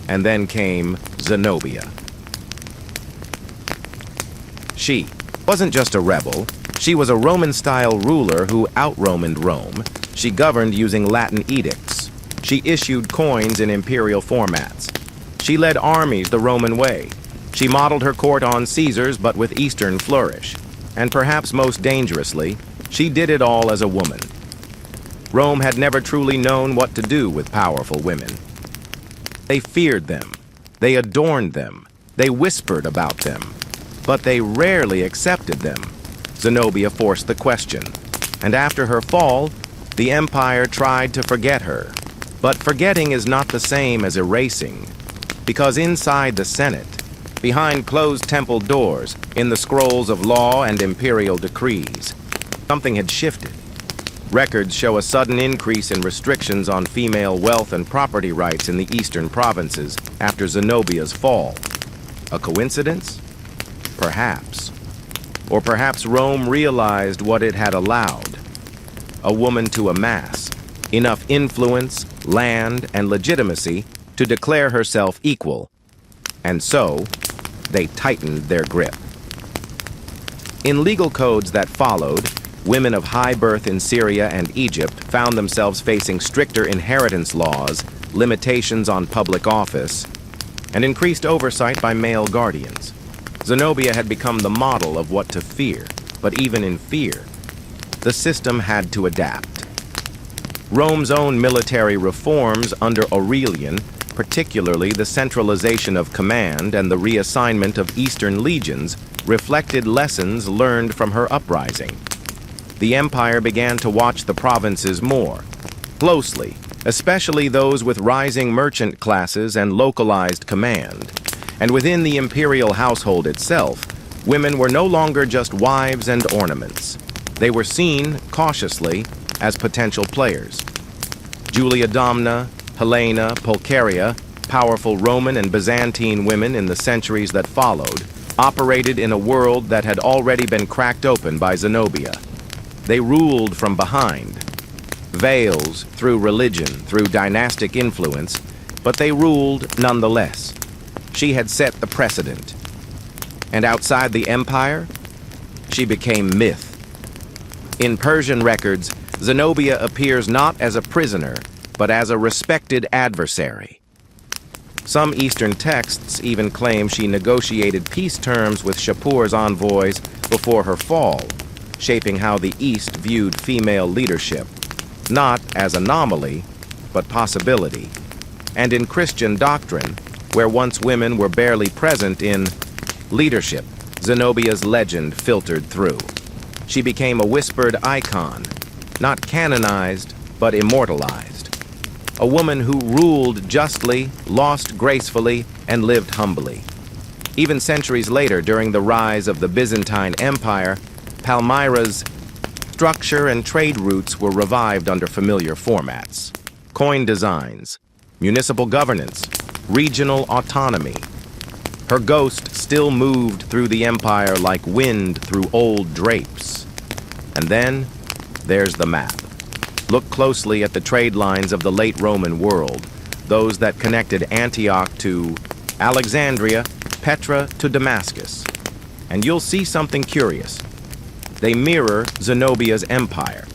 And then came Zenobia. She wasn't just a rebel. She was a Roman-style ruler who out-Romaned Rome. She governed using Latin edicts. She issued coins in imperial formats. She led armies the Roman way. She modeled her court on Caesar's, but with Eastern flourish. And perhaps most dangerously, she did it all as a woman. Rome had never truly known what to do with powerful women. They feared them. They adorned them. They whispered about them. But they rarely accepted them. Zenobia forced the question. And after her fall, the empire tried to forget her. But forgetting is not the same as erasing. Because inside the Senate, behind closed temple doors, in the scrolls of law and imperial decrees, something had shifted. Records show a sudden increase in restrictions on female wealth and property rights in the eastern provinces after Zenobia's fall. A coincidence? Perhaps. Or perhaps Rome realized what it had allowed: a woman to amass enough influence, land, and legitimacy to declare herself equal. And so, they tightened their grip. In legal codes that followed, women of high birth in Syria and Egypt found themselves facing stricter inheritance laws, limitations on public office, and increased oversight by male guardians. Zenobia had become the model of what to fear, but even in fear, the system had to adapt. Rome's own military reforms under Aurelian, particularly the centralization of command and the reassignment of Eastern legions, reflected lessons learned from her uprising. The empire began to watch the provinces more closely, especially those with rising merchant classes and localized command. And within the imperial household itself, women were no longer just wives and ornaments. They were seen, cautiously, as potential players. Julia Domna, Helena, Pulcheria, powerful Roman and Byzantine women in the centuries that followed, operated in a world that had already been cracked open by Zenobia. They ruled from behind. Veils, through religion, through dynastic influence, but they ruled nonetheless. She had set the precedent. And outside the empire, she became myth. In Persian records, Zenobia appears not as a prisoner, but as a respected adversary. Some Eastern texts even claim she negotiated peace terms with Shapur's envoys before her fall, shaping how the East viewed female leadership, not as anomaly, but possibility. And in Christian doctrine, where once women were barely present in leadership, Zenobia's legend filtered through. She became a whispered icon, not canonized, but immortalized. A woman who ruled justly, lost gracefully, and lived humbly. Even centuries later, during the rise of the Byzantine Empire, Palmyra's structure and trade routes were revived under familiar formats. Coin designs, municipal governance, regional autonomy. Her ghost still moved through the empire like wind through old drapes. And then, there's the map. Look closely at the trade lines of the late Roman world, those that connected Antioch to Alexandria, Petra to Damascus. And you'll see something curious. They mirror Zenobia's empire.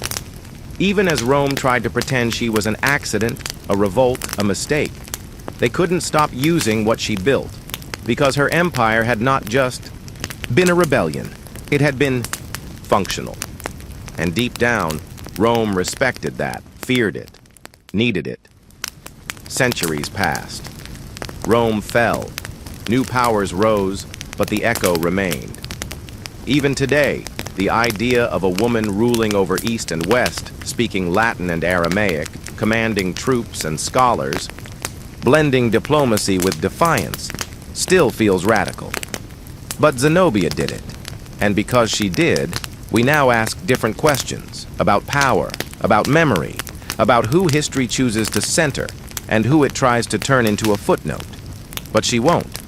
Even as Rome tried to pretend she was an accident, a revolt, a mistake, they couldn't stop using what she built, because her empire had not just been a rebellion, it had been functional. And deep down, Rome respected that, feared it, needed it. Centuries passed. Rome fell. New powers rose, but the echo remained. Even today, the idea of a woman ruling over East and West, speaking Latin and Aramaic, commanding troops and scholars, blending diplomacy with defiance, still feels radical. But Zenobia did it, and because she did, we now ask different questions about power, about memory, about who history chooses to center and who it tries to turn into a footnote. But she won't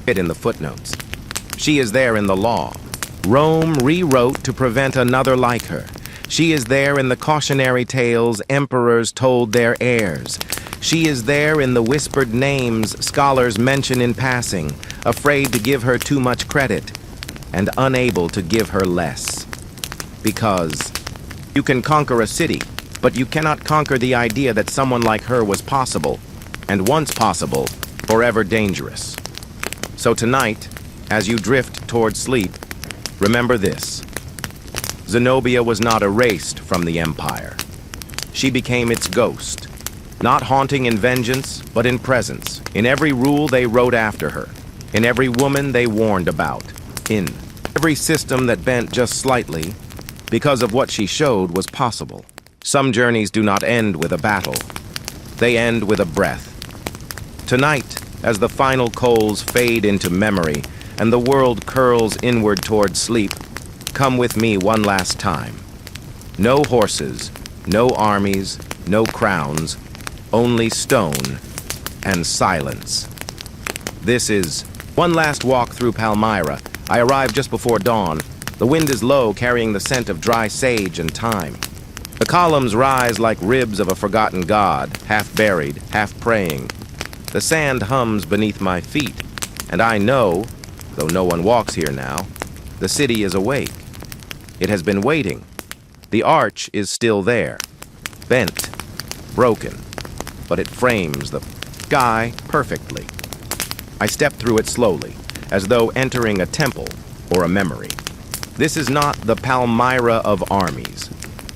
fit in the footnotes. She is there in the law. Rome rewrote to prevent another like her. She is there in the cautionary tales emperors told their heirs. She is there in the whispered names scholars mention in passing, afraid to give her too much credit and unable to give her less. Because you can conquer a city, but you cannot conquer the idea that someone like her was possible, and once possible, forever dangerous. So tonight, as you drift toward sleep, remember this. Zenobia was not erased from the empire. She became its ghost, not haunting in vengeance, but in presence, in every rule they wrote after her, in every woman they warned about, in every system that bent just slightly because of what she showed was possible. Some journeys do not end with a battle. They end with a breath. Tonight, as the final coals fade into memory and the world curls inward toward sleep, come with me one last time. No horses, no armies, no crowns, only stone and silence. This is one last walk through Palmyra. I arrived just before dawn, The wind is low, carrying the scent of dry sage and thyme. The columns rise like ribs of a forgotten god, half buried, half praying. The sand hums beneath my feet, and I know, though no one walks here now, the city is awake. It has been waiting. The arch is still there, bent, broken, but it frames the sky perfectly. I step through it slowly, as though entering a temple or a memory. This is not the Palmyra of armies,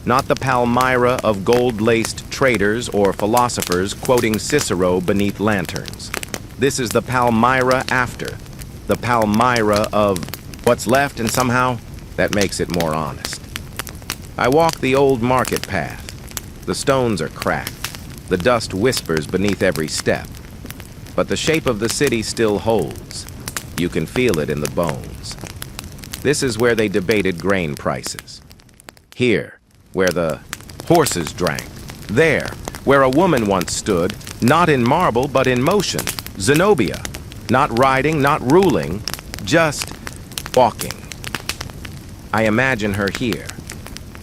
not the Palmyra of gold-laced traders or philosophers quoting Cicero beneath lanterns. This is the Palmyra after, the Palmyra of what's left, and somehow that makes it more honest. I walk the old market path. The stones are cracked. The dust whispers beneath every step. But the shape of the city still holds. You can feel it in the bones. This is where they debated grain prices. Here, where the horses drank. There, where a woman once stood, not in marble, but in motion. Zenobia, not riding, not ruling, just walking. I imagine her here,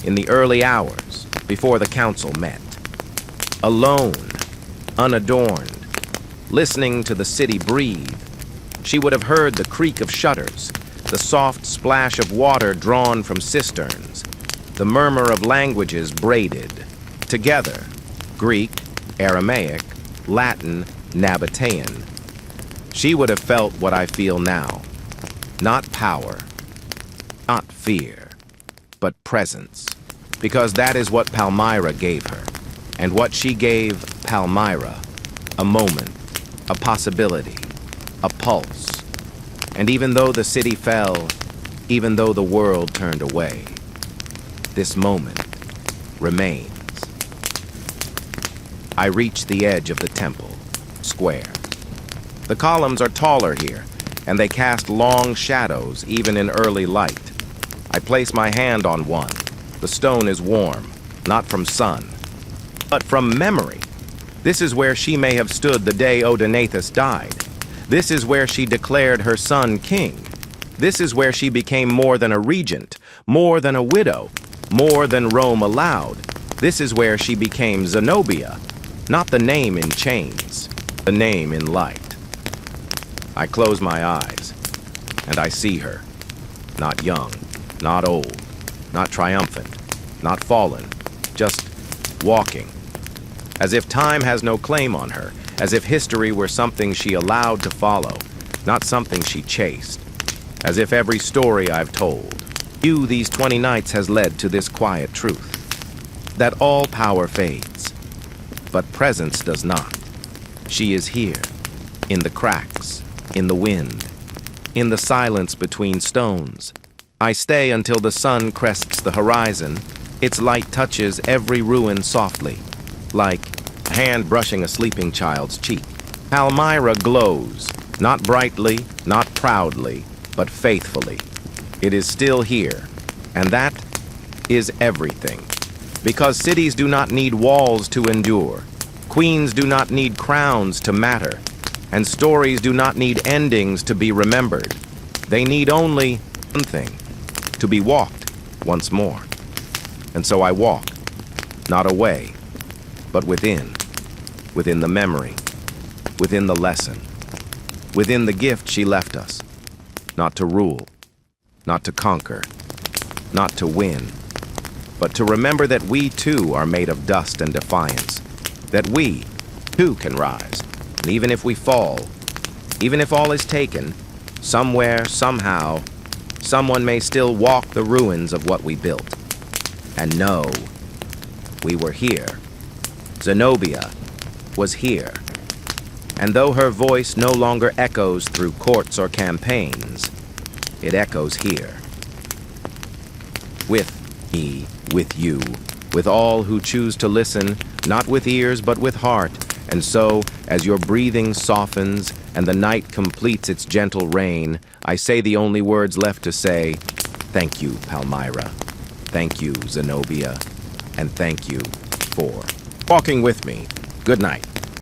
in the early hours, before the council met. Alone, unadorned, listening to the city breathe. She would have heard the creak of shutters, the soft splash of water drawn from cisterns, the murmur of languages braided together, Greek, Aramaic, Latin, Nabatean. She would have felt what I feel now. Not power, not fear, but presence. Because that is what Palmyra gave her. And what she gave Palmyra, a moment, a possibility, a pulse. And even though the city fell, even though the world turned away, this moment remains. I reach the edge of the temple, square. The columns are taller here, and they cast long shadows even in early light. I place my hand on one. The stone is warm, not from sun, but from memory. This is where she may have stood the day Odaenathus died. This is where she declared her son king. This is where she became more than a regent, more than a widow, more than Rome allowed. This is where she became Zenobia, not the name in chains, the name in light. I close my eyes, and I see her, not young, not old, not triumphant, not fallen, just walking. As if time has no claim on her, as if history were something she allowed to follow, not something she chased. As if every story I've told, you these 20 nights has led to this quiet truth, that all power fades, but presence does not. She is here, in the cracks, in the wind, in the silence between stones. I stay until the sun crests the horizon. Its light touches every ruin softly, like a hand brushing a sleeping child's cheek. Palmyra glows, not brightly, not proudly, but faithfully. It is still here, and that is everything. Because cities do not need walls to endure, queens do not need crowns to matter, and stories do not need endings to be remembered. They need only one thing, to be walked once more. And so I walk, not away, but within the memory, within the lesson, within the gift she left us, not to rule, not to conquer, not to win, but to remember that we too are made of dust and defiance, that we too can rise, and even if we fall, even if all is taken, somewhere, somehow, someone may still walk the ruins of what we built, and know we were here. Zenobia was here, and though her voice no longer echoes through courts or campaigns, it echoes here. With me, with you, with all who choose to listen, not with ears but with heart. And so, as your breathing softens and the night completes its gentle reign, I say the only words left to say, thank you, Palmyra. Thank you, Zenobia. And thank you for walking with me. Good night.